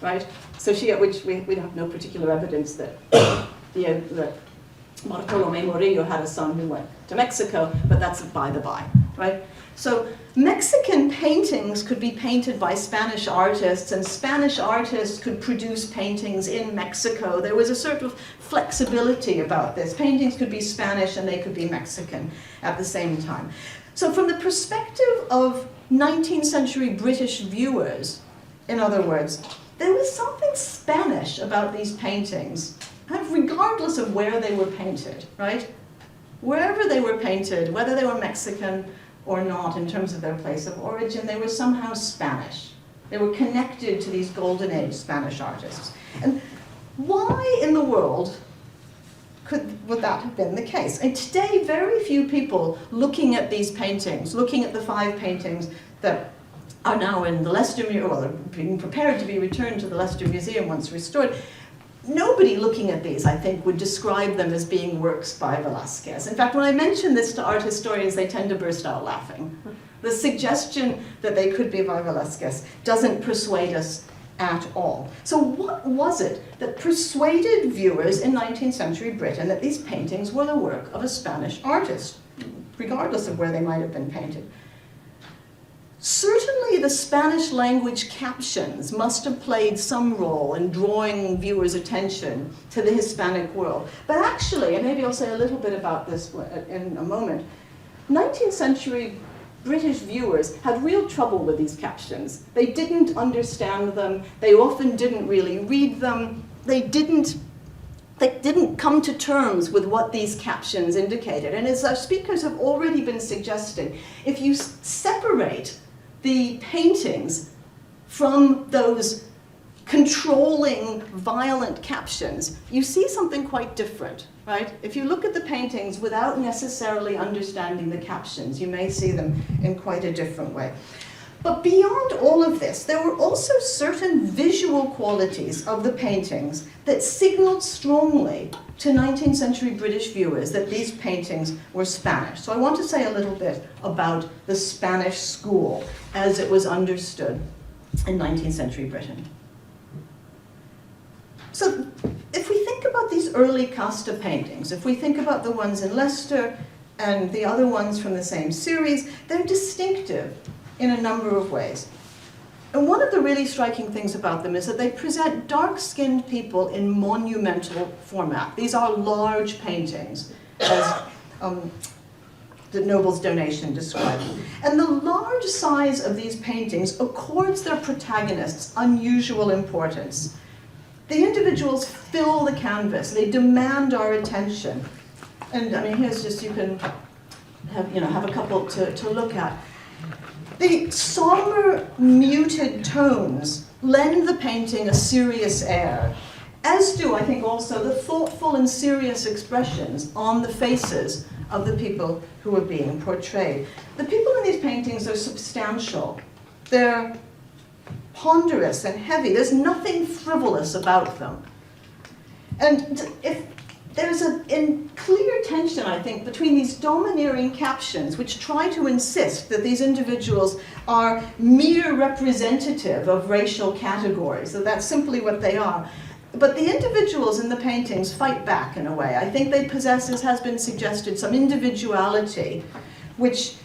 right? So which we have no particular evidence that Bartolomé Murillo had a son who went to Mexico, but that's by the by, right? So Mexican paintings could be painted by Spanish artists, and Spanish artists could produce paintings in Mexico. There was a sort of flexibility about this. Paintings could be Spanish and they could be Mexican at the same time. So from the perspective of 19th century British viewers, in other words, there was something Spanish about these paintings, kind of regardless of where they were painted, right? Wherever they were painted, whether they were Mexican or not in terms of their place of origin, they were somehow Spanish. They were connected to these Golden Age Spanish artists. And why in the world would that have been the case? And today, very few people looking at these paintings, looking at the 5 paintings that are now in the Leicester Museum, well, they're being prepared to be returned to the Leicester Museum once restored. Nobody looking at these, I think, would describe them as being works by Velázquez. In fact, when I mention this to art historians, they tend to burst out laughing. The suggestion that they could be by Velázquez doesn't persuade us at all. So what was it that persuaded viewers in 19th century Britain that these paintings were the work of a Spanish artist, regardless of where they might have been painted? Certainly the Spanish language captions must have played some role in drawing viewers' attention to the Hispanic world. But actually, and maybe I'll say a little bit about this in a moment, 19th century British viewers had real trouble with these captions. They didn't understand them. They often didn't really read them. They didn't come to terms with what these captions indicated. And as our speakers have already been suggesting, if you separate the paintings from those controlling, violent captions, you see something quite different, right? If you look at the paintings without necessarily understanding the captions, you may see them in quite a different way. But beyond all of this, there were also certain visual qualities of the paintings that signaled strongly to 19th century British viewers that these paintings were Spanish. So I want to say a little bit about the Spanish school as it was understood in 19th century Britain. So if we think about these early Casta paintings, if we think about the ones in Leicester and the other ones from the same series, they're distinctive in a number of ways. And one of the really striking things about them is that they present dark-skinned people in monumental format. These are large paintings, as the Noble's donation described. And the large size of these paintings accords their protagonists unusual importance. The individuals fill the canvas, they demand our attention. And I mean, here's just, you can have a couple to look at. The somber, muted tones lend the painting a serious air, as do, I think, also the thoughtful and serious expressions on the faces of the people who are being portrayed. The people in these paintings are substantial. They're ponderous and heavy. There's nothing frivolous about them. And if there's in clear tension, I think, between these domineering captions, which try to insist that these individuals are mere representative of racial categories, that that's simply what they are. But the individuals in the paintings fight back in a way. I think they possess, as has been suggested, some individuality which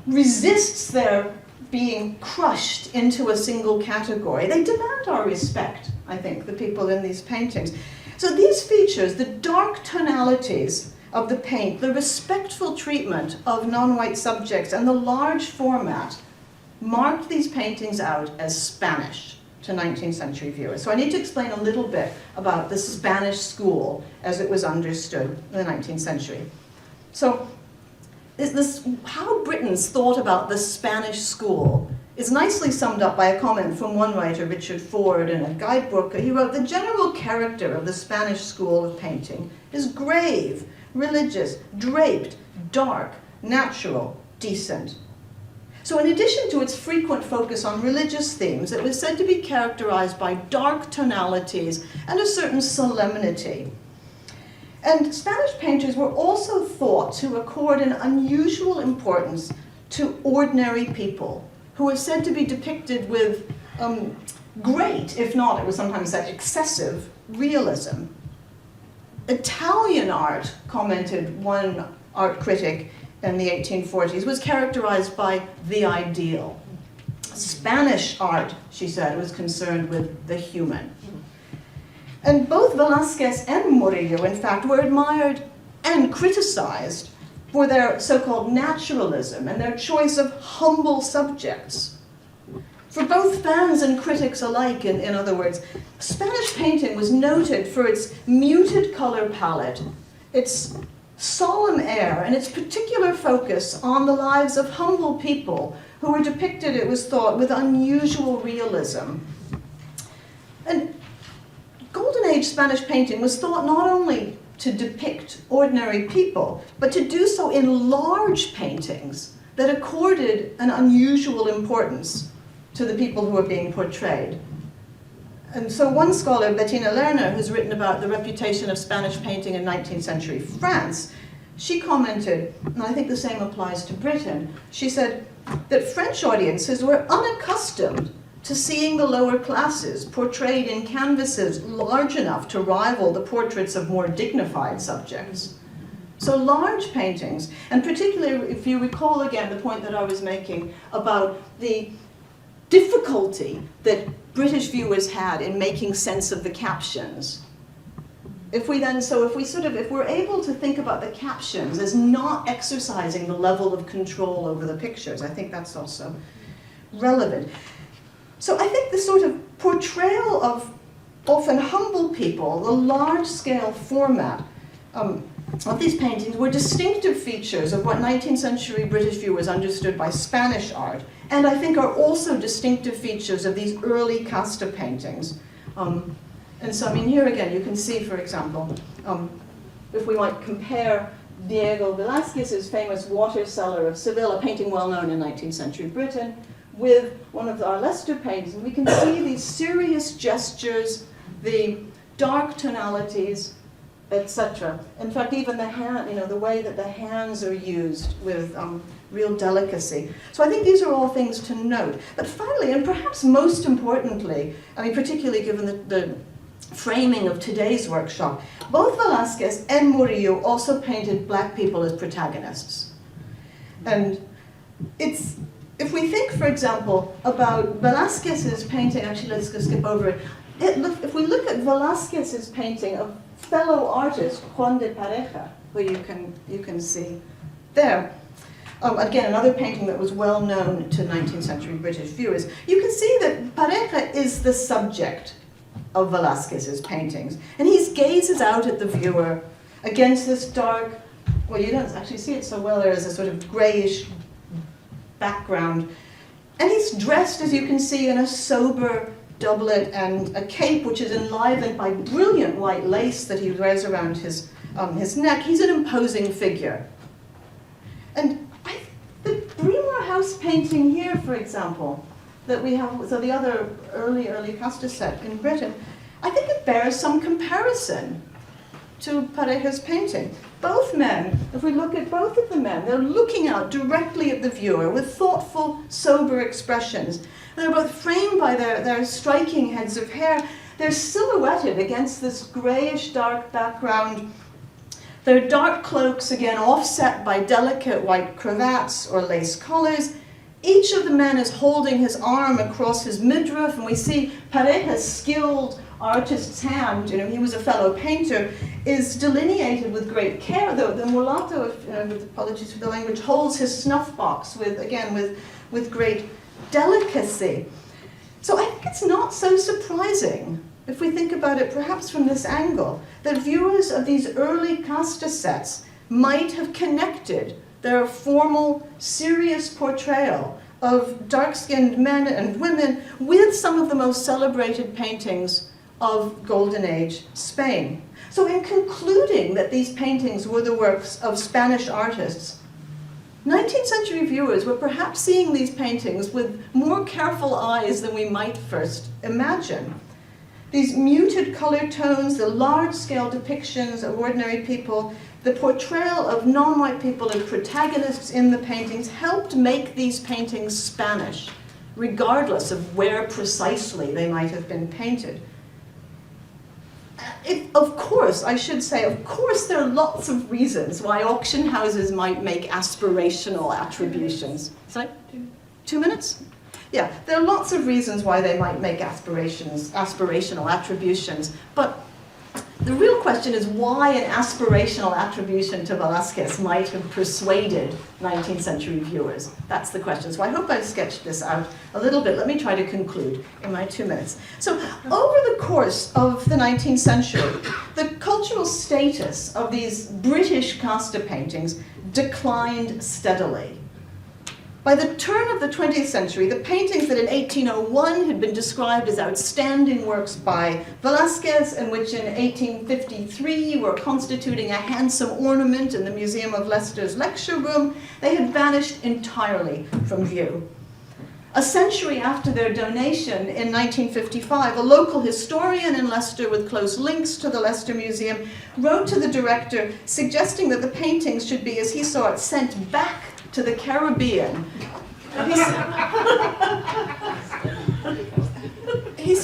resists their being crushed into a single category. They demand our respect, I think, the people in these paintings. So these features, the dark tonalities of the paint, the respectful treatment of non-white subjects, and the large format marked these paintings out as Spanish to 19th century viewers. So I need to explain a little bit about the Spanish school as it was understood in the 19th century. So how Britons thought about the Spanish school is nicely summed up by a comment from one writer, Richard Ford, in a guidebook. He wrote, "The general character of the Spanish school of painting is grave, religious, draped, dark, natural, decent." So in addition to its frequent focus on religious themes, it was said to be characterized by dark tonalities and a certain solemnity. And Spanish painters were also thought to accord an unusual importance to ordinary people, who are said to be depicted with great, if not, it was sometimes said, excessive realism. Italian art, commented one art critic in the 1840s, was characterized by the ideal. Spanish art, she said, was concerned with the human. And both Velázquez and Murillo, in fact, were admired and criticized for their so-called naturalism and their choice of humble subjects. For both fans and critics alike, in other words, Spanish painting was noted for its muted color palette, its solemn air, and its particular focus on the lives of humble people who were depicted, it was thought, with unusual realism. And Golden Age Spanish painting was thought not only to depict ordinary people, but to do so in large paintings that accorded an unusual importance to the people who were being portrayed. And so one scholar, Bettina Lerner, who's written about the reputation of Spanish painting in 19th century France, she commented, and I think the same applies to Britain, she said that French audiences were unaccustomed to seeing the lower classes portrayed in canvases large enough to rival the portraits of more dignified subjects. So large paintings, and particularly if you recall again the point that I was making about the difficulty that British viewers had in making sense of the captions. If we're able to think about the captions as not exercising the level of control over the pictures, I think that's also relevant. So I think the sort of portrayal of often humble people, the large-scale format of these paintings were distinctive features of what 19th century British viewers understood by Spanish art, and I think are also distinctive features of these early Casta paintings. And so, I mean, here again, you can see, for example, if we might compare Diego Velázquez's famous Water Cellar of Seville, a painting well known in 19th century Britain, with one of our Leicester paintings, and we can see these serious gestures, the dark tonalities, etc. In fact, even the hand, the way that the hands are used with real delicacy. So I think these are all things to note. But finally, and perhaps most importantly, I mean, particularly given the framing of today's workshop, both Velázquez and Murillo also painted black people as protagonists. And if we think, for example, about Velázquez's painting, actually let's go skip over it. If we look at Velázquez's painting of fellow artist Juan de Pareja, who you can see there, again, another painting that was well known to 19th century British viewers, you can see that Pareja is the subject of Velázquez's paintings. And he gazes out at the viewer against this dark, well, you don't actually see it so well, there is a sort of grayish background. And he's dressed, as you can see, in a sober doublet and a cape which is enlivened by brilliant white lace that he wears around his neck. He's an imposing figure. And the Bremer House painting here, for example, that we have, so the other early Casta set in Britain, I think it bears some comparison to Pareja's painting. Both men, if we look at both of the men, they're looking out directly at the viewer with thoughtful, sober expressions. They're both framed by their striking heads of hair. They're silhouetted against this grayish dark background. Their dark cloaks, again, offset by delicate white cravats or lace collars. Each of the men is holding his arm across his midriff, and we see Pareja's skilled artist's hand, he was a fellow painter, is delineated with great care. The mulatto, with apologies for the language, holds his snuff box with great delicacy. So I think it's not so surprising, if we think about it perhaps from this angle, that viewers of these early Casta sets might have connected their formal, serious portrayal of dark-skinned men and women with some of the most celebrated paintings of Golden Age Spain. So in concluding that these paintings were the works of Spanish artists, 19th century viewers were perhaps seeing these paintings with more careful eyes than we might first imagine. These muted color tones, the large-scale depictions of ordinary people, the portrayal of non-white people as protagonists in the paintings helped make these paintings Spanish, regardless of where precisely they might have been painted. Of course, I should say, of course there are lots of reasons why auction houses might make aspirational attributions. Sorry? 2 minutes? Yeah, there are lots of reasons why they might make aspirational attributions, but the real question is why an aspirational attribution to Velázquez might have persuaded 19th century viewers. That's the question. So I hope I've sketched this out a little bit. Let me try to conclude in my 2 minutes. So over the course of the 19th century, the cultural status of these British Casta paintings declined steadily. By the turn of the 20th century, the paintings that in 1801 had been described as outstanding works by Velázquez, and which in 1853 were constituting a handsome ornament in the Museum of Leicester's lecture room, they had vanished entirely from view. A century after their donation in 1955, a local historian in Leicester with close links to the Leicester Museum wrote to the director suggesting that the paintings should be, as he saw it, sent back to the Caribbean. He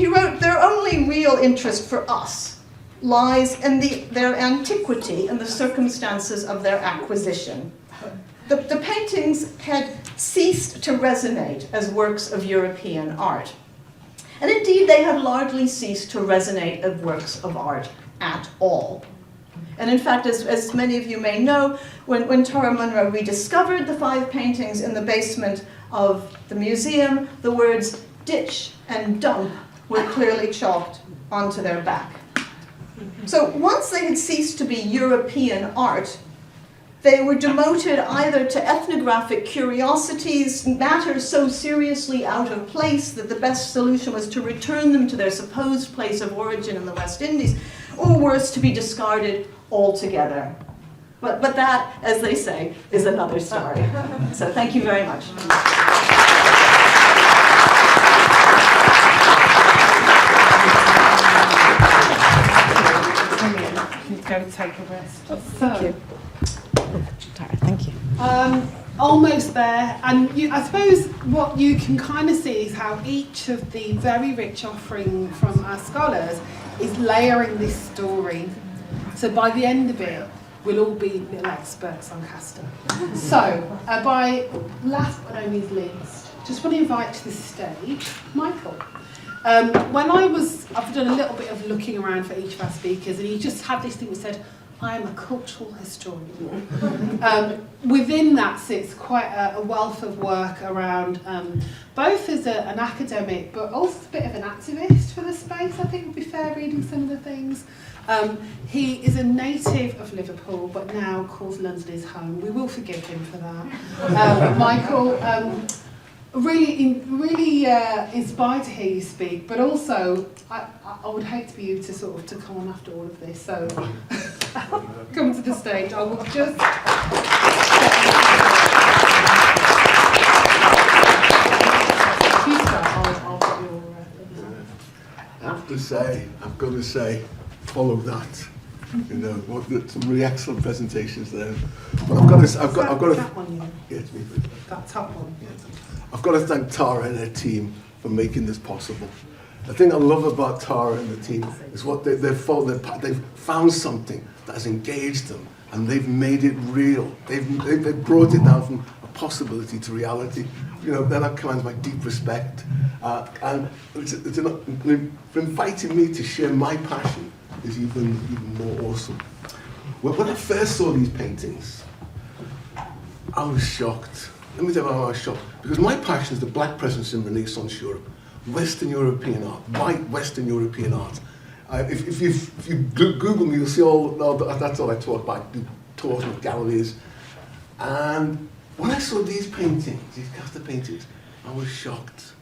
wrote, their only real interest for us lies in their antiquity and the circumstances of their acquisition. The paintings had ceased to resonate as works of European art. And indeed, they had largely ceased to resonate as works of art at all. And in fact, as many of you may know, when Tara Munro rediscovered the 5 paintings in the basement of the museum, the words ditch and dump were clearly chalked onto their back. So once they had ceased to be European art, they were demoted either to ethnographic curiosities, matters so seriously out of place that the best solution was to return them to their supposed place of origin in the West Indies, or worse, to be discarded altogether. But that, as they say, is another story. So thank you very much. Go take a rest. Thank you. Tara, thank you. Almost there, and I suppose what you can kind of see is how each of the very rich offering from our scholars is layering this story. So by the end of it, we'll all be little experts on Casta. So, by last but not least, just want to invite to the stage Michael. I've done a little bit of looking around for each of our speakers, and he just had this thing that said, I am a cultural historian. Within that sits quite a wealth of work around both as an academic, but also a bit of an activist for the space, I think would be fair reading some of the things. He is a native of Liverpool, but now calls London his home. We will forgive him for that. Michael, really inspired to hear you speak, but also I would hate for you to sort of to come on after all of this. So come to the stage. I will just. I've got to say, follow that. You know, some really excellent presentations there. But I've got to. That one, yeah. Yeah, it's me. That top one. Yeah. I've got to thank Tara and her team for making this possible. The thing I love about Tara and the team is what they've found something that has engaged them, and they've made it real. They've brought it down from a possibility to reality. You know, then that commands my deep respect, and for inviting me to share my passion is even more awesome. Well, when I first saw these paintings, I was shocked. Let me tell you why I was shocked. Because my passion is the black presence in Renaissance Europe, Western European art, white Western European art. If you Google me, you'll see that's all I talk about, tours with galleries. And when I saw these paintings, these Casta paintings, I was shocked.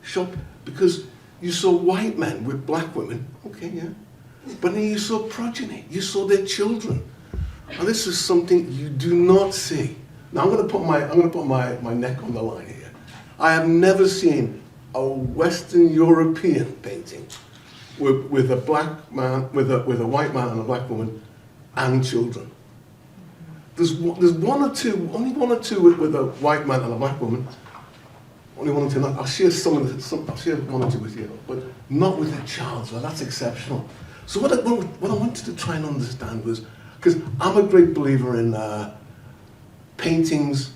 Shocked because you saw white men with black women, okay, yeah. But then you saw progeny, you saw their children. And this is something you do not see. Now I'm going to put my neck on the line here. I have never seen a Western European painting with a black man, with a white man and a black woman, and children. There's one or two, only one or two with a white man and a black woman. Only one or two. I'll share I'll share one or two with you, but not with a child. So that's exceptional. So what I wanted to try and understand was, because I'm a great believer in paintings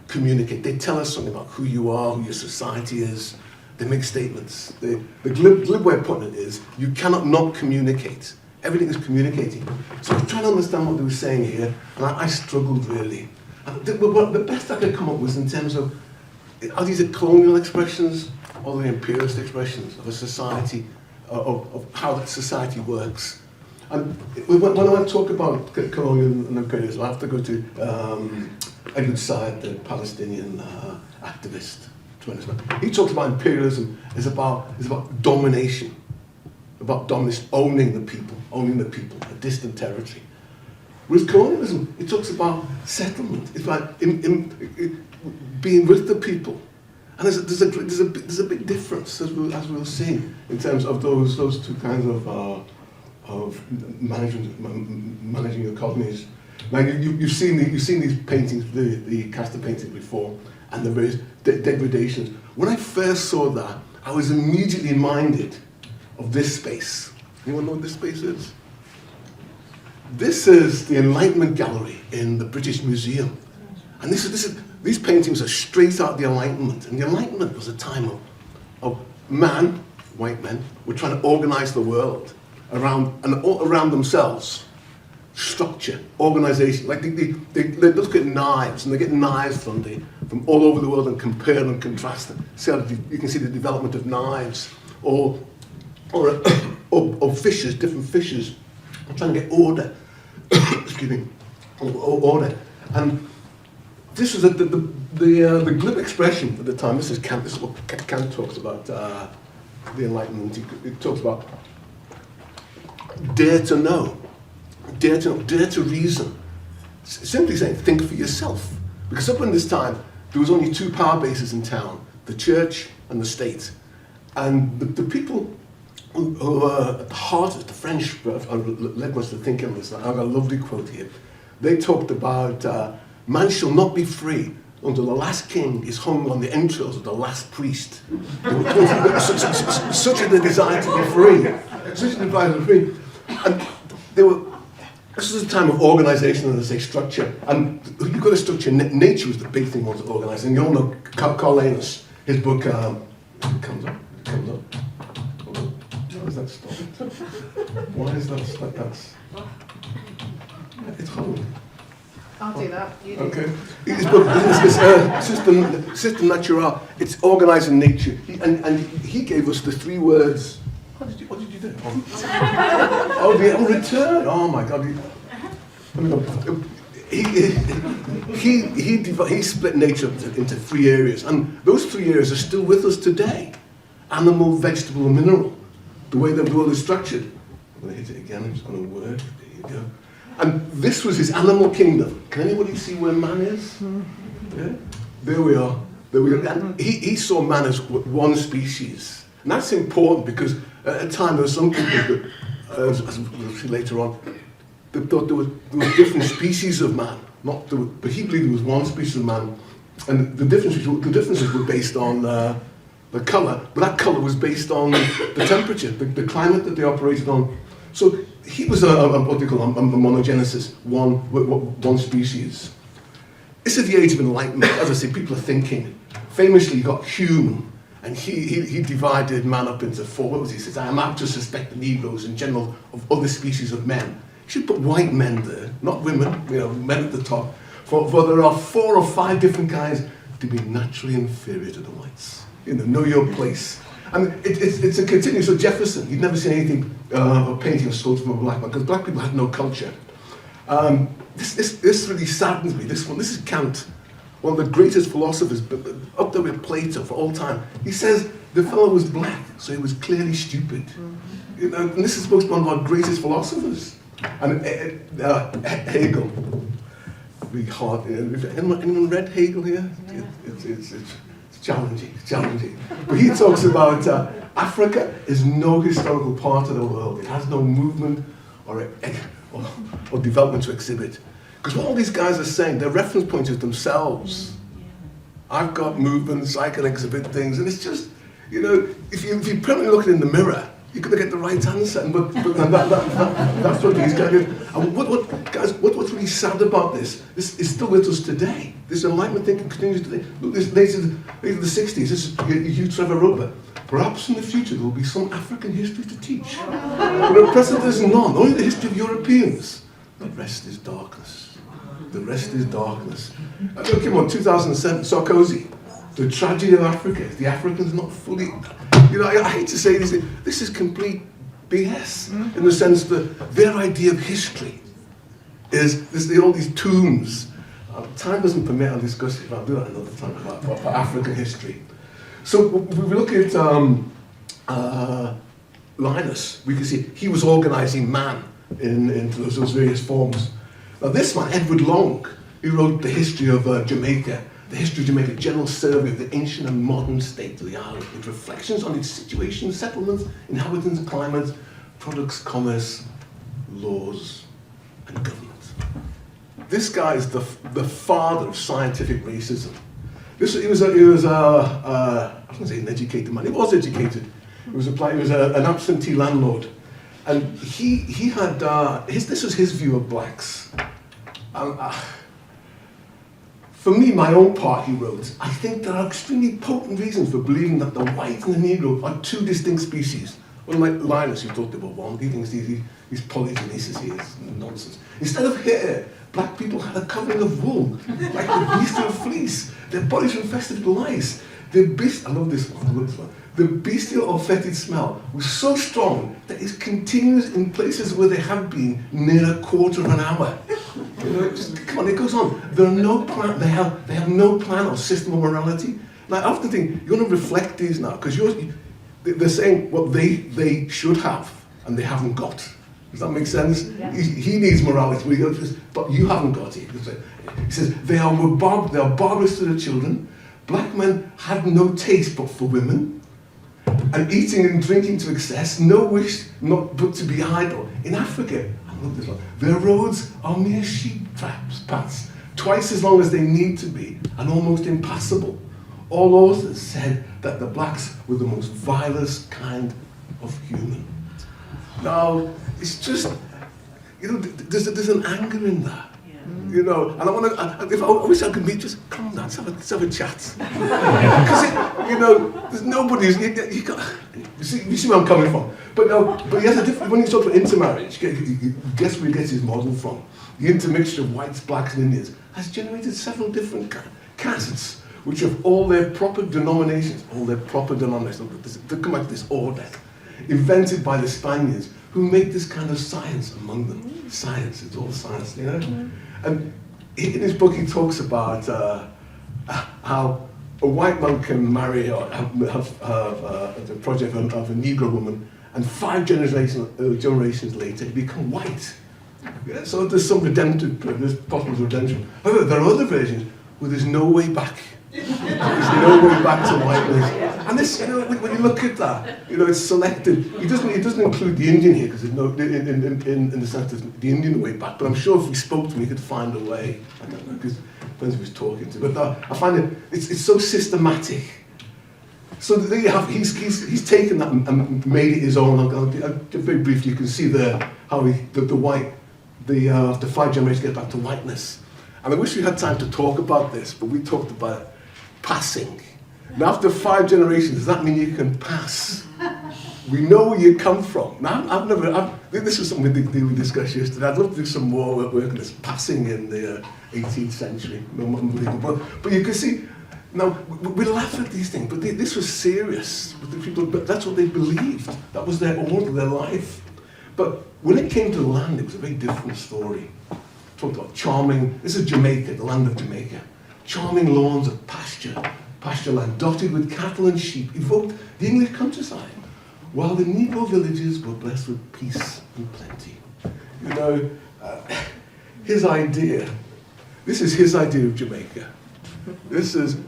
communicate. They tell us something about who you are, who your society is. They make statements. The glib way of putting it is, you cannot not communicate. Everything is communicating. So I was trying to understand what they were saying here, and I struggled really. And the best I could come up with in terms of, are these colonial expressions or the imperialist expressions of a society, of how that society works? And when I talk about colonial and imperialism, I have to go to Edward Said, the Palestinian activist. He talks about imperialism is about domination, owning the people, a distant territory. With colonialism, it talks about settlement. It's about being with the people, and there's a big difference as we'll see in terms of those two kinds of managing your colonies. Now you've seen these paintings, the Casta paintings before, and the various degradations. When I first saw that, I was immediately reminded of this space. Anyone know what this space is? This is the Enlightenment Gallery in the British Museum, and these paintings are straight out of the Enlightenment. And the Enlightenment was a time of white men, were trying to organise the world around themselves. Structure, organisation, like they look at knives, and they get knives from all over the world and compare and contrast them. So you can see the development of knives, or fishes, different fishes. I'm trying to get order. Excuse me, order. And this was the glib expression at the time. This is what Kant talks about the Enlightenment. He talks about dare to know. Dare to reason. Simply saying, think for yourself. Because up in this time, there was only two power bases in town, the church and the state. And the people who are at the heart of the French led us to think of this. I've got a lovely quote here. They talked about Man shall not be free until the last king is hung on the entrails of the last priest. Such a desire to be free. Such a desire to be free. And this was a time of organisation and, as I say, structure. And you've got a structure. Nature was the big thing we want to organise. And you all know Carl Linus, his book, it comes up. Why is that stopped? Why is that stopped? It's home. I'll do that. You do. Okay. His book is System Natural. It's organising nature. And he gave us the 3 words. What did you do? Oh, the return. Oh my God. He split nature into 3 areas, and those 3 areas are still with us today: animal, vegetable, and mineral. The way the world is structured. I'm going to hit it again. I'm just going to word. There you go. And this was his animal kingdom. Can anybody see where man is? Yeah? There we are. And he saw man as one species. And that's important because at a time there were some people that, as we'll see later on, that thought there was different species of man. But he believed there was one species of man. And the differences were based on the colour, but that colour was based on the temperature, the climate that they operated on. So he was what they call a monogenesis, one species. This is the age of enlightenment. As I say, people are thinking. Famously, you got Hume, and he divided man up into 4. What was he? He says, I am apt to suspect the Negroes in general of other species of men. You should put white men there, not women, men at the top. For there are 4 or 5 different kinds to be naturally inferior to the whites. Know your place. And it's a continuous. So Jefferson, he'd never seen anything, a painting or sculpture from a black man, because black people had no culture. This really saddens me, this one. This is Kant, one of the greatest philosophers, up there with Plato for all time. He says the fellow was black, so he was clearly stupid. And this is supposed to be one of our greatest philosophers. And Hegel, really hard. Anyone read Hegel here? It's challenging. But he talks about Africa is no historical part of the world. It has no movement or development to exhibit. Because what all these guys are saying, their reference points is themselves. I've got movements, I can exhibit things, and it's just, if you permanently look in the mirror, you're going to get the right answer. And that's what these guys do. And what's really sad about this is still with us today. This Enlightenment thinking continues today. Look, this later the 60s, this is Hugh Trevor Roper. Perhaps in the future there will be some African history to teach. But at present there's none, only the history of Europeans. The rest is darkness. The rest is darkness. Look him on 2007, Sarkozy. The tragedy of Africa. The Africans not fully... I hate to say this is complete BS, in the sense that their idea of history is all these tombs. Time doesn't permit, I'll discuss it, I'll do that another time, about African history. So we look at Linus, we can see he was organising man into those various forms. Now this man, Edward Long, he wrote the history of Jamaica, the history of Jamaica, general survey of the ancient and modern state of the island, with reflections on its situation, settlements, inhabitants, climate, products, commerce, laws, and government. This guy is the father of scientific racism. He was I was going to say an educated man. He was educated. He was an absentee landlord, and he had this was his view of blacks. For me, my own part, he wrote, I think there are extremely potent reasons for believing that the white and the Negro are 2 distinct species. Well, like Linus, who talked about one, he thinks he's polygenesis here, it's nonsense. Instead of hair, black people had a covering of wool, like the bestial fleece. Their bodies were infested with lice. I love this one. The bestial or fetid smell was so strong that it continues in places where they have been near a quarter of an hour. Come on, it goes on. There are no plan. They have no plan or system of morality. And I often think you're going to reflect these now, because they're saying what they should have and they haven't got. Does that make sense? Yeah. He needs morality, but you haven't got it. He says they are barbarous to the children. Black men had no taste but for women, and eating and drinking to excess, no wish not but to be idle. In Africa, I love this one, their roads are mere sheep paths, twice as long as they need to be, and almost impassable. All authors said that the blacks were the most vilest kind of human. Now, it's just, you know, there's an anger in that. You know, and I wish I could meet, just come on, let's have a chat. Because, you know, there's nobody, you see where I'm coming from. But no, but he has a different, when you talk about intermarriage, guess where he gets his model from? The intermixture of whites, blacks and Indians has generated several different castes, which have all their proper denominations, they come out of this order, invented by the Spaniards, who make this kind of science among them. Science, it's all science, you know? And in his book he talks about how a white man can marry or have the project of a Negro woman, and 5 generations later become white. Yeah, so there's some redemptive, there's possible redemption. However, there are other versions where there's no way back. There's no way back to whiteness. And this, you know, when you look at that, you know, it's selected. It doesn't include the Indian here, because there's no, in the sense of the Indian way back. But I'm sure if we spoke to him, he could find a way. I don't know, because depends who he's talking to. But I find it's so systematic. So there you have, he's taken that and made it his own. Very briefly, you can see there how the 5 generations get back to whiteness. And I wish we had time to talk about this, but we talked about passing. Now, after 5 generations, does that mean you can pass? We know where you come from. Now, this was something we discussed yesterday. I'd love to do some more work on this passing in the 18th century. Unbelievable. But you can see, now, we laugh at these things, but this was serious. But that's what they believed. That was their order, their life. But when it came to the land, it was a very different story. Talked about charming, this is Jamaica, the land of Jamaica. Charming lawns of pasture land dotted with cattle and sheep evoked the English countryside, while the Negro villages were blessed with peace and plenty. You know, his idea, this is his idea of Jamaica. This is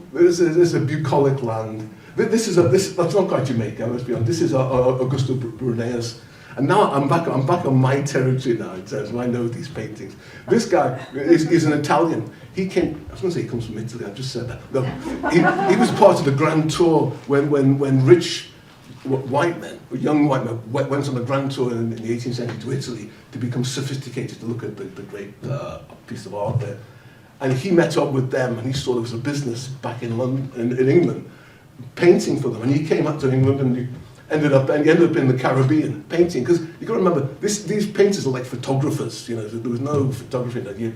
a bucolic land. That's not quite Jamaica, let's be honest. This is Augusto Brunea's. And now I'm back on my territory now in terms of I know these paintings. This guy is an Italian. I was going to say he comes from Italy, I just said that. No, he was part of the Grand Tour when rich white men, young white men, went on a Grand Tour in the 18th century to Italy to become sophisticated, to look at the great piece of art there. And he met up with them, and he saw there was a business back in London, in England, painting for them. And he came up to England and he ended up in the Caribbean painting, because you got to remember these painters are like photographers. You know, there was no photography that you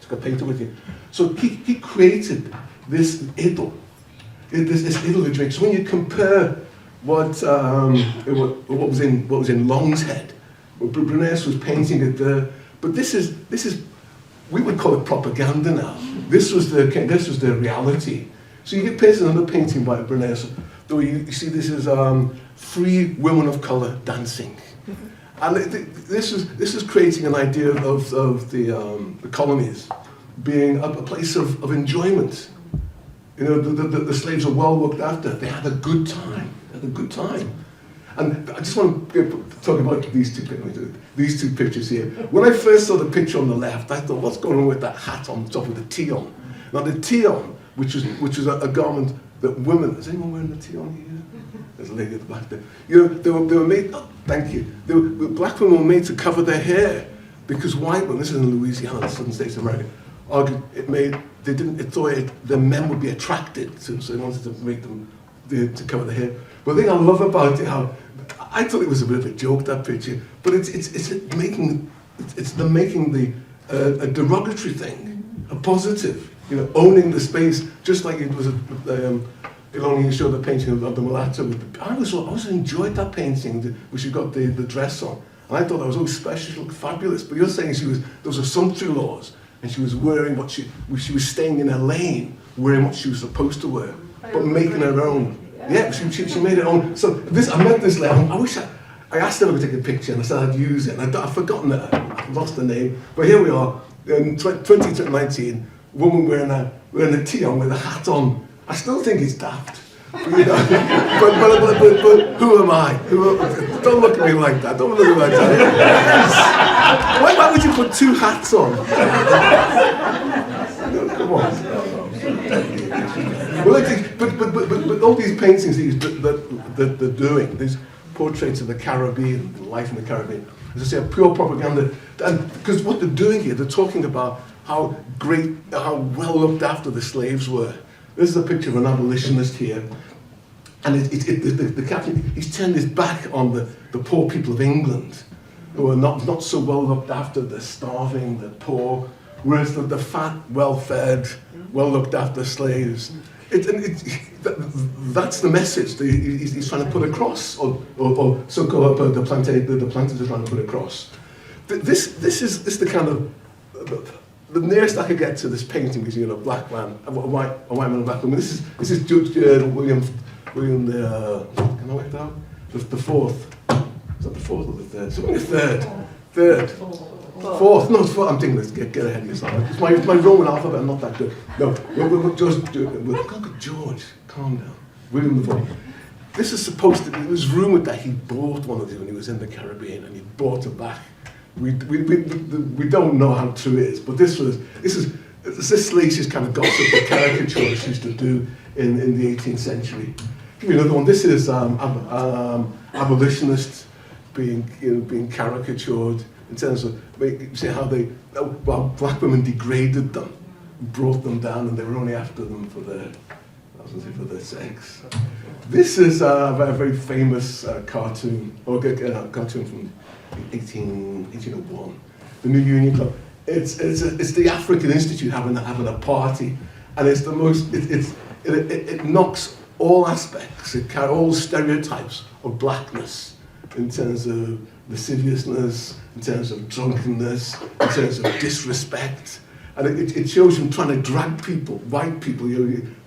took a painter with you. So he created this idyll, this idyll of Jamaica. So when you compare what was in Long's Head, Brunès was painting it there, but this is we would call it propaganda now. This was the reality. So you get pieces another painting by Brunès. Though you see this is 3 women of colour dancing. And this is creating an idea of the colonies being a place of enjoyment. You know, the slaves are well looked after. They had a good time. And I just want to talk about these two pictures here. When I first saw the picture on the left, I thought, what's going on with that hat on top of the tea-on? Now the tea-on, which is a garment that women, is anyone wearing the tea-on here? There's a lady at the back there. You know, they were made, thank you. Black women were made to cover their hair because white women, this is in Louisiana, the southern states of America, argued it thought the men would be attracted to, so they wanted to make them, to cover their hair. But the thing I love about it, how, I thought it was a bit of a joke, that picture, but it's making a derogatory thing, a positive, you know, owning the space, just like it was Ilona, you showed the painting of the mulatto. I always enjoyed that painting, where she got the dress on. And I thought that was always special, she looked fabulous. But you're saying those were sumptuary laws, and she was wearing she was staying in her lane, wearing what she was supposed to wear, but making her own. Yeah, she made her own. So I met this lady, I asked her to take a picture, and I said I'd use it, and I've forgotten it, I've lost the name. But here we are, in 2019, woman wearing a tea-on with a hat on. I still think it's daft, you know. but who am I? Don't look at me like that. Don't look at me like that. Why would you put 2 hats on? Come on. Well, but all these paintings that they're doing, these portraits of the Caribbean, life in the Caribbean, as I say, are pure propaganda. And because what they're doing here, they're talking about how well looked after the slaves were. This is a picture of an abolitionist here. And the captain, he's turned his back on the poor people of England, who are not so well looked after. They're starving, they're poor, whereas the fat, well-fed, well-looked after slaves. That's the message that he's trying to put across, or so-called the planters are trying to put across. This is the kind of the nearest I could get to this painting is, you know, a black man, a white man and a black woman. This is Judge William the can I work that out? The fourth. Is that the fourth or the third? So the third. Fourth. No, it's fourth. I'm thinking, let's get ahead of yourself. It's my Roman alphabet. I'm not that good. No, we'll just do it. George, calm down. William the Fourth. This is supposed to be. It was rumoured that he bought one of these when he was in the Caribbean, and he bought it back. We don't know how true it is, but this is salacious kind of gossip that caricaturists used to do in the 18th century. Give you another one. This is abolitionists being caricatured in terms of see how black women degraded them, brought them down, and they were only after them for their sex. This is a very famous cartoon, cartoon from 1801, the New Union Club. It's the African Institute having a party, and it's the most. It knocks all aspects, all stereotypes of blackness, in terms of lasciviousness, in terms of drunkenness, in terms of disrespect, and it shows them trying to drag people, white people.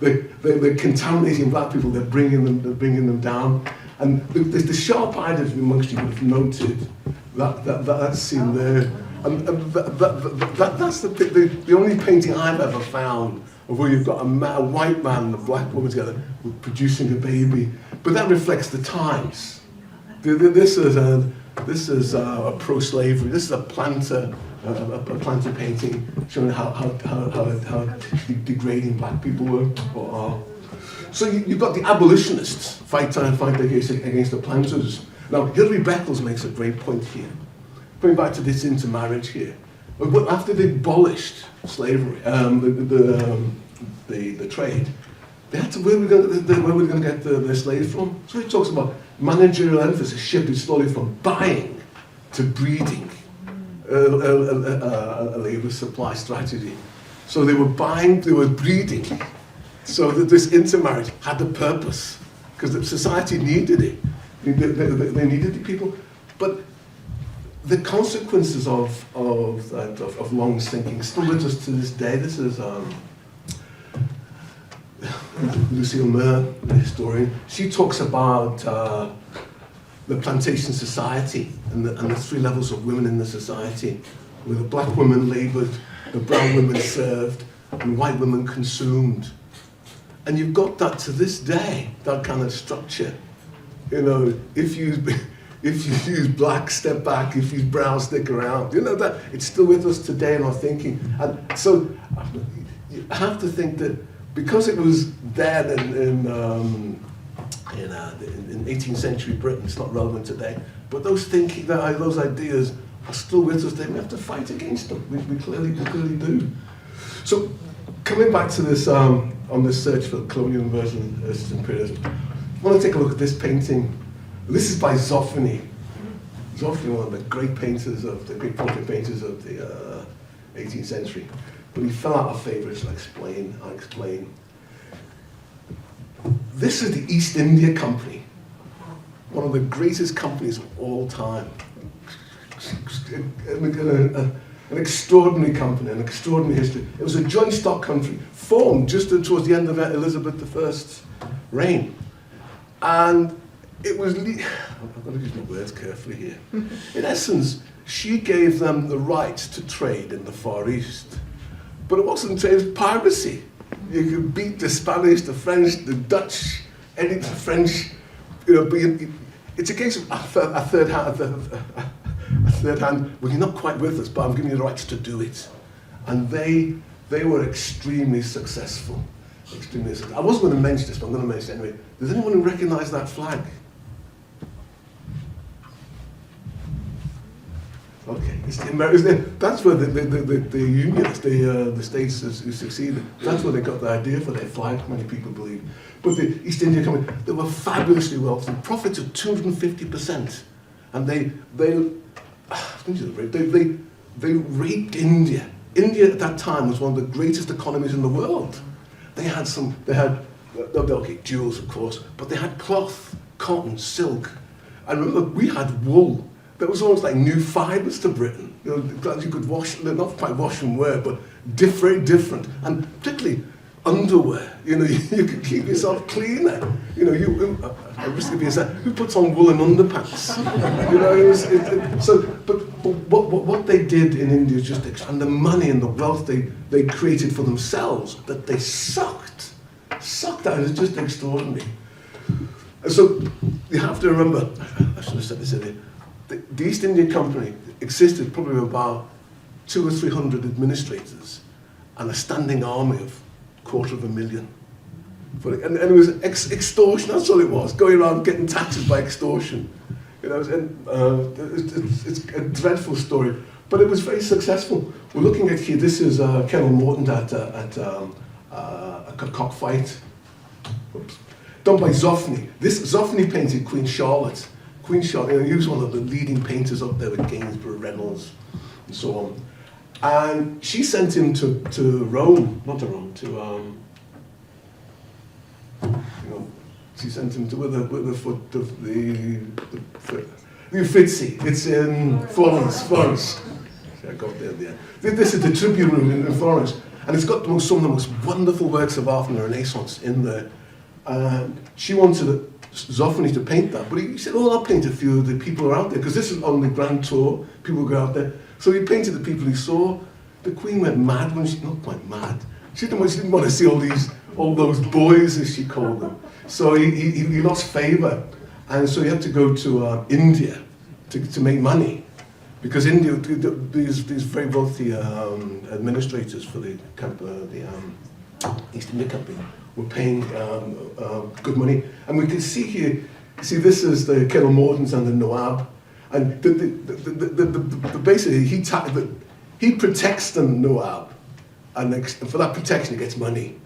They're contaminating black people. They're bringing them down. And the sharp-eyed amongst you would have noted that scene there. And that's the only painting I've ever found of where you've got a white man and a black woman together producing a baby. But that reflects the times. This is a pro-slavery. This is a planter painting showing how degrading black people were or are. So you've got the abolitionists fight against the planters. Now, Hilary Beckles makes a great point here. Going back to this intermarriage here. After they abolished slavery, the trade, they had to, where were we going to get the slaves from? So he talks about managerial emphasis shifted slowly from buying to breeding, a labour supply strategy. So they were buying, they were breeding. So that this intermarriage had a purpose, because the society needed it. They needed the people. But the consequences of long sinking still with us to this day. This is Lucille Murr, the historian. She talks about the plantation society and the three levels of women in the society, where the black women laboured, the brown women served, and white women consumed. And you've got that to this day, that kind of structure. You know, if you use black, step back. If you use brown, stick around. You know, that it's still with us today in our thinking. And so you have to think that because it was dead in 18th century Britain, it's not relevant today. But those ideas are still with us today. We have to fight against them. We clearly do. So coming back to this, on this search for colonial inversion versus imperialism, I want to take a look at this painting. This is by Zoffany. Zoffany, one of the great painters the great portrait painters of the 18th century. But he fell out of favour, so I'll explain. This is the East India Company, one of the greatest companies of all time. An extraordinary company, an extraordinary history. It was a joint stock country, formed just towards the end of Elizabeth I's reign. And it was, I've got to use my words carefully here. In essence, she gave them the right to trade in the Far East. But it wasn't trade, it was piracy. You could beat the Spanish, the French, the Dutch, any the French. You know, it's a case of a third hand. Well, you're not quite with us, but I'm giving you the rights to do it. And they they were extremely successful. Extremely successful. I wasn't going to mention this, but I'm going to mention it anyway. Does anyone who recognize that flag? Okay, that's where the unions, the states who succeeded, that's where they got the idea for their flag, many people believe. But the East India Company, they were fabulously wealthy, profits of 250%. And they raped India. India at that time was one of the greatest economies in the world. They had jewels, of course, but they had cloth, cotton, silk. And remember, we had wool. That was almost like new fibres to Britain. You know, glad you could wash, not quite wash and wear, but very different. And particularly underwear. You know, you could keep yourself cleaner. You know, I risk of being said, who puts on woolen underpants? You know, but what they did in India is just expand the money and the wealth they created for themselves that they sucked out. It was just extraordinary. And so you have to remember, I should have said this earlier, the East India Company existed probably about 200 or 300 administrators and a standing army of 250,000. And it was extortion, that's all it was, going around getting taxes by extortion. You know, it's a dreadful story, but it was very successful. We're looking at here, this is Colonel Morton at a cockfight. Oops. Done by Zoffany. Zoffany painted Queen Charlotte. Queen Charlotte, you know, he was one of the leading painters up there with Gainsborough, Reynolds, and so on. And she sent him to Rome, not to Rome, she sent him to with the foot of the Uffizi. It's in Florence. I got there at the end. This is the Tribune Room in Florence, and it's got some of the most wonderful works of art from the Renaissance in there. And she wanted Zoffany to paint that, but he said, "Oh, I'll paint a few of the people who are out there," because this is on the grand tour. People go out there, so he painted the people he saw. The Queen went mad when not quite mad. She didn't want to see all those boys, as she called them. So he lost favour, and so he had to go to India to make money, because India, these very wealthy administrators for the East India Company were paying good money. And we can see here, this is the Colonel Mortons and the Nawab, and basically he protects the Nawab, and for that protection he gets money.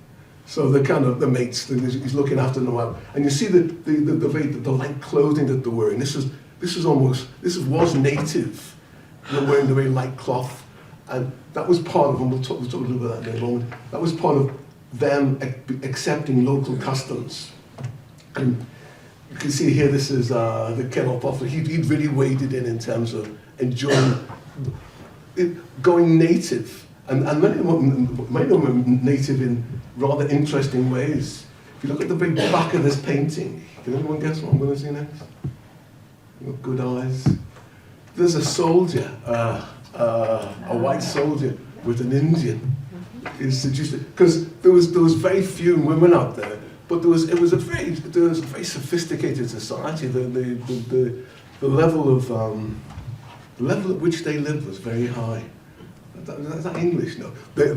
So they're kind of the mates. He's looking after the Nawab, and you see the light clothing that they're wearing. This was native. They're wearing the very light cloth, and that was part of. And we'll talk a little bit about that in a moment. That was part of them accepting local customs. And you can see here, this is the Colonel Buffer. He'd really waded in terms of enjoying going native. And many of them are native in rather interesting ways. If you look at the very back of this painting, can anyone guess what I'm going to see next? You've got good eyes. There's a soldier, a white soldier with an Indian. Because there was very few women out there, but there was a very sophisticated society. The level at which they lived was very high. Is that English? No. The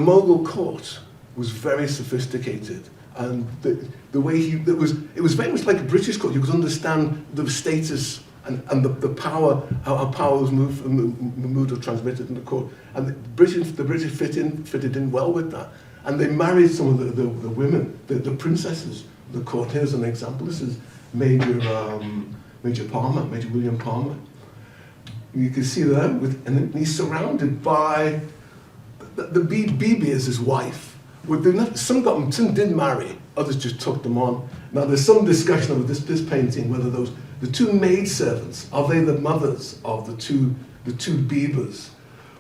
Mughal court was very sophisticated, and the way it was very much like a British court. You could understand the status and the power, how power was moved or transmitted in the court, and the British fitted in well with that, and they married some of the women, the princesses of the court. Here's an example. This is Major William Palmer. You can see there, and he's surrounded by the Bibi is his wife. Some did marry, others just took them on. Now there's some discussion over this painting whether the two maidservants, are they the mothers of the two Bibas?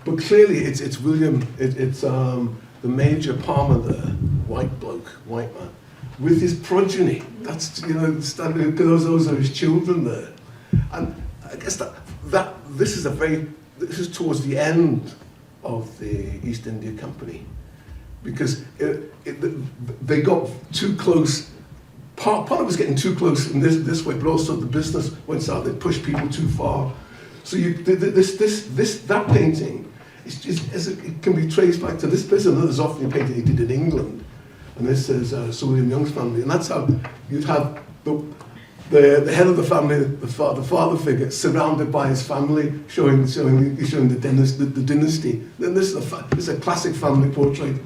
But clearly it's William, it's the Major Palmer there, white bloke, white man, with his progeny. That's standing, those are his children there, and I guess this is towards the end of the East India Company, because they got too close. Part of it was getting too close in this way, but also the business went south. They pushed people too far. So that painting it can be traced back to this person. There's often a painting he did in England, and this is Sir William Young's family, and that's how you'd have the head of the family, the father figure, surrounded by his family, showing the dynasty. Then this is a classic family portrait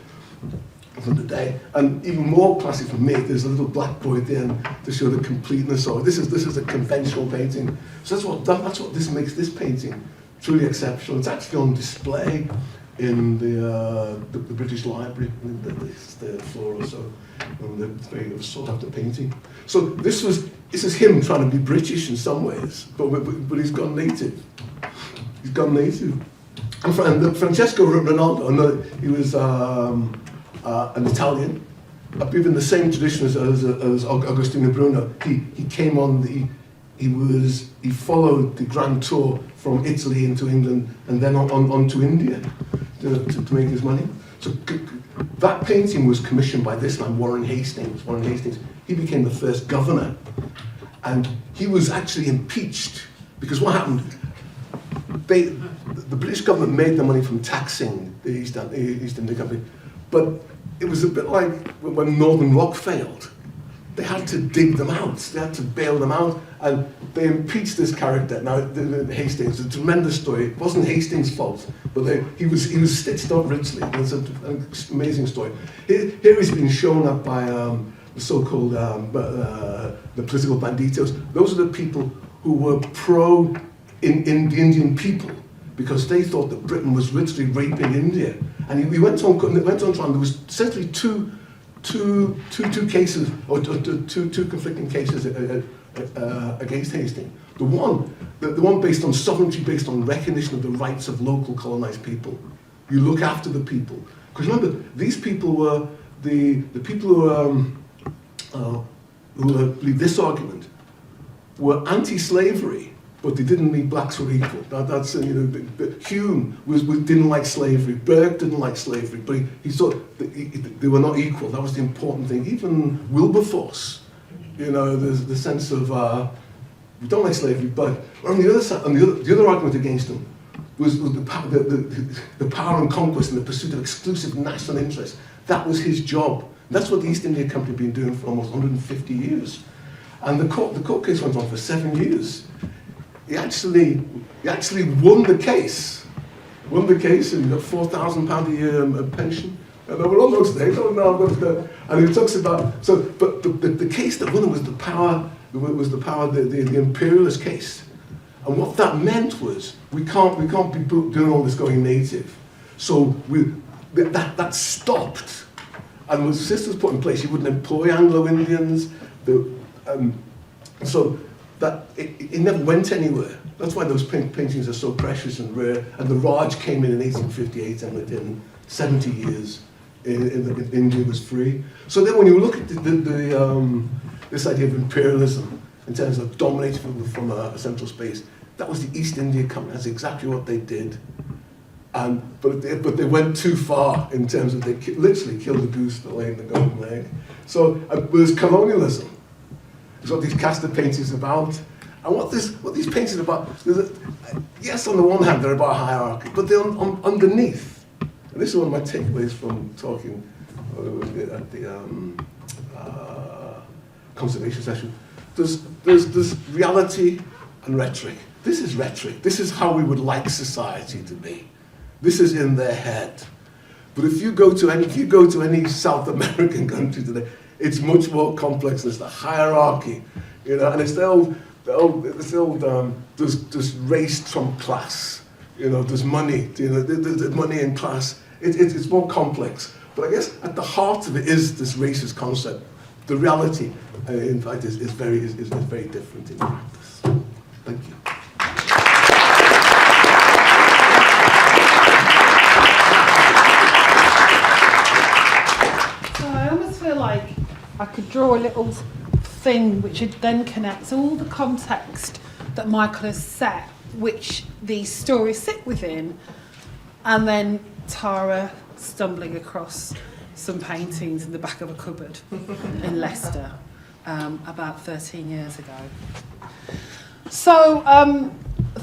from the day, and even more classic for me. There's a little black boy at the end to show the completeness of it. This is a conventional painting. So that's what this makes this painting truly exceptional. It's actually on display in the British Library, in the third floor or so. It's very sought after painting. So this is him trying to be British in some ways, but he's gone native. He's gone native. And Francesco Ronaldo, he was an Italian. I believe in the same tradition as Agostino Bruno. He came on he followed the Grand Tour from Italy into England and then on to India to make his money. So that painting was commissioned by this man, Warren Hastings. He became the first governor, and he was actually impeached because what happened? The British government made the money from taxing the East India Company, but it was a bit like when Northern Rock failed. They had to dig them out. They had to bail them out, and they impeached this character. Now, Hastings, a tremendous story. It wasn't Hastings' fault, but he was stitched up richly. It's an amazing story. Here he's been shown up by the so-called the political banditos. Those are the people who were in the Indian people because they thought that Britain was literally raping India. And he went on trial. There was essentially two cases, or two conflicting cases against Hastings. The one based on sovereignty, based on recognition of the rights of local colonized people. You look after the people. Because remember, these people were the people who believe this argument were anti-slavery, but they didn't believe blacks were equal. That's Hume didn't like slavery. Burke didn't like slavery, but he thought that they were not equal. That was the important thing. Even Wilberforce, there's the sense of we don't like slavery, but on the other side, the other argument against them was the power and conquest and the pursuit of exclusive national interest. That was his job. That's what the East India Company had been doing for almost 150 years. And the court case went on for 7 years. He actually won the case. And he got £4,000 a year pension. And they were on those days. And he talks about but the case that won him was the power. The imperialist case. And what that meant was we can't be doing all this going native. So that stopped. And when the system was put in place, you wouldn't employ Anglo-Indians. So that it never went anywhere. That's why those paintings are so precious and rare. And the Raj came in 1858, and within 70 years, India was free. So then, when you look at this idea of imperialism in terms of dominating from a central space, that was the East India Company. That's exactly what they did. But they went too far in terms of they literally killed the goose that laid the golden egg. So there's colonialism. It's what these Casta paintings are about. And what these paintings are about, yes, on the one hand, they're about hierarchy, but they're underneath. And this is one of my takeaways from talking at the conservation session. There's reality and rhetoric. This is rhetoric. This is how we would like society to be. This is in their head. But if you go to any South American country today, it's much more complex. There's the hierarchy, and it's there's race trump class, there's money, there's money in class. It's more complex. But I guess at the heart of it is this racist concept. The reality, in fact, is very different in practice. Thank you. I could draw a little thing which then connects all the context that Michael has set, which these stories sit within, and then Tara stumbling across some paintings in the back of a cupboard in Leicester about 13 years ago. So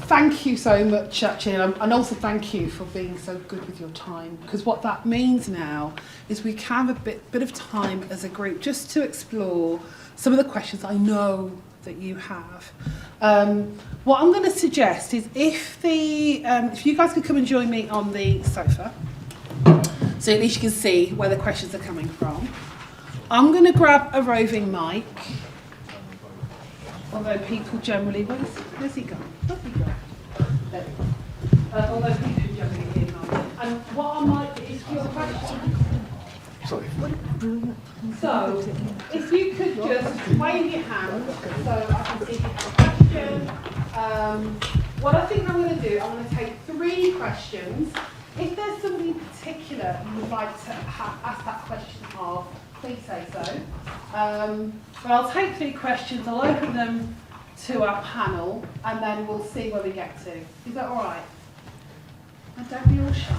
thank you so much, actually, and also thank you for being so good with your time, because what that means now is we can have a bit of time as a group just to explore some of the questions I know that you have. What I'm going to suggest is if you guys could come and join me on the sofa, so at least you can see where the questions are coming from. I'm going to grab a roving mic. Although people generally, where's he gone? Where's he gone? There. Although people generally hear mine. And what I might do is for your question. Sorry. So, if you could just wave your hand so I can see if you have a question. What I think I'm going to do, I'm going to take 3 questions. If there's somebody in particular you would like to ask that question of, please say so. But I'll take 3 questions, I'll open them to our panel, and then we'll see where we get to. Is that all right? And don't be all shy.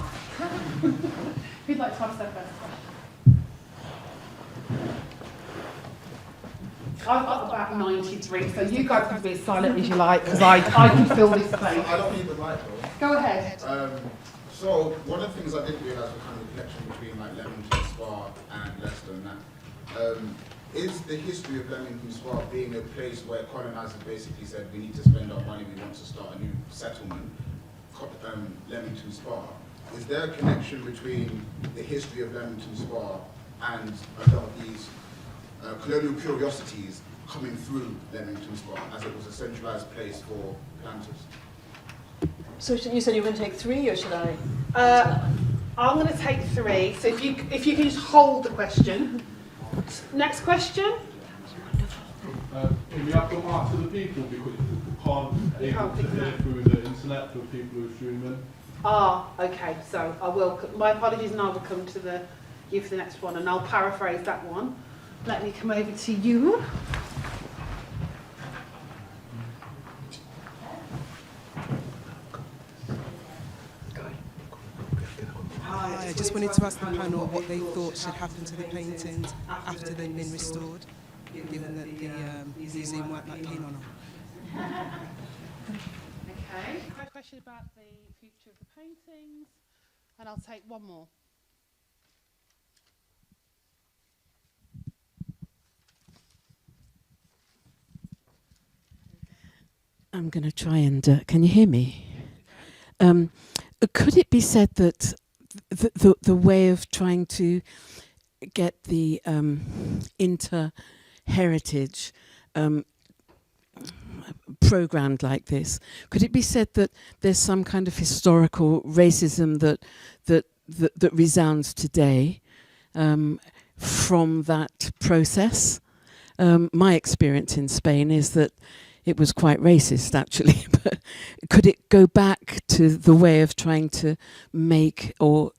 Who'd like to ask their first question? I've got about 93, so you guys can be as silent as you like, because I can fill this space. I don't need the mic though. Go ahead. So one of the things I didn't realise was kind of the connection between like Leamington Spa and Leicester and that. Is the history of Leamington Spa being a place where colonisers basically said we need to spend our money, we want to start a new settlement, Leamington Spa? Is there a connection between the history of Leamington Spa and a lot of these colonial curiosities coming through Leamington Spa, as it was a centralised place for planters? So you said you were going to take 3, or should I? I'm going to take 3. So if you can just hold the question. Next question. Can we have them answer the people because you can't able to hear through the internet for people who are streaming? Okay. So I will. My apologies, and I will come to you for the next one, and I'll paraphrase that one. Let me come over to you. Hi, I just wanted to ask the panel what they thought should happen to the paintings after they've been restored, given that the museum weren't that keen on them. Okay. Question about the future of the paintings, and I'll take one more. I'm going to try and, can you hear me? Could it be said that the way of trying to get the inter-heritage programmed like this, could it be said that there's some kind of historical racism that resounds today from that process? My experience in Spain is that it was quite racist, actually, but could it go back to the way of trying to make or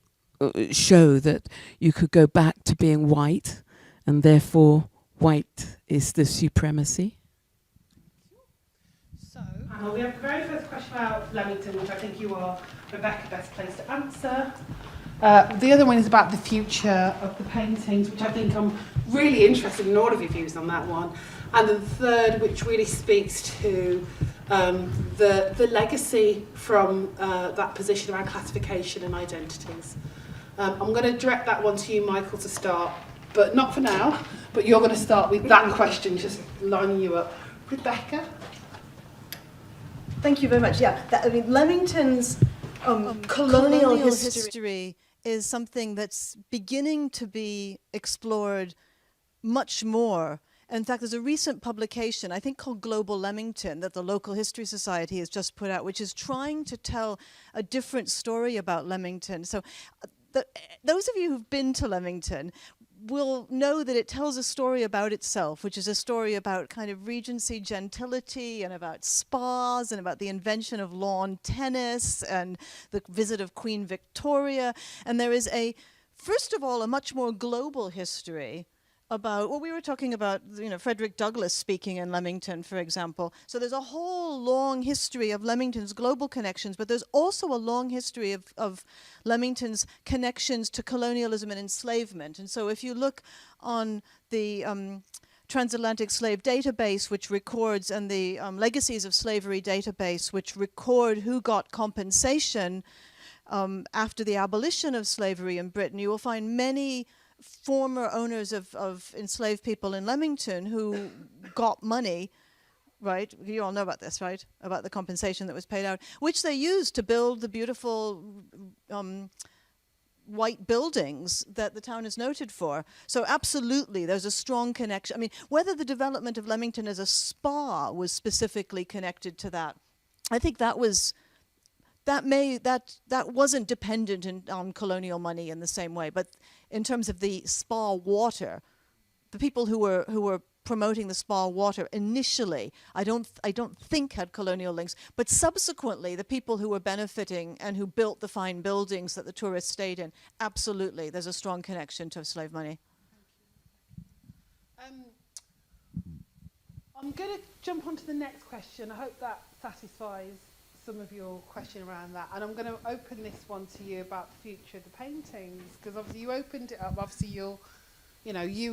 show that you could go back to being white, and therefore white is the supremacy? So, we have the very first question about Leamington, which I think you are, Rebecca, best placed to answer. The other one is about the future of the paintings, which I think I'm really interested in all of your views on that one. And the third, which really speaks to the legacy from that position around classification and identities. I'm going to direct that one to you, Michael, to start, but not for now. But you're going to start with that question, just lining you up. Rebecca? Thank you very much. Yeah, Leamington's colonial history is something that's beginning to be explored much more. In fact, there's a recent publication, I think called Global Leamington, that the Local History Society has just put out, which is trying to tell a different story about Leamington. So those of you who've been to Leamington will know that it tells a story about itself, which is a story about kind of Regency gentility and about spas and about the invention of lawn tennis and the visit of Queen Victoria. And there is first of all, a much more global history about, well, we were talking about, Frederick Douglass speaking in Leamington, for example. So there's a whole long history of Leamington's global connections, but there's also a long history of Leamington's connections to colonialism and enslavement. And so if you look on the Transatlantic Slave Database, which records, and the Legacies of Slavery database, which record who got compensation after the abolition of slavery in Britain, you will find many former owners of enslaved people in Leamington who got money, right? You all know about this, right? About the compensation that was paid out, which they used to build the beautiful white buildings that the town is noted for. So absolutely, there's a strong connection. I mean, whether the development of Leamington as a spa was specifically connected to that, I think that wasn't dependent on colonial money in the same way. But in terms of the spa water, the people who were promoting the spa water initially, I don't think had colonial links, but subsequently the people who were benefiting and who built the fine buildings that the tourists stayed in, absolutely, there's a strong connection to slave money. I'm going to jump on to the next question. I hope that satisfies some of your question around that, and I'm going to open this one to you about the future of the paintings, because obviously you opened it up. Obviously you,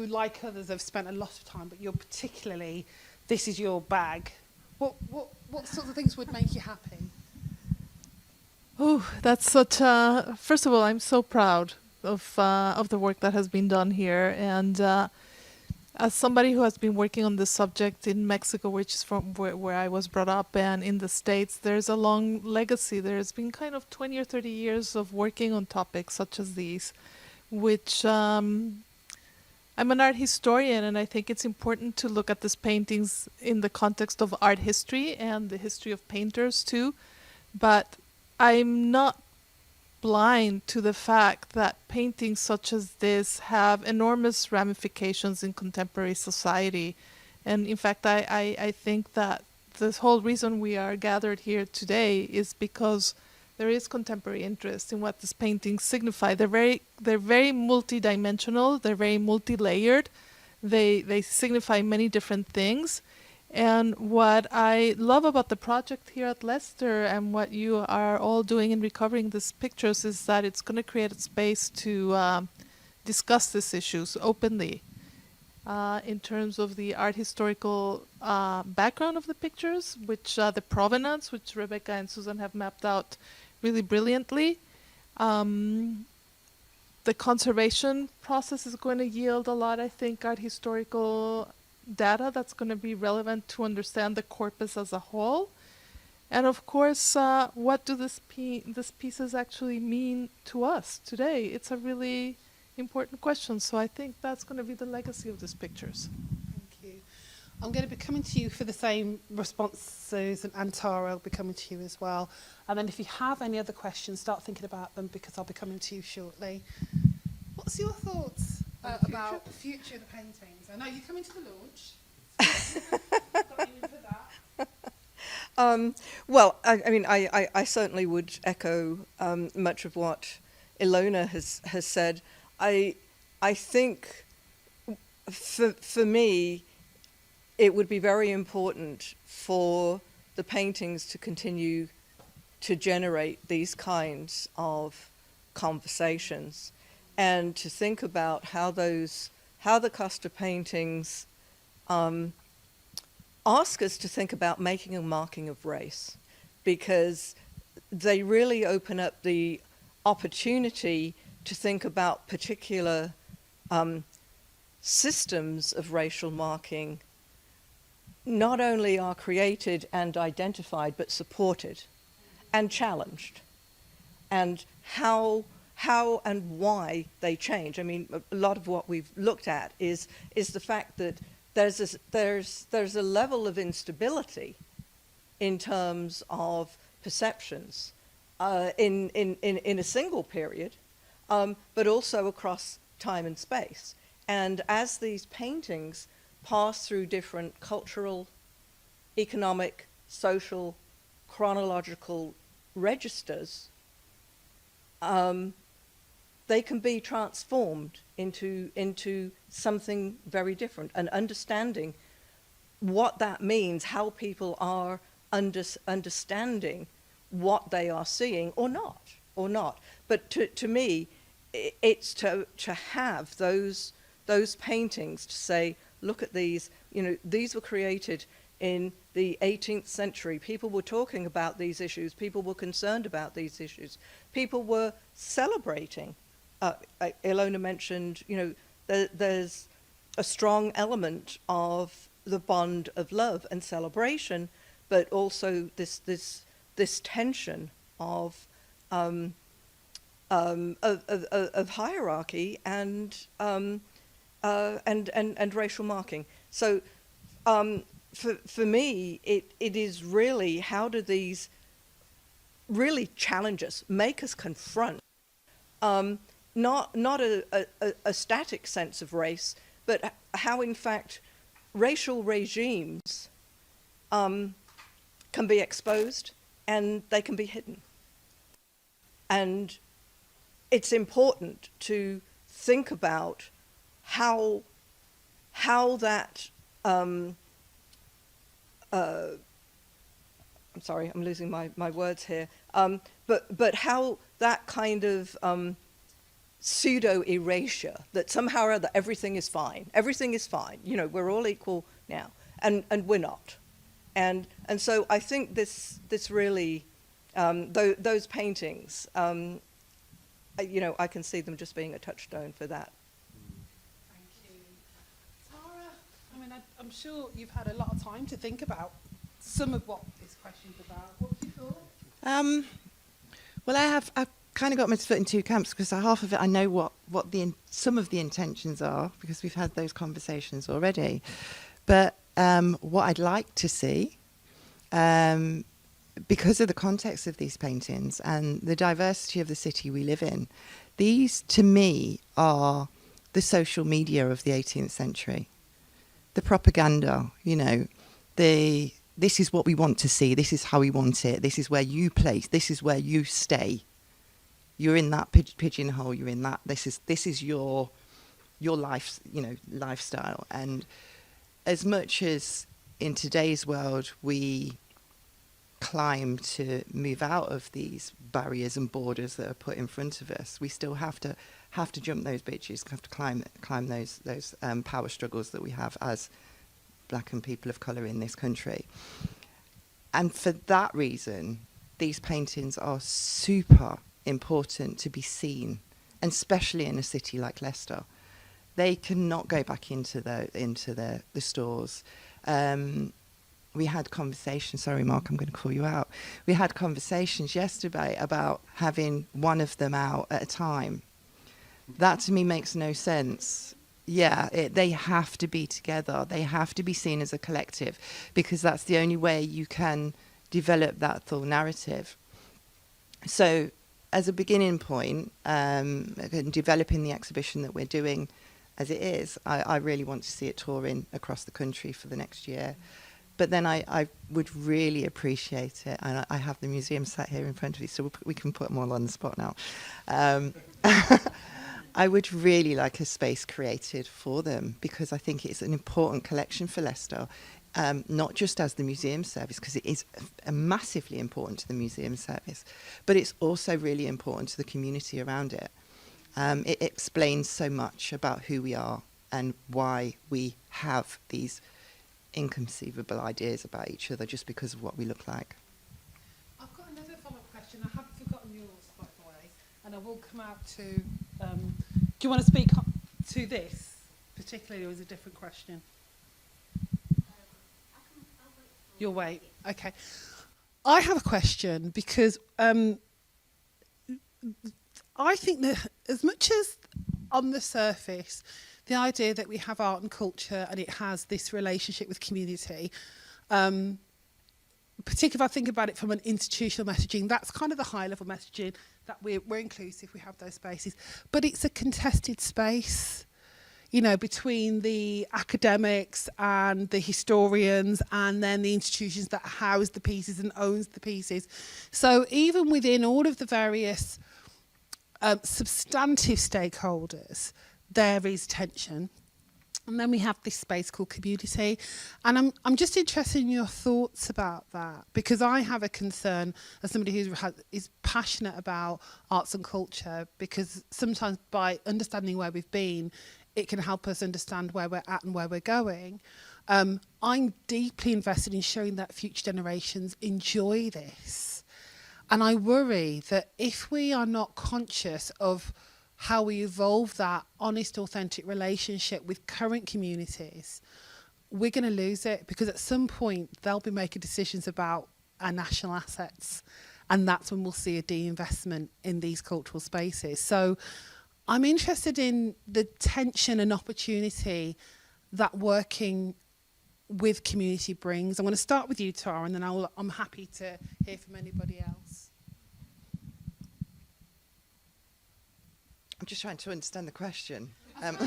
like others, have spent a lot of time, but you're particularly, this is your bag. What sorts of things would make you happy? Oh, that's such a... First of all, I'm so proud of the work that has been done here. And as somebody who has been working on this subject in Mexico, which is from where I was brought up, and in the States, there's a long legacy. There's been kind of 20 or 30 years of working on topics such as these, which... I'm an art historian, and I think it's important to look at these paintings in the context of art history and the history of painters too. But I'm not blind to the fact that paintings such as this have enormous ramifications in contemporary society. And in fact, I think that this whole reason we are gathered here today is because there is contemporary interest in what these paintings signify. They're very multidimensional. They're very multi-layered. They signify many different things. And what I love about the project here at Leicester and what you are all doing in recovering these pictures is that it's going to create a space to discuss these issues openly in terms of the art historical background of the pictures, which the provenance, which Rebecca and Susan have mapped out really brilliantly. The conservation process is going to yield a lot, I think, art historical data that's going to be relevant to understand the corpus as a whole. And of course, what do these pieces actually mean to us today? It's a really important question. So I think that's going to be the legacy of these pictures. Thank you. I'm going to be coming to you for the same responses, and Tara will be coming to you as well. And then if you have any other questions, start thinking about them, because I'll be coming to you shortly. What's your thoughts about the future of the paintings? I know you're coming to the launch. Got you in for that. Well, I mean, I certainly would echo much of what Ilona has said. I think for me, it would be very important for the paintings to continue to generate these kinds of conversations, and to think about how the Casta paintings ask us to think about making a marking of race, because they really open up the opportunity to think about particular systems of racial marking not only are created and identified, but supported and challenged, and how and why they change. I mean, a lot of what we've looked at is the fact that there's a level of instability in terms of perceptions in a single period, but also across time and space. And as these paintings pass through different cultural, economic, social, chronological registers, they can be transformed into something very different, and understanding what that means, how people are understanding what they are seeing or not. But to me, it's to have those paintings to say, look at these, you know, these were created in the 18th century. People were talking about these issues. People were concerned about these issues. People were celebrating. Ilona mentioned, you know, there's a strong element of the bond of love and celebration, but also this tension of hierarchy and racial marking. So for me, it is really, how do these really challenge us, make us confront not a static sense of race, but how in fact racial regimes can be exposed and they can be hidden. And it's important to think about how that I'm sorry, I'm losing my words here. But how that kind of pseudo erasure, that somehow or other everything is fine. Everything is fine. You know, we're all equal now, and we're not. And so I think this really those paintings, you know, I can see them just being a touchstone for that. Thank you. Tara, I mean, I'm sure you've had a lot of time to think about some of what this question's about. What have you thought? Well, I've kind of got my foot in two camps, because half of it I know what some of the intentions are, because we've had those conversations already. But what I'd like to see, because of the context of these paintings and the diversity of the city we live in, these to me are the social media of the 18th century. The propaganda, you know, this is what we want to see, this is how we want it, this is where you place, this is where you stay. You're in that pigeonhole, you're in that, this is your life, you know, lifestyle. And as much as in today's world we climb to move out of these barriers and borders that are put in front of us, we still have to jump those bridges, have to climb those power struggles that we have as black and people of colour in this country. And for that reason, these paintings are super important to be seen, and especially in a city like Leicester. They cannot go back into the stores. We had conversations, sorry Mark, I'm going to call you out. We had conversations yesterday about having one of them out at a time. That to me makes no sense. Yeah, they have to be together. They have to be seen as a collective, because that's the only way you can develop that full narrative. So as a beginning point, developing the exhibition that we're doing as it is, I really want to see it touring across the country for the next year. But then I would really appreciate it, and I have the museum sat here in front of you, so we can put them all on the spot now. I would really like a space created for them, because I think it's an important collection for Leicester, not just as the museum service, because it is massively important to the museum service, but it's also really important to the community around it. It explains so much about who we are and why we have these inconceivable ideas about each other just because of what we look like. I've got another follow-up question. I haven't forgotten yours, by the way, and I will come out to... do you want to speak to this particularly, or is it a different question? You'll wait. Okay. I have a question, because I think that as much as on the surface, the idea that we have art and culture and it has this relationship with community, particularly if I think about it from an institutional messaging, that's kind of the high level messaging, that we're inclusive, we have those spaces. But it's a contested space, you know, between the academics and the historians and then the institutions that house the pieces and owns the pieces. So even within all of the various substantive stakeholders, there is tension. And then we have this space called community. And I'm just interested in your thoughts about that, because I have a concern as somebody who is passionate about arts and culture, because sometimes by understanding where we've been, it can help us understand where we're at and where we're going. I'm deeply invested in showing that future generations enjoy this. And I worry that if we are not conscious of how we evolve that honest, authentic relationship with current communities, we're going to lose it, because at some point they'll be making decisions about our national assets, and that's when we'll see a de-investment in these cultural spaces. So I'm interested in the tension and opportunity that working with community brings. I'm going to start with you, Tara, and then I'm happy to hear from anybody else. I'm just trying to understand the question. Sorry, I've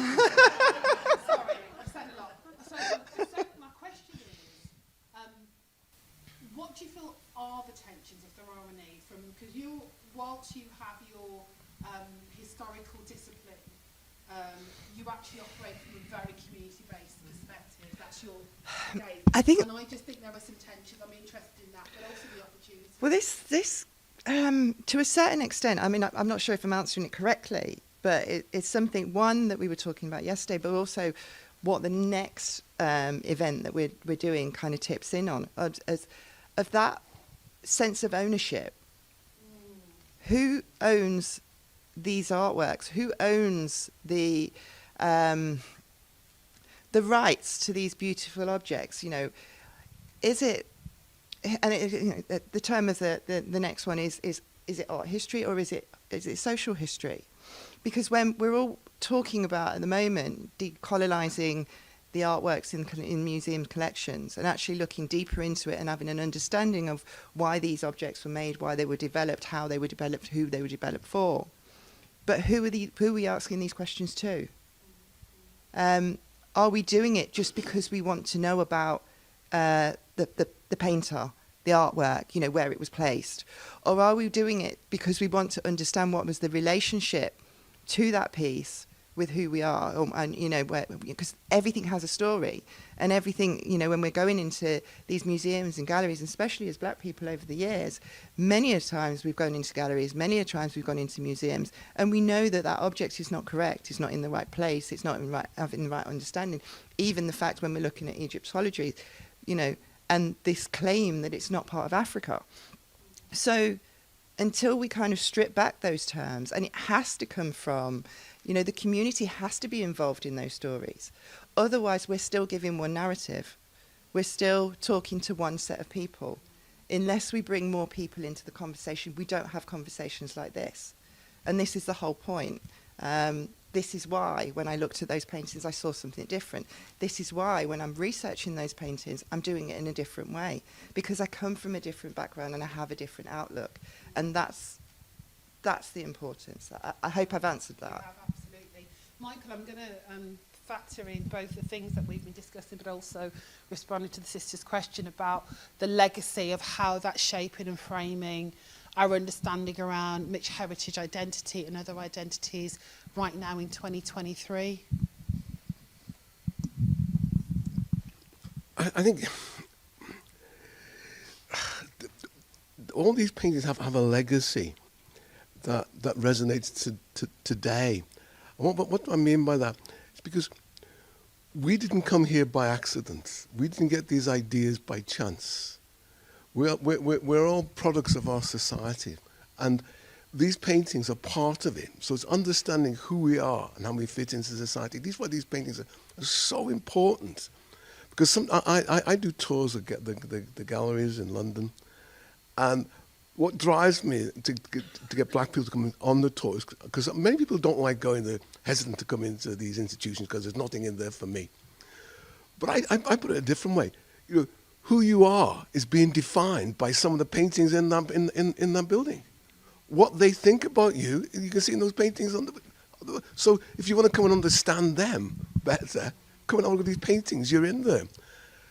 said a lot. So my question is, what do you feel are the tensions, if there are any, from, because whilst you have your historical discipline, you actually operate from a very community-based perspective. That's your game. I think, and I just think there are some tensions. I'm interested in that, but also the opportunity. well, this to a certain extent, I mean, I'm not sure if I'm answering it correctly, but it's something, one, that we were talking about yesterday, but also what the next event that we're doing kind of tips in on, of that sense of ownership. Who owns these artworks? Who owns the rights to these beautiful objects? You know, is it? And the term of the next one is it art history, or is it social history? Because when we're all talking about at the moment decolonizing the artworks in museum collections and actually looking deeper into it and having an understanding of why these objects were made, why they were developed, how they were developed, who they were developed for. But who are we asking these questions to? Are we doing it just because we want to know about the painter, the artwork, you know, where it was placed? Or are we doing it because we want to understand what was the relationship to that piece with who we are? And, you know, because everything has a story, and everything, you know, when we're going into these museums and galleries, especially as black people over the years, many a times we've gone into galleries, many a times we've gone into museums, and we know that that object is not correct, it's not in the right place, it's not having the right understanding. Even the fact when we're looking at Egyptology, you know, and this claim that it's not part of Africa. So until we kind of strip back those terms, and it has to come from, you know, the community has to be involved in those stories. Otherwise, we're still giving one narrative. We're still talking to one set of people. Unless we bring more people into the conversation, we don't have conversations like this. And this is the whole point. This is why, when I looked at those paintings, I saw something different. This is why, when I'm researching those paintings, I'm doing it in a different way. Because I come from a different background and I have a different outlook. And that's the importance. I hope I've answered that. You have, absolutely. Michael, I'm going to factor in both the things that we've been discussing, but also responding to the sister's question about the legacy of how that's shaping and framing our understanding around mixed heritage identity and other identities right now in 2023. I think all these paintings have a legacy that resonates today. And what do I mean by that? It's because we didn't come here by accident. We didn't get these ideas by chance. We're all products of our society, and these paintings are part of it. So it's understanding who we are and how we fit into society. These why these paintings are so important, because I do tours of the galleries in London, and what drives me to get black people to come on the tours, because many people don't like going there, hesitant to come into these institutions because there's nothing in there for me. But I put it a different way. You know, who you are is being defined by some of the paintings in that building. What they think about you can see in those paintings. So if you want to come and understand them better, come and have a look at these paintings. You're in there.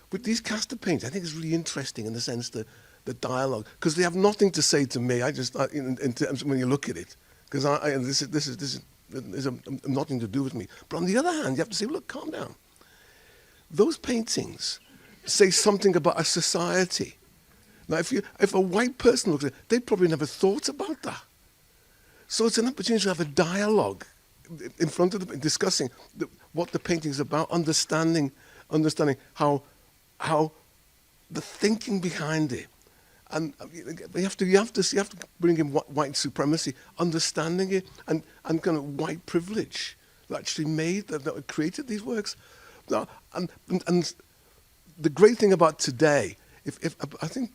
But these Casta paintings, I think it's really interesting in the sense that the dialogue, because they have nothing to say to me. In terms when you look at it, because this is nothing to do with me. But on the other hand, you have to say, look, calm down. Those paintings say something about a society. Now, if a white person looks at it, they probably never thought about that. So it's an opportunity to have a dialogue in front of them, discussing what the painting is about, understanding how the thinking behind it, and you have to bring in white supremacy, understanding it, and kind of white privilege that actually made that created these works. And the great thing about today, if I think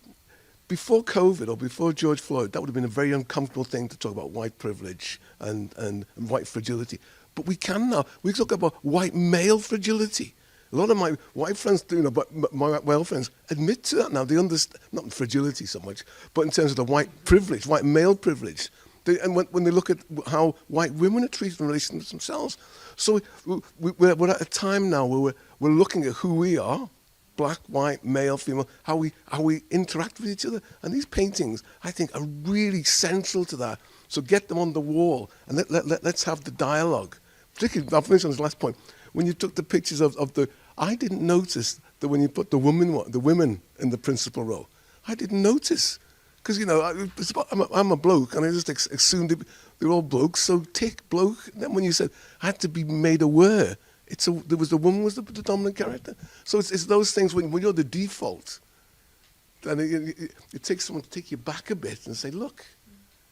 before COVID or before George Floyd, that would have been a very uncomfortable thing to talk about white privilege and white fragility. But we can now. We talk about white male fragility. A lot of my white friends, but my male friends admit to that now. They understand, not fragility so much, but in terms of the white privilege, white male privilege. And when they look at how white women are treated in relation to themselves. So we're at a time now where we're looking at who we are, black, white, male, female, how we interact with each other. And these paintings, I think, are really central to that. So get them on the wall and let's have the dialogue. Particularly, I'll finish on this last point. When you took the pictures of the, I didn't notice that when you put the women in the principal role, I didn't notice. Because, I'm a bloke and I just assumed they're all blokes, so tick, bloke. And then when you said, I had to be made aware, the woman was the dominant character. So it's those things when you're the default, then it takes someone to take you back a bit and say, look,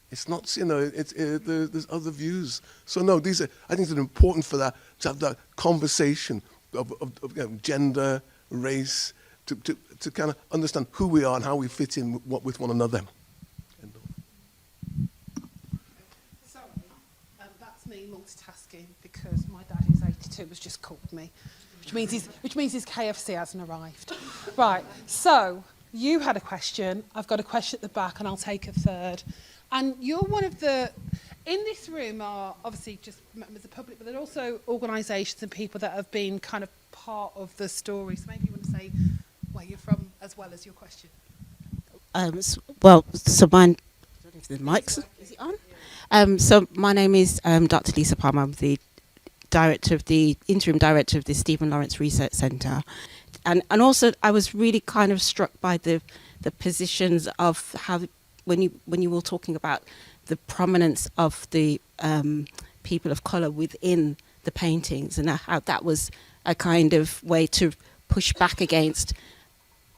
it's not, there's other views. So no, I think they're important for that, to have that conversation of gender, race, to kind of understand who we are and how we fit in with one another. Sorry, that's me multitasking because my dad, who's 82, has just called me, which means his KFC hasn't arrived. Right, so you had a question, I've got a question at the back, and I'll take a third. And you're one of the, in this room are obviously just members of the public, but there are also organisations and people that have been kind of part of the story. So maybe you want to say where you're from as well as your question. So mine, I don't know if the mic's, is it on? So my name is Dr. Lisa Palmer. I'm the interim director of the Stephen Lawrence Research Centre. And also I was really kind of struck by the positions of how, when you were talking about the prominence of the people of colour within the paintings, and how that was a kind of way to push back against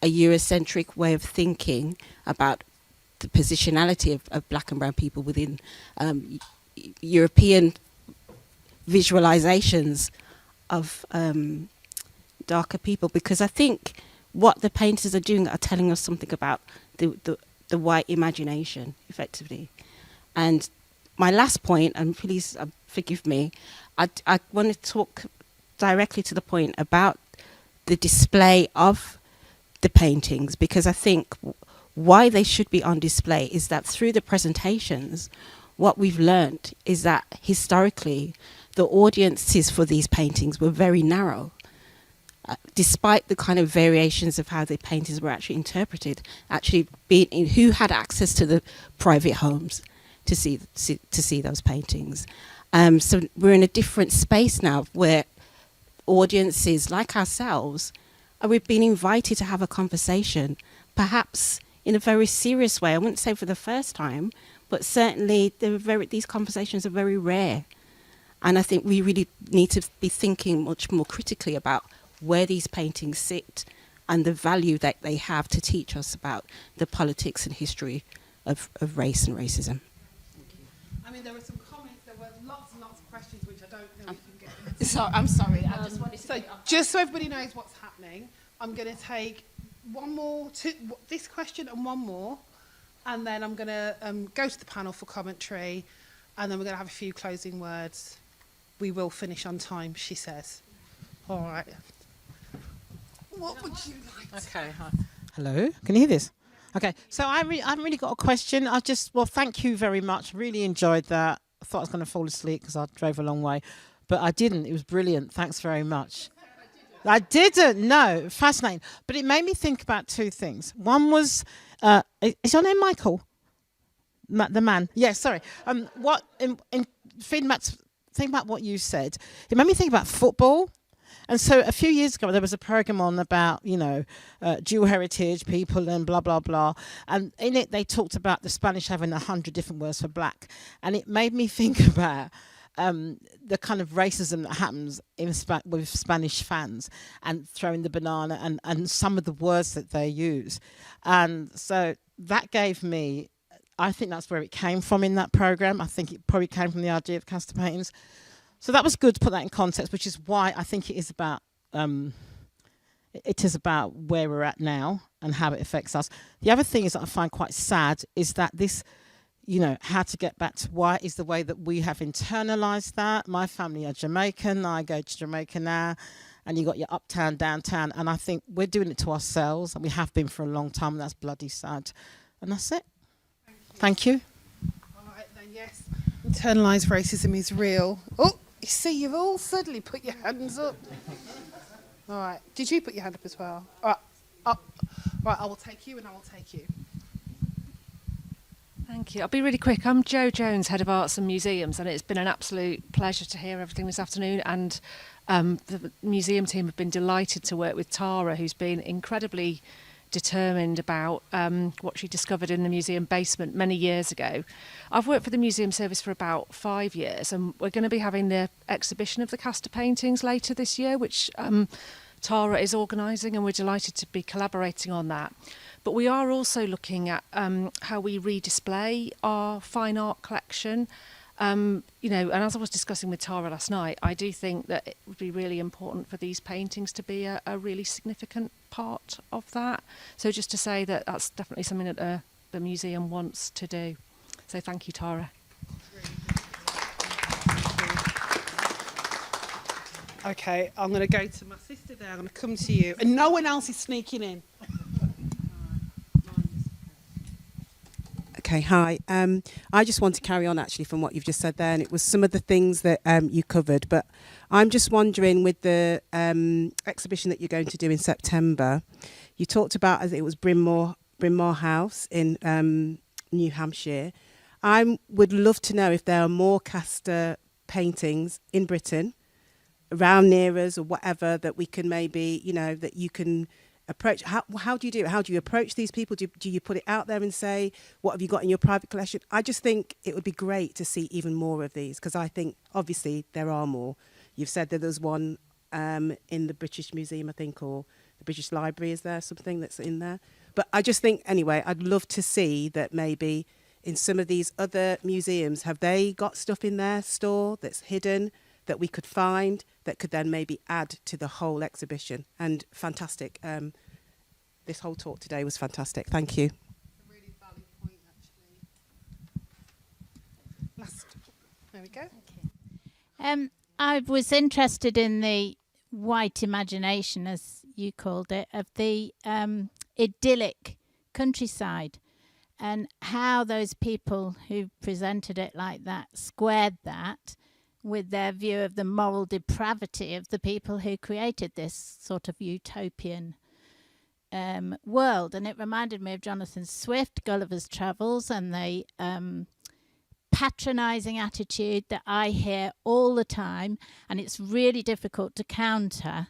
a Eurocentric way of thinking about the positionality of black and brown people within European visualizations of darker people. Because I think what the painters are doing are telling us something about the white imagination, effectively. And my last point, and please forgive me, I want to talk directly to the point about the display of the paintings, because I think why they should be on display is that through the presentations, what we've learned is that historically the audiences for these paintings were very narrow. Despite the kind of variations of how the paintings were actually interpreted, actually being in who had access to the private homes to see those paintings. So we're in a different space now where audiences like ourselves, we've been invited to have a conversation, perhaps in a very serious way. I wouldn't say for the first time, but certainly these conversations are very rare. And I think we really need to be thinking much more critically about where these paintings sit and the value that they have to teach us about the politics and history of race and racism. I mean, there were some comments, there were lots and lots of questions which I don't think we can get into. So, I'm sorry, I just wanted to... So just so everybody knows what's happening, I'm going to take this question and one more, and then I'm going to go to the panel for commentary, and then we're going to have a few closing words. We will finish on time, she says. All right. What would you like to... Okay, hi. Hello, can you hear this? Okay, so I haven't really got a question. Thank you very much. Really enjoyed that. I thought I was going to fall asleep because I drove a long way, but I didn't. It was brilliant. Thanks very much. I didn't, no, fascinating. But it made me think about two things. One was, is your name Michael? The man? Yes, sorry. Think about what you said. It made me think about football. And so a few years ago, there was a program on about, dual heritage people and blah, blah, blah. And in it, they talked about the Spanish having 100 different words for black. And it made me think about the kind of racism that happens in with Spanish fans, and throwing the banana, and some of the words that they use. And so that gave me, I think that's where it came from in that program. I think it probably came from the idea of Casta paintings. So that was good to put that in context, which is why I think it is about where we're at now and how it affects us. The other thing is that I find quite sad is that this, you know, how to get back to why is the way that we have internalized that. My family are Jamaican. I go to Jamaica now, and you got your uptown, downtown, and I think we're doing it to ourselves, and we have been for a long time, and that's bloody sad. And that's it. Thank you. All right then, yes. Internalised racism is real. Oh, you see, you've all suddenly put your hands up. All right. Did you put your hand up as well? All right. Right, I will take you and I will take you. Thank you. I'll be really quick. I'm Jo Jones, Head of Arts and Museums, and it's been an absolute pleasure to hear everything this afternoon. And the museum team have been delighted to work with Tara, who's been incredibly determined about what she discovered in the museum basement many years ago. I've worked for the museum service for about 5 years, and we're going to be having the exhibition of the Casta paintings later this year, which Tara is organising, and we're delighted to be collaborating on that. But we are also looking at how we redisplay our fine art collection. You know, and as I was discussing with Tara last night, I do think that it would be really important for these paintings to be a really significant part of that. So just to say that that's definitely something that the museum wants to do. So thank you, Tara. Okay, I'm going to go to my sister there. I'm going to come to you. And no one else is sneaking in. Okay, hi. I just want to carry on actually from what you've just said there, and it was some of the things that you covered, but I'm just wondering with the exhibition that you're going to do in September, you talked about as it was Bryn Mawr House in New Hampshire. I would love to know if there are more Casta paintings in Britain, around near us or whatever, that we can maybe, you know, that you can approach. How do you do it? How do you approach these people? Do you put it out there and say, what have you got in your private collection? I just think it would be great to see even more of these, because I think obviously there are more. You've said that there's one in the British Museum, I think, or the British Library. Is there something that's in there? But I just think, anyway, I'd love to see that maybe in some of these other museums, have they got stuff in their store that's hidden that we could find that could then maybe add to the whole exhibition? And fantastic. This whole talk today was fantastic. Thank you. A really valid point, actually. There we go. I was interested in the white imagination, as you called it, of the idyllic countryside, and how those people who presented it like that squared that with their view of the moral depravity of the people who created this sort of utopian world. And it reminded me of Jonathan Swift, Gulliver's Travels, and the patronising attitude that I hear all the time, and it's really difficult to counter.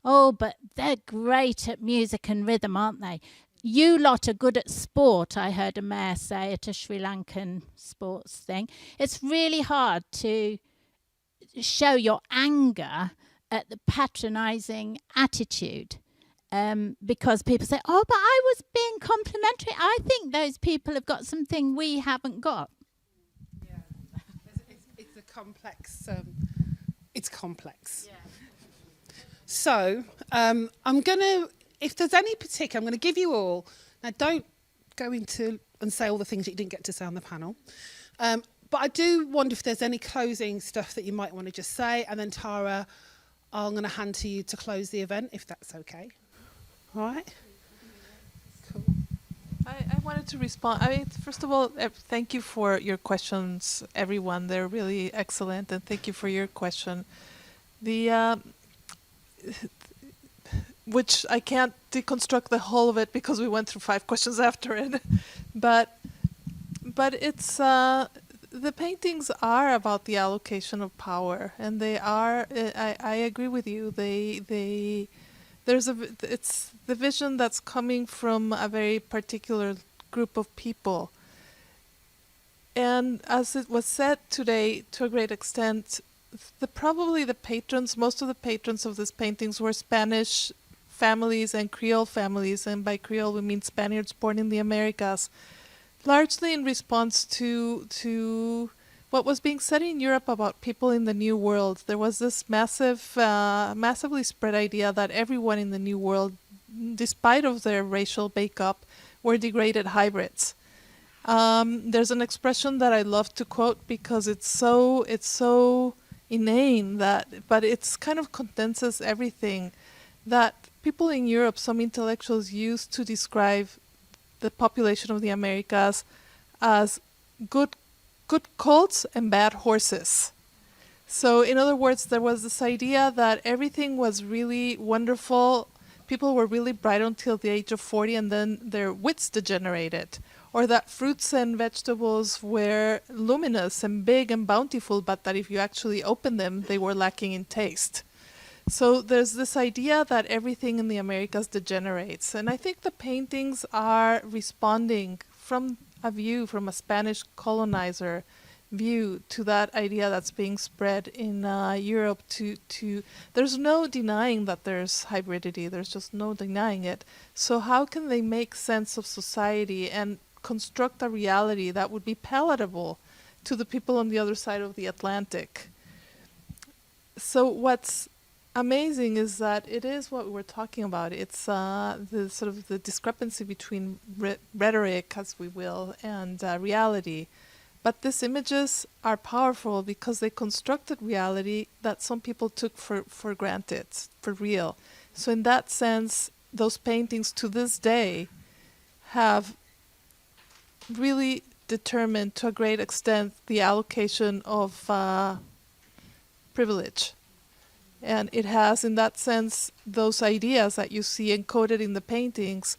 Oh, but they're great at music and rhythm, aren't they? You lot are good at sport, I heard a mayor say at a Sri Lankan sports thing. It's really hard to show your anger at the patronising attitude, because people say, oh, but I was being complimentary. I think those people have got something we haven't got. Yeah, it's a complex. It's complex. Yeah. So I'm gonna, if there's any particular, I'm gonna give you all. Now, don't go into and say all the things that you didn't get to say on the panel. But I do wonder if there's any closing stuff that you might want to just say, and then Tara, I'm going to hand to you to close the event, if that's okay. All right? Cool. I wanted to respond. I mean, first of all, thank you for your questions, everyone. They're really excellent, and thank you for your question. Which I can't deconstruct the whole of it because we went through 5 questions after it, but it's. The paintings are about the allocation of power, and they are. I agree with you. It's the vision that's coming from a very particular group of people. And as it was said today, to a great extent, probably the patrons, most of the patrons of these paintings were Spanish families and Creole families, and by Creole we mean Spaniards born in the Americas, largely in response to what was being said in Europe about people in the New World. There was this massively spread idea that everyone in the New World, despite of their racial makeup, were degraded hybrids. There's an expression that I love to quote because it's so inane but it's kind of condenses everything that people in Europe, some intellectuals, used to describe the population of the Americas as good colts and bad horses. So in other words, there was this idea that everything was really wonderful. People were really bright until the age of 40 and then their wits degenerated. Or that fruits and vegetables were luminous and big and bountiful, but that if you actually open them, they were lacking in taste. So there's this idea that everything in the Americas degenerates. And I think the paintings are responding from a Spanish colonizer view to that idea that's being spread in Europe there's no denying that there's hybridity, there's just no denying it. So how can they make sense of society and construct a reality that would be palatable to the people on the other side of the Atlantic? So what's amazing is that it is what we were talking about. It's the sort of the discrepancy between rhetoric, as we will, and reality. But these images are powerful because they constructed reality that some people took for granted, for real. So in that sense, those paintings to this day have really determined to a great extent the allocation of privilege. And it has, in that sense, those ideas that you see encoded in the paintings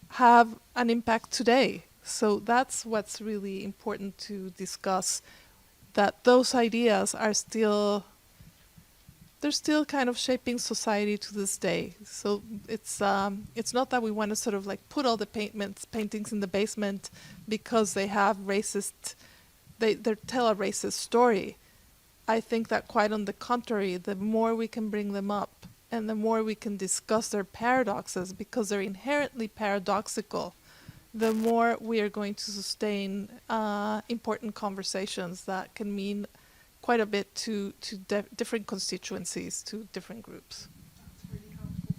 have an impact today. So that's what's really important to discuss, that those ideas are still, they're still kind of shaping society to this day. So it's not that we want to sort of like put all the paintings in the basement because they have racist, they tell a racist story. I think that quite on the contrary, the more we can bring them up and the more we can discuss their paradoxes, because they're inherently paradoxical, the more we are going to sustain important conversations that can mean quite a bit to different constituencies, to different groups. That's really helpful,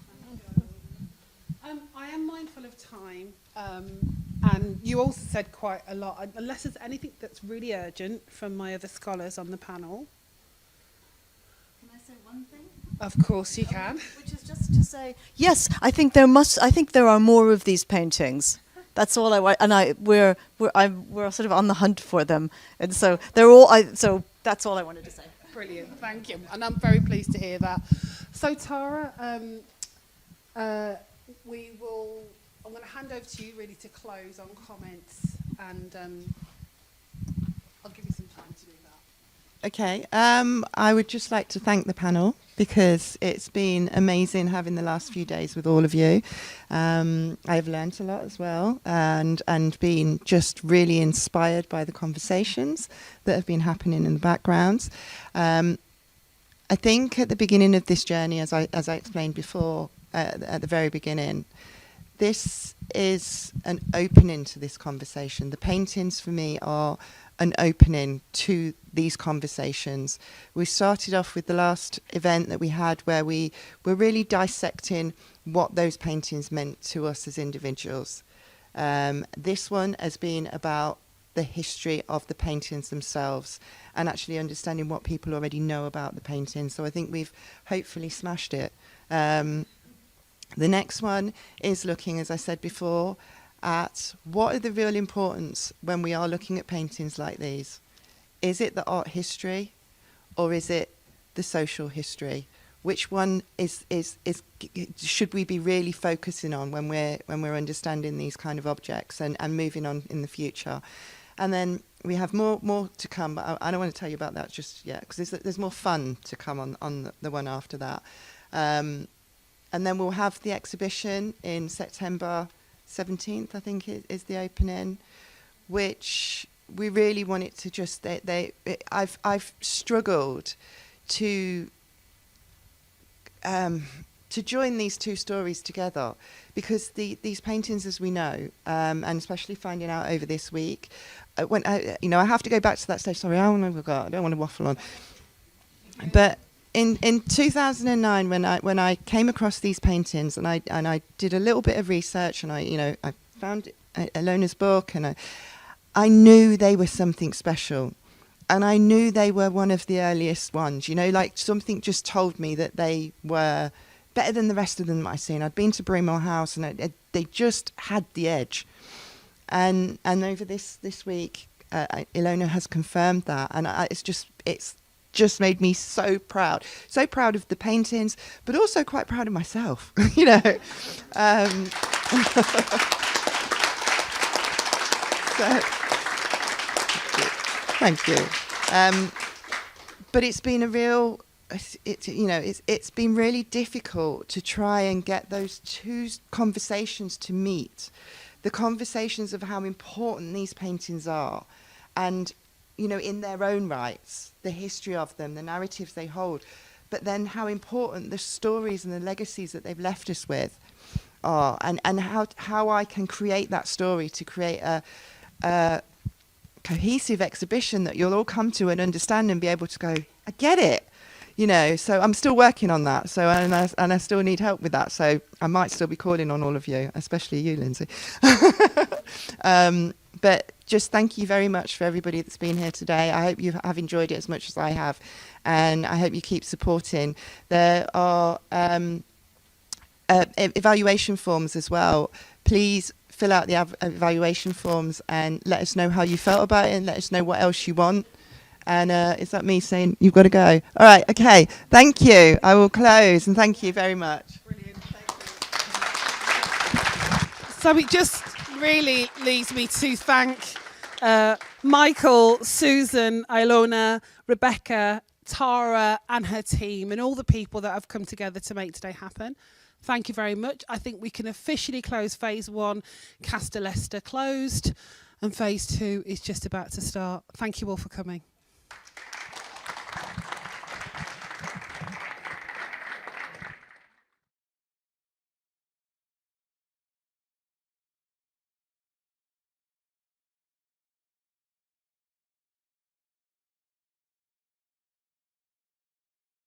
thank you. I am mindful of time, and you also said quite a lot, unless there's anything that's really urgent from my other scholars on the panel. Can I say one thing? Of course you can. Which is just to say, yes, I think there are more of these paintings. That's all I want, and we're sort of on the hunt for them, and so they're all. So that's all I wanted to say. Brilliant, thank you, and I'm very pleased to hear that. So Tara, I'm going to hand over to you really to close on comments, and I'll give you some time to do that. Okay, I would just like to thank the panel because it's been amazing having the last few days with all of you. I've learnt a lot as well and been just really inspired by the conversations that have been happening in the background. I think at the beginning of this journey, as I explained before, at the very beginning, this is an opening to this conversation. The paintings for me are an opening to these conversations. We started off with the last event that we had where we were really dissecting what those paintings meant to us as individuals. This one has been about the history of the paintings themselves and actually understanding what people already know about the paintings. So I think we've hopefully smashed it. The next one is looking, as I said before, at what are the real importance when we are looking at paintings like these. Is it the art history or is it the social history? Which one should we be really focusing on when we're understanding these kind of objects and moving on in the future? And then we have more to come, but I don't want to tell you about that just yet because there's more fun to come on the one after that. And then we'll have the exhibition in September 17th, I think is the opening, which we really want it to just, I've struggled to join these two stories together, because these paintings, as we know, and especially finding out over this week, when I have to go back to that stage. Sorry, I don't want to waffle on. But in 2009, when I came across these paintings, and I did a little bit of research, and I found Ilona's book, and I knew they were something special. And I knew they were one of the earliest ones, like something just told me that they were better than the rest of them I'd seen. I'd been to Bremore House, and they just had the edge. And over this week, Ilona has confirmed that, and it's just made me so proud of the paintings, but also quite proud of myself, So, thank you. But it's been it's been really difficult to try and get those two conversations to meet. The conversations of how important these paintings are, and in their own rights, the history of them, the narratives they hold, but then how important the stories and the legacies that they've left us with are, and how I can create that story to create a cohesive exhibition that you'll all come to and understand and be able to go, I get it. So I'm still working on that. So and I still need help with that. So I might still be calling on all of you, especially you, Lindsay. But just thank you very much for everybody that's been here today. I hope you have enjoyed it as much as I have, and I hope you keep supporting. There are evaluation forms as well. Please fill out the evaluation forms and let us know how you felt about it, and let us know what else you want. And is that me saying you've got to go? All right, okay. Thank you. I will close, and thank you very much. Brilliant. So it just really leaves me to thank Michael, Susan, Ilona, Rebecca, Tara and her team, and all the people that have come together to make today happen. Thank you very much. I think we can officially close phase 1, Casta Leicester closed, and phase 2 is just about to start. Thank you all for coming.